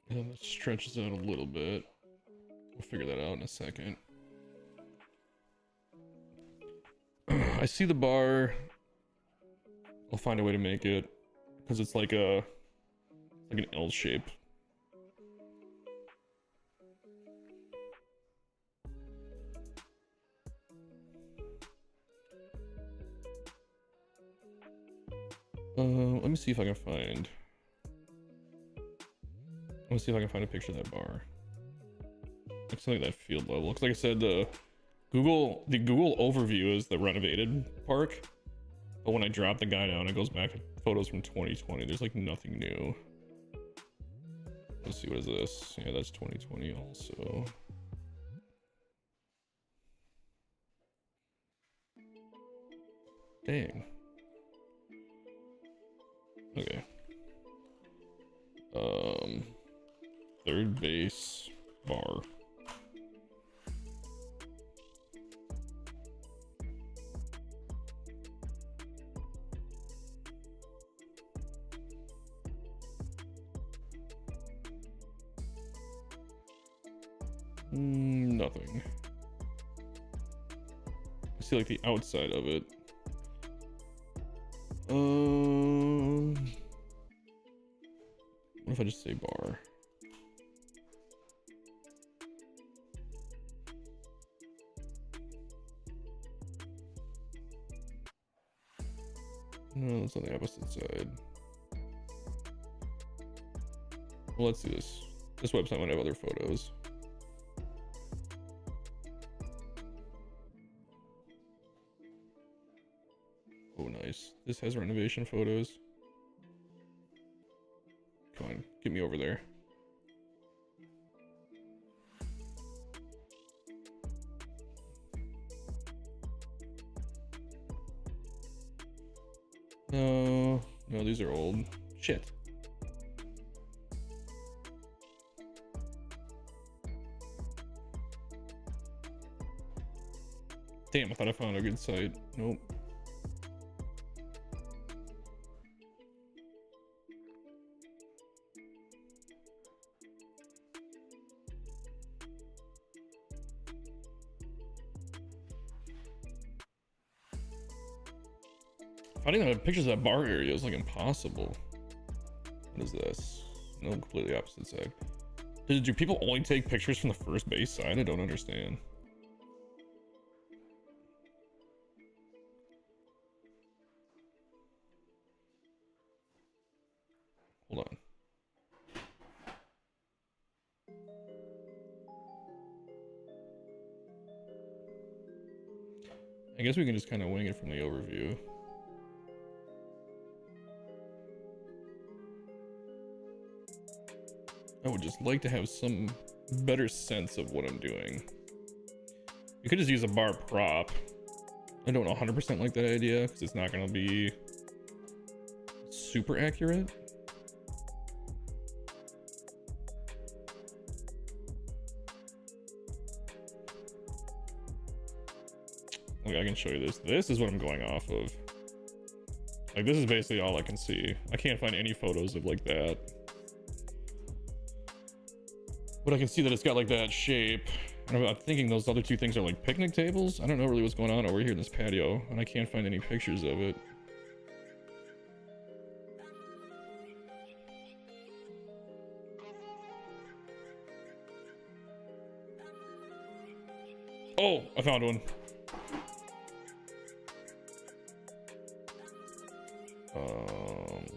And it stretches out a little bit. We'll figure that out in a second. I see the bar. I'll find a way to make it because it's like an L shape. Let me see if I can find. Let me see if I can find a picture of that bar. Looks like that field level. Looks like I said the Google overview is the renovated park, but when I drop the guy down, it goes back to photos from 2020. There's like nothing new. Let's see, what is this? Yeah, that's 2020 also. Dang. Okay. Third base bar. Nothing. I see like the outside of it. What if I just say bar? No, it's on the opposite side. Well, let's do this. This website might have other photos. Oh, nice. This has renovation photos. Come on, get me over there. No, no, these are old. Shit. Damn, I thought I found a good site. Nope. Finding the pictures of that bar area is like impossible. What is this? No, completely opposite side. Do people only take pictures from the first base side? I don't understand. Hold on. I guess we can just kind of wing it from the overview. I would just like to have some better sense of what I'm doing. You could just use a bar prop. I don't 100% like that idea because it's not going to be super accurate. Look, I can show you this. This is what I'm going off of. Like, this is basically all I can see. I can't find any photos of like that. But I can see that it's got like that shape. And I'm thinking those other two things are like picnic tables. I don't know really what's going on over here in this patio, and I can't find any pictures of it. Oh, I found one.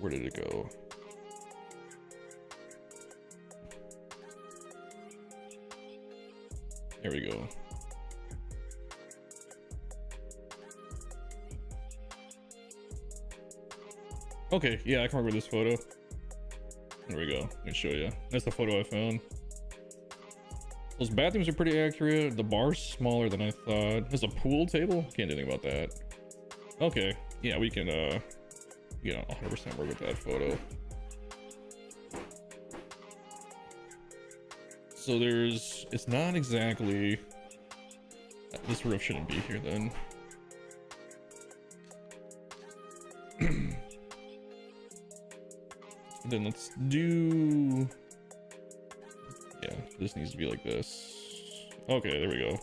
Where did it go? There we go. Okay, yeah, I can remember this photo. There we go. Let me show you. That's the photo I found. Those bathrooms are pretty accurate. The bar's smaller than I thought. There's a pool table? Can't do anything about that. Okay, yeah, we can 100% work with that photo. So it's not exactly, this roof shouldn't be here then. Then let's do, yeah, this needs to be like this. Okay, there we go.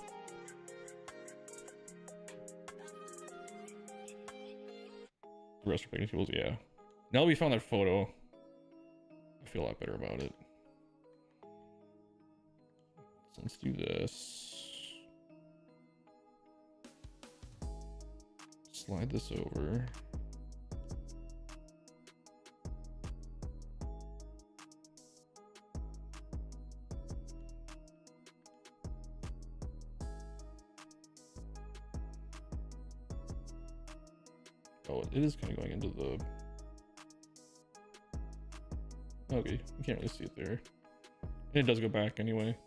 The rest are picnic tables, yeah. Now that we found that photo, I feel a lot better about it. So let's do this. Slide this over. Oh, it is kind of going into the... Okay, you can't really see it there. And it does go back anyway.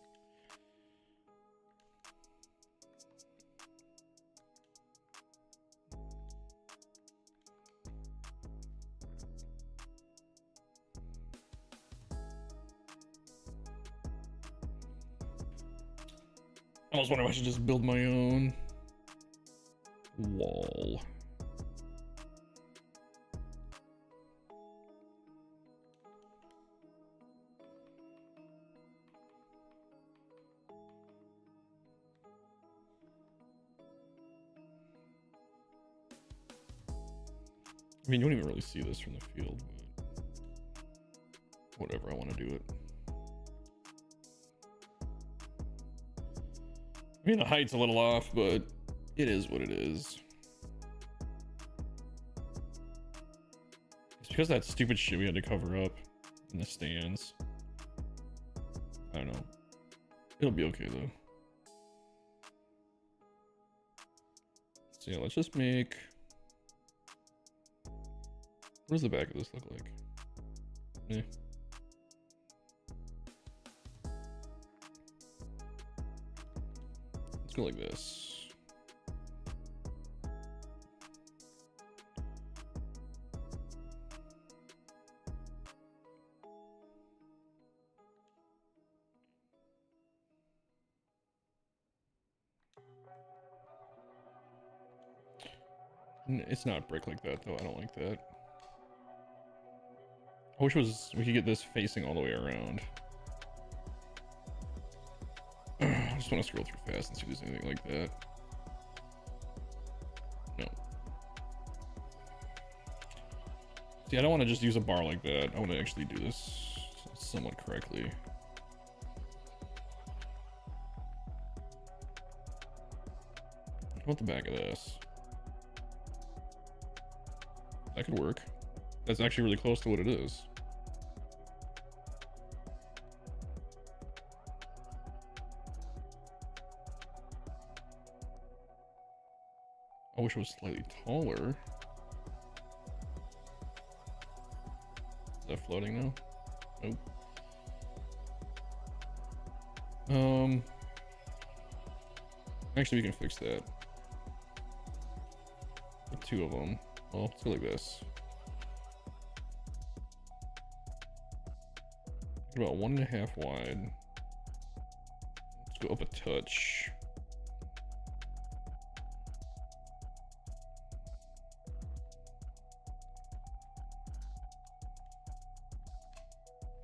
I was wondering if I should just build my own wall. I mean, you don't even really see this from the field, but whatever, I want to do it. I mean, the height's a little off, but it is what it is. It's because of that stupid shit we had to cover up in the stands. I don't know. It'll be okay though. So yeah, let's just make... What does the back of this look like? Yeah. Let's go like this. It's not brick like that though. I don't like that. I wish we could get this facing all the way around. I just want to scroll through fast and see if there's anything like that. No. See, I don't want to just use a bar like that. I want to actually do this somewhat correctly. I want the back of this. That could work. That's actually really close to what it is. I wish it was slightly taller. Is that floating now? Nope. Actually, we can fix that. With two of them. Well, let's go like this. About 1.5 wide. Let's go up a touch.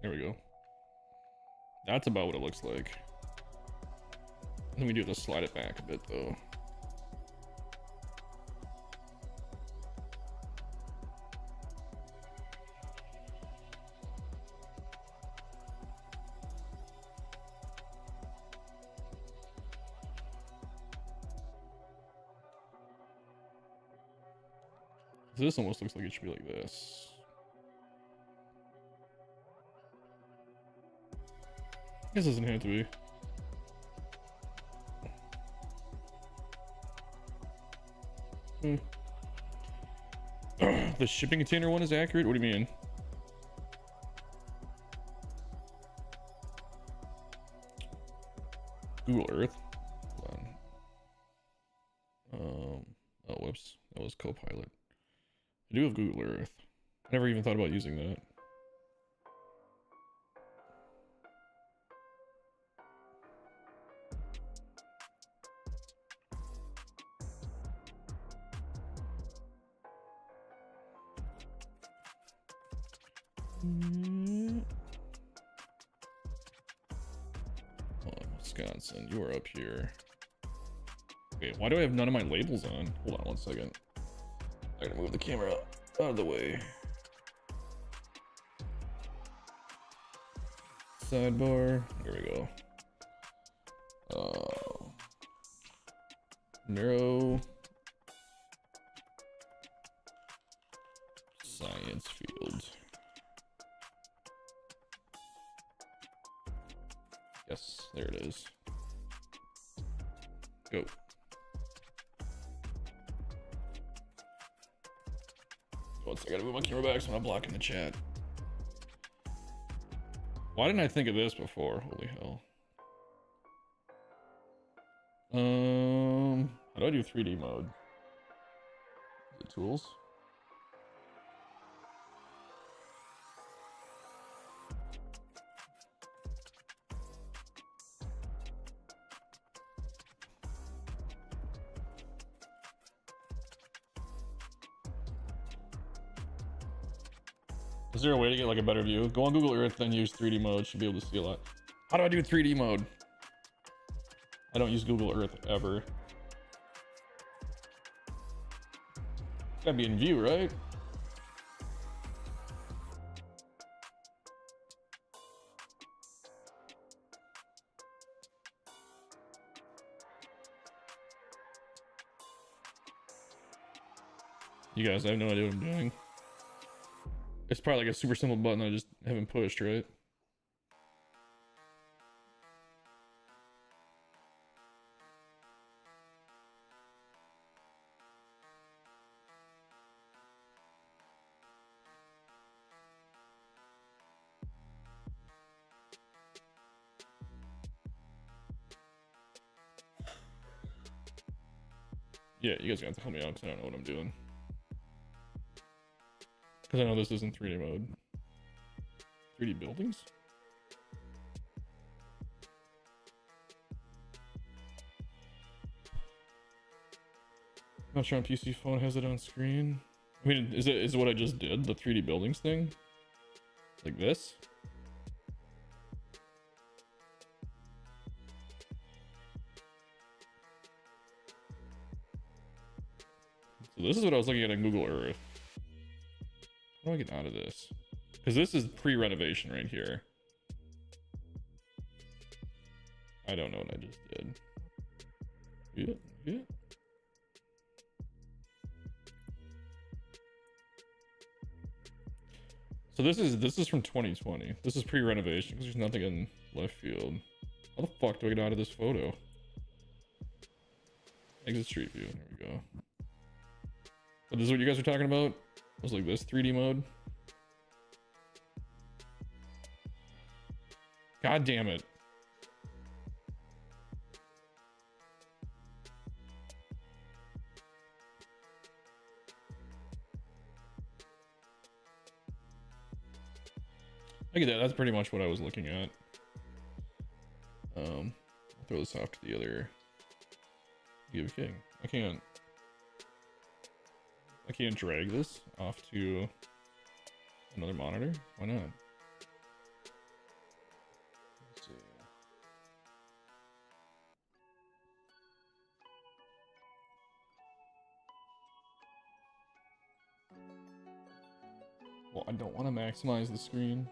There we go. That's about what it looks like. Then we do have to slide it back a bit though. This almost looks like it should be like this. This doesn't have to be. The shipping container one is accurate? What do you mean? Google Earth. Hold on. Oh, whoops. That was Copilot. I do have Google Earth. I never even thought about using that. Oh, Wisconsin, you are up here. Okay, why do I have none of my labels on? Hold on one second. I gotta move the camera out of the way. Sidebar. There we go. Neuroscience field. Yes, there it is. Go. Once I gotta move my camera back so I'm not blocking the chat. Why didn't I think of this before? Holy hell. How do I do 3D mode? The tools? Is there a way to get like a better view? Go on Google Earth, then use 3D mode. Should be able to see a lot. How do I do 3D mode? I don't use Google Earth ever. Gotta be in view, right? You guys, I have no idea what I'm doing. It's probably like a super simple button I just haven't pushed, right? Yeah, you guys got to help me out because I don't know what I'm doing. Because I know this isn't 3D mode. 3D buildings? Not sure on PC phone has it on screen. I mean, is it what I just did? The 3D buildings thing? Like this? So this is what I was looking at on Google Earth. How do I get out of this? Because this is pre-renovation right here. I don't know what I just did. Yeah. So this is from 2020. This is pre-renovation because there's nothing in left field. How the fuck do I get out of this photo? Exit street view. There we go. But this is what you guys were talking about? It was like this 3D mode. God damn it. I get that. That's pretty much what I was looking at. I'll throw this off to the other. Give King. I can't drag this off to another monitor. Why not? Let's see. Well, I don't want to maximize the screen.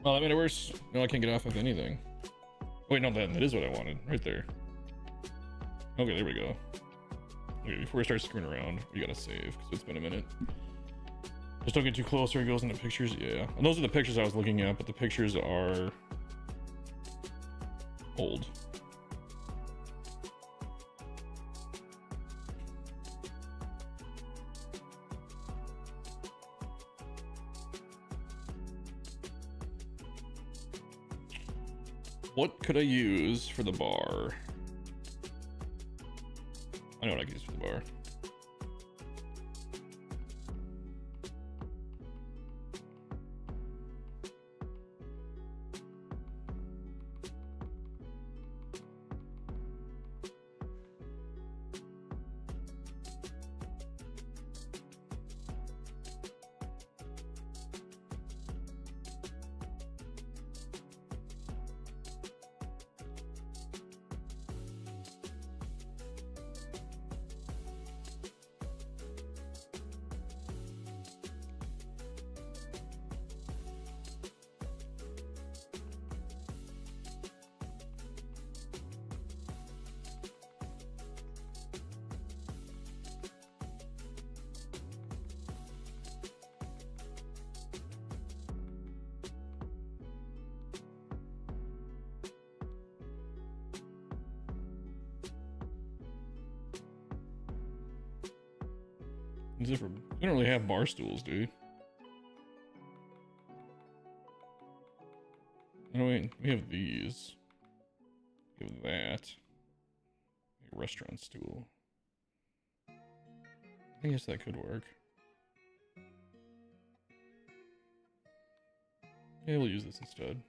Well, I mean, it works. No, I can't get off of anything. Wait, no, that is what I wanted. Right there. Okay, there we go. Okay, before we start screwing around, we gotta save, because it's been a minute. Just don't get too close or it goes into pictures. Yeah. And those are the pictures I was looking at, but the pictures are old. What could I use for the bar? I know what I could use for the bar. We don't really have bar stools, dude. Oh wait, we have these. We have that. A restaurant stool. I guess that could work. Yeah, we'll use this instead.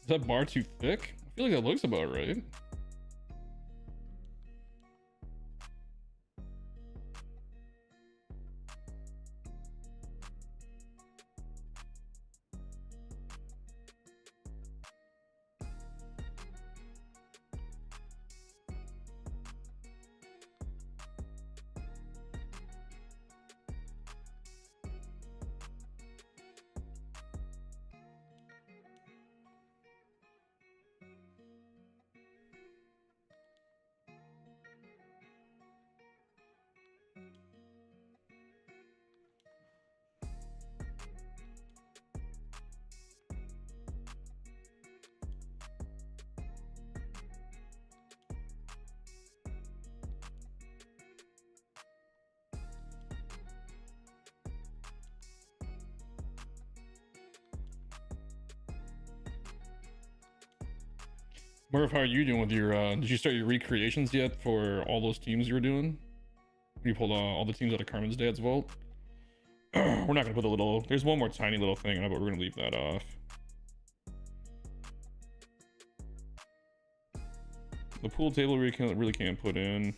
Is that bar too thick? I feel like that looks about right. Murph, how are you doing with your, did you start your recreations yet for all those teams you were doing? You pulled all the teams out of Carmen's dad's vault? We're not gonna put the little, there's one more tiny little thing, but we're gonna leave that off. The pool table we really can't put in.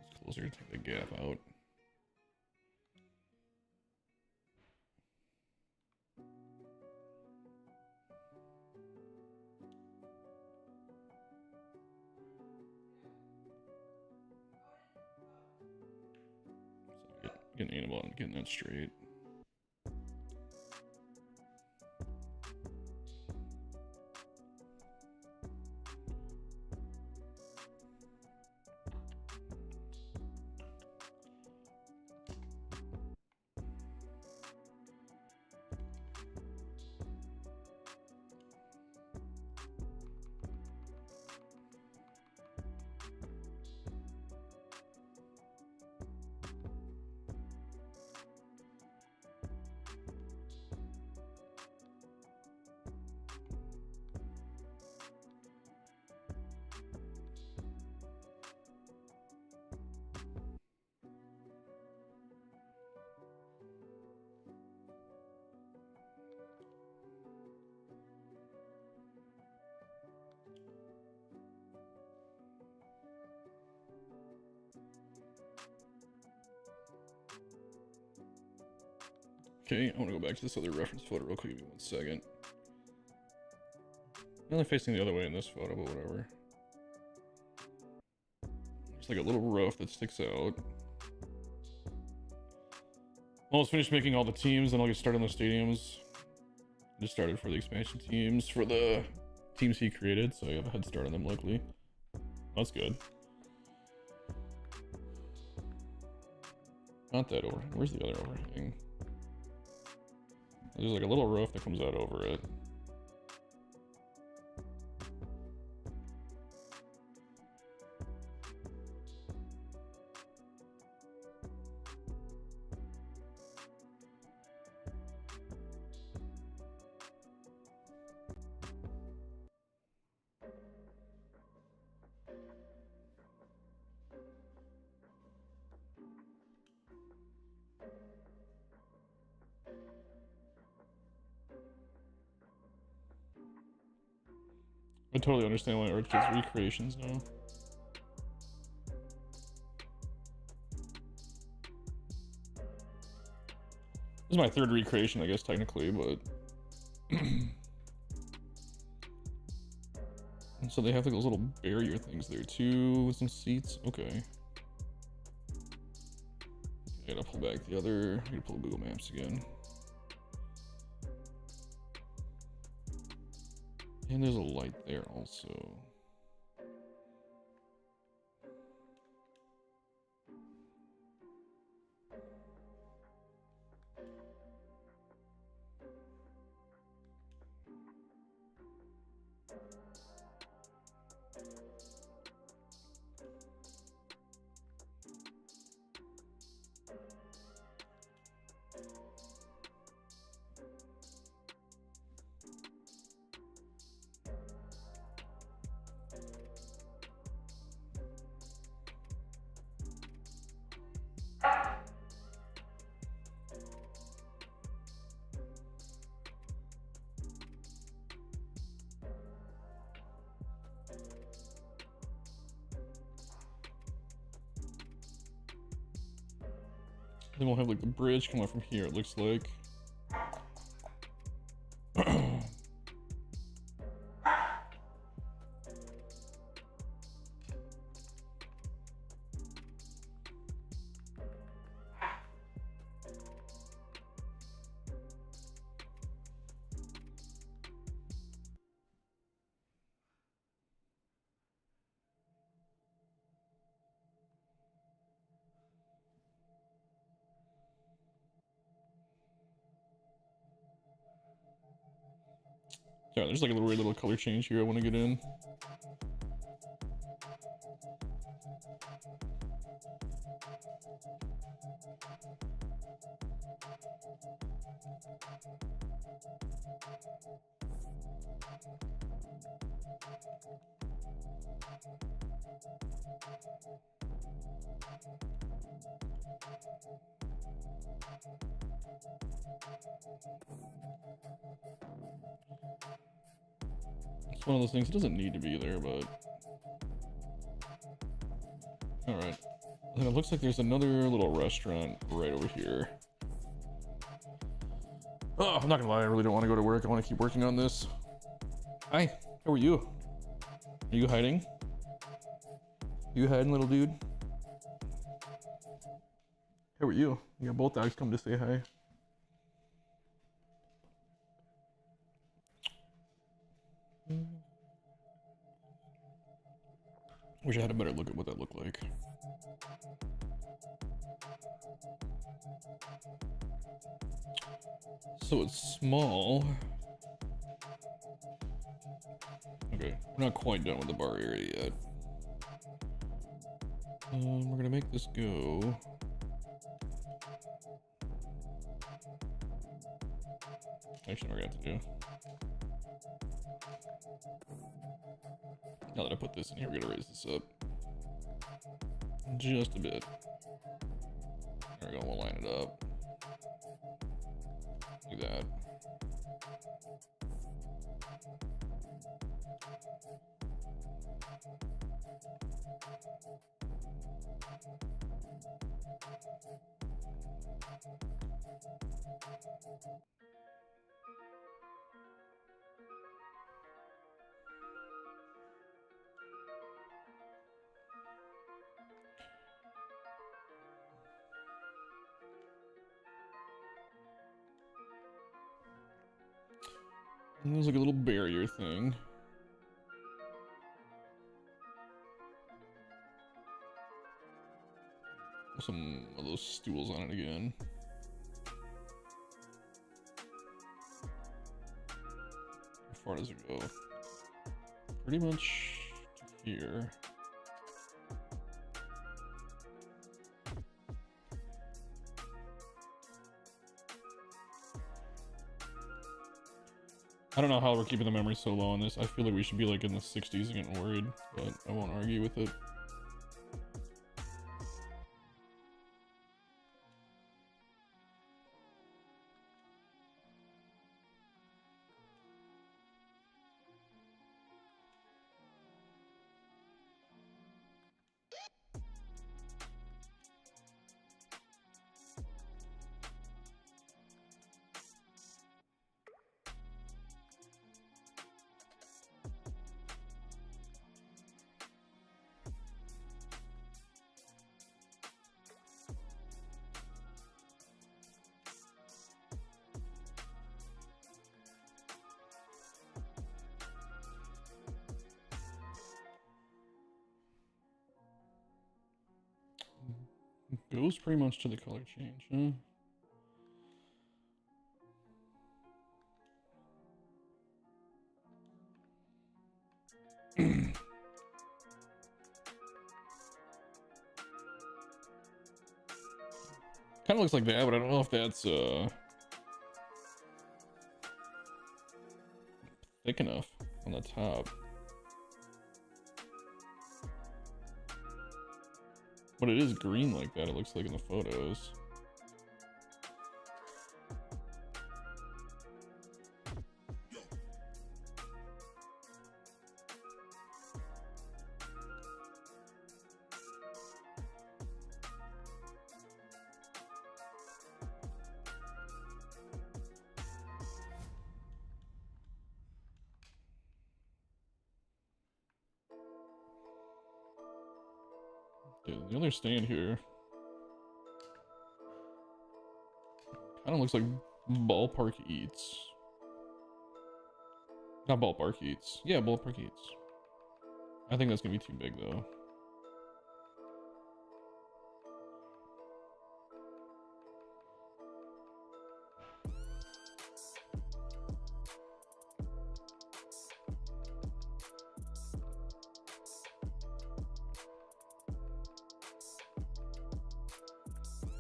It's closer, take the gap out. Getting animal and getting that straight. Okay, I want to go back to this other reference photo real quick. Give me 1 second. I'm only facing the other way in this photo, but whatever. There's like a little roof that sticks out. Almost finished making all the teams, then I'll get started on the stadiums. I just started for the expansion teams for the teams he created, so I have a head start on them likely. That's good. Not that overhang. Where's the other overhang? There's like a little roof that comes out over it. I totally understand why Earth gets recreations now. This is my third recreation, I guess, technically, but... And so they have like those little barrier things there too, with some seats. Okay. I gotta pull back the other... I gotta pull Google Maps again. And there's a light there also. Then we'll have like the bridge come up from here, it looks like. Yeah, there's like a weird little color change here I want to get in. It's one of those things, it doesn't need to be there, but... Alright. And it looks like there's another little restaurant right over here. Oh, I'm not gonna lie, I really don't want to go to work. I want to keep working on this. Hi, how are you? Are you hiding? You hiding, little dude? How are you? You got both dogs come to say hi. Wish I had a better look at what that looked like. So it's small. Okay, we're not quite done with the bar area yet. We're gonna make this go. Actually, we're gonna have to do. Now that I put this in here, we're gonna raise this up just a bit. There we go, we'll line it up. Do that. And there's like a little barrier thing. Some of those stools on it again. How far does it go? Pretty much to here. I don't know how we're keeping the memory so low on this. I feel like we should be like in the 60s and getting worried, but I won't argue with it. Goes pretty much to the color change, huh? Kind of looks like that, but I don't know if that's thick enough on the top. But it is green like that, it looks like in the photos. Yeah, the other stand here kind of looks like Ballpark Eats. Not Ballpark Eats. Yeah, Ballpark Eats. I think that's gonna be too big though.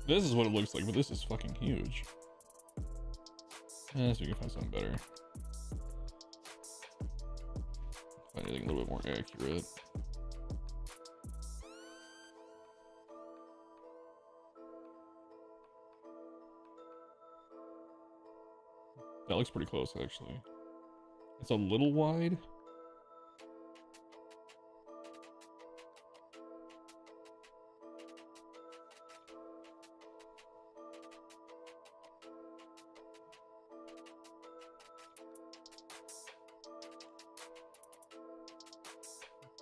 This is what it looks like, but this is fucking huge. So we can find something better. Find anything a little bit more accurate. That looks pretty close, actually. It's a little wide.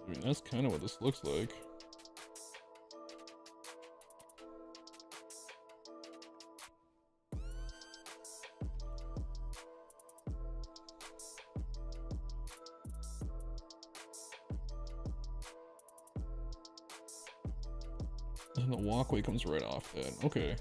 I mean, that's kind of what this looks like. And the walkway comes right off that. Okay.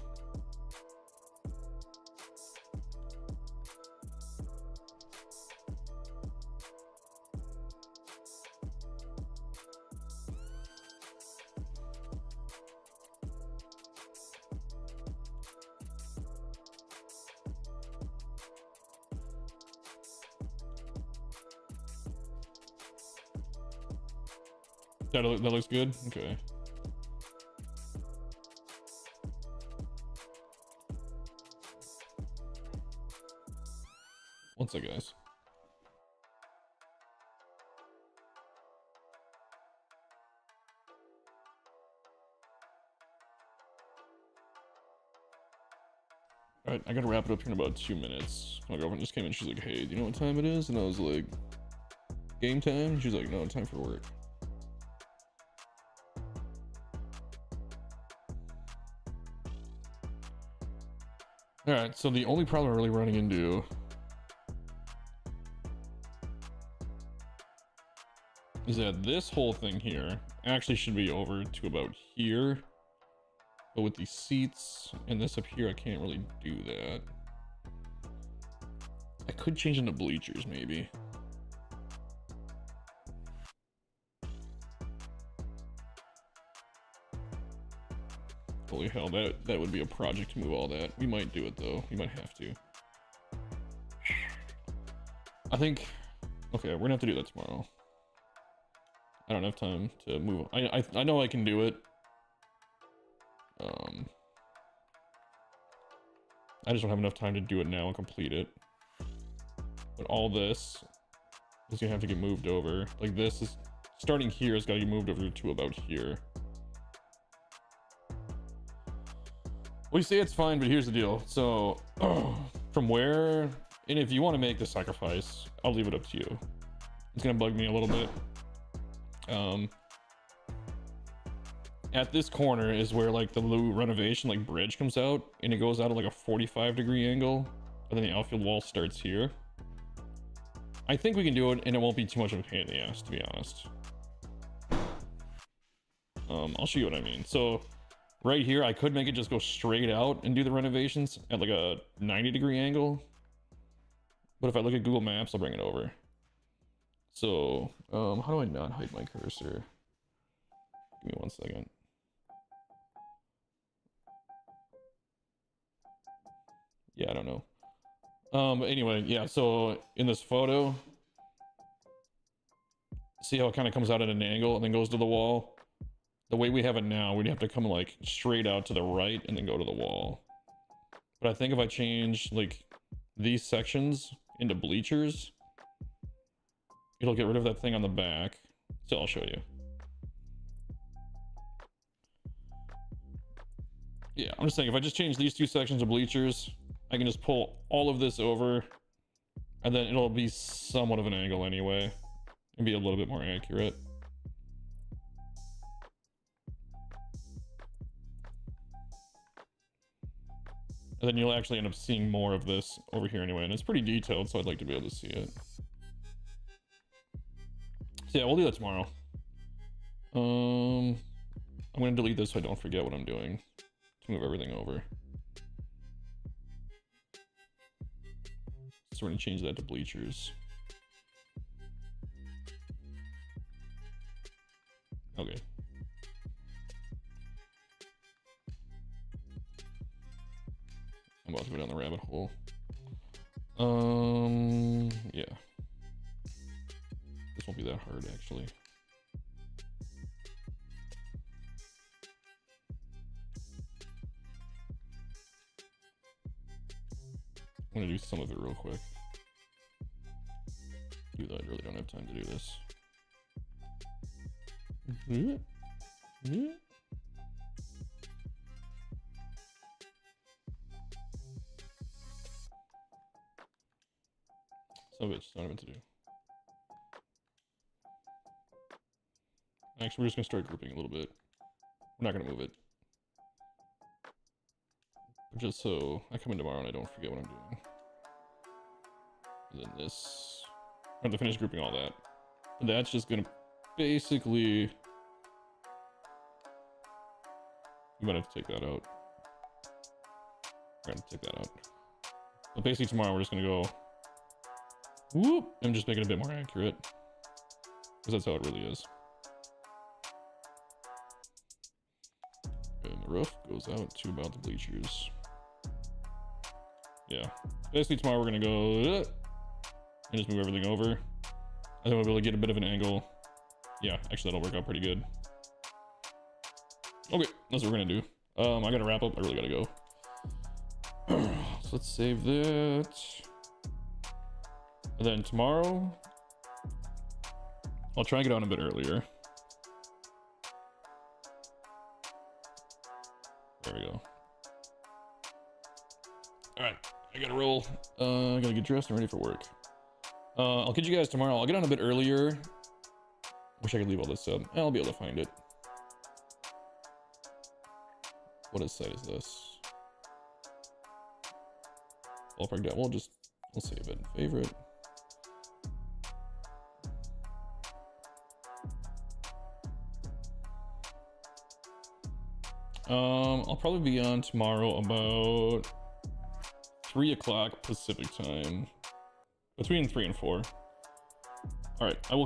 That looks good? Okay. One sec, guys. Alright, I gotta wrap it up here in about 2 minutes. My girlfriend just came in, she's like, hey, do you know what time it is? And I was like, game time? She's like, no, time for work. Alright, so the only problem we're really running into is that this whole thing here actually should be over to about here. But with these seats and this up here, I can't really do that. I could change into bleachers, maybe. Holy hell, that would be a project to move all that. We might do it though. We might have to. I think, okay, we're gonna have to do that tomorrow. I don't have time to move. I know I can do it. I just don't have enough time to do it now and complete it. But all this is gonna have to get moved over. Like this is starting here has got to get moved over to about here. Well, you say it's fine, but here's the deal. So from where, and if you want to make the sacrifice, I'll leave it up to you. It's gonna bug me a little bit. At this corner is where like the new renovation like bridge comes out, and it goes out at like a 45-degree angle, and then the outfield wall starts here. I think we can do it, and it won't be too much of a pain in the ass, to be honest. I'll show you what I mean. So right here, I could make it just go straight out and do the renovations at like a 90-degree angle. But if I look at Google Maps, I'll bring it over. So, how do I not hide my cursor? Give me 1 second. Yeah, I don't know. Anyway, yeah, so in this photo, see how it kind of comes out at an angle and then goes to the wall? The way we have it now, we'd have to come like straight out to the right and then go to the wall. But I think if I change like these sections into bleachers, it'll get rid of that thing on the back. So I'll show you. Yeah, I'm just saying if I just change these two sections of bleachers, I can just pull all of this over, and then it'll be somewhat of an angle anyway, and be a little bit more accurate. And then you'll actually end up seeing more of this over here anyway, and it's pretty detailed, so I'd like to be able to see it. So yeah, we'll do that tomorrow. I'm gonna delete this so I don't forget what I'm doing to move everything over. So we're gonna change that to bleachers. Okay. I'm about to go down the rabbit hole. Yeah. This won't be that hard, actually. I'm gonna do some of it real quick. Dude, I really don't have time to do this. Some of it's not meant to do. Actually, we're just gonna start grouping a little bit. We're not gonna move it. Just so I come in tomorrow and I don't forget what I'm doing. And then this. I have to finish grouping all that. And that's just gonna basically. You might have to take that out. We're gonna take that out. But basically tomorrow we're just gonna go whoop and just make it a bit more accurate. Because that's how it really is. And the roof goes out to about the bleachers. Yeah. Basically tomorrow we're gonna go and just move everything over. I think we'll be able to get a bit of an angle. Yeah, actually that'll work out pretty good. Okay, that's what we're gonna do. I gotta wrap up. I really gotta go. So let's save that. And then tomorrow, I'll try and get on a bit earlier. There we go. All right, I gotta roll. I gotta get dressed and ready for work. I'll catch you guys tomorrow. I'll get on a bit earlier. Wish I could leave all this up. I'll be able to find it. What site is this? Ballpark down. We'll save it. Favorite. I'll probably be on tomorrow about 3 o'clock Pacific time. Between 3 and 4. All right, I will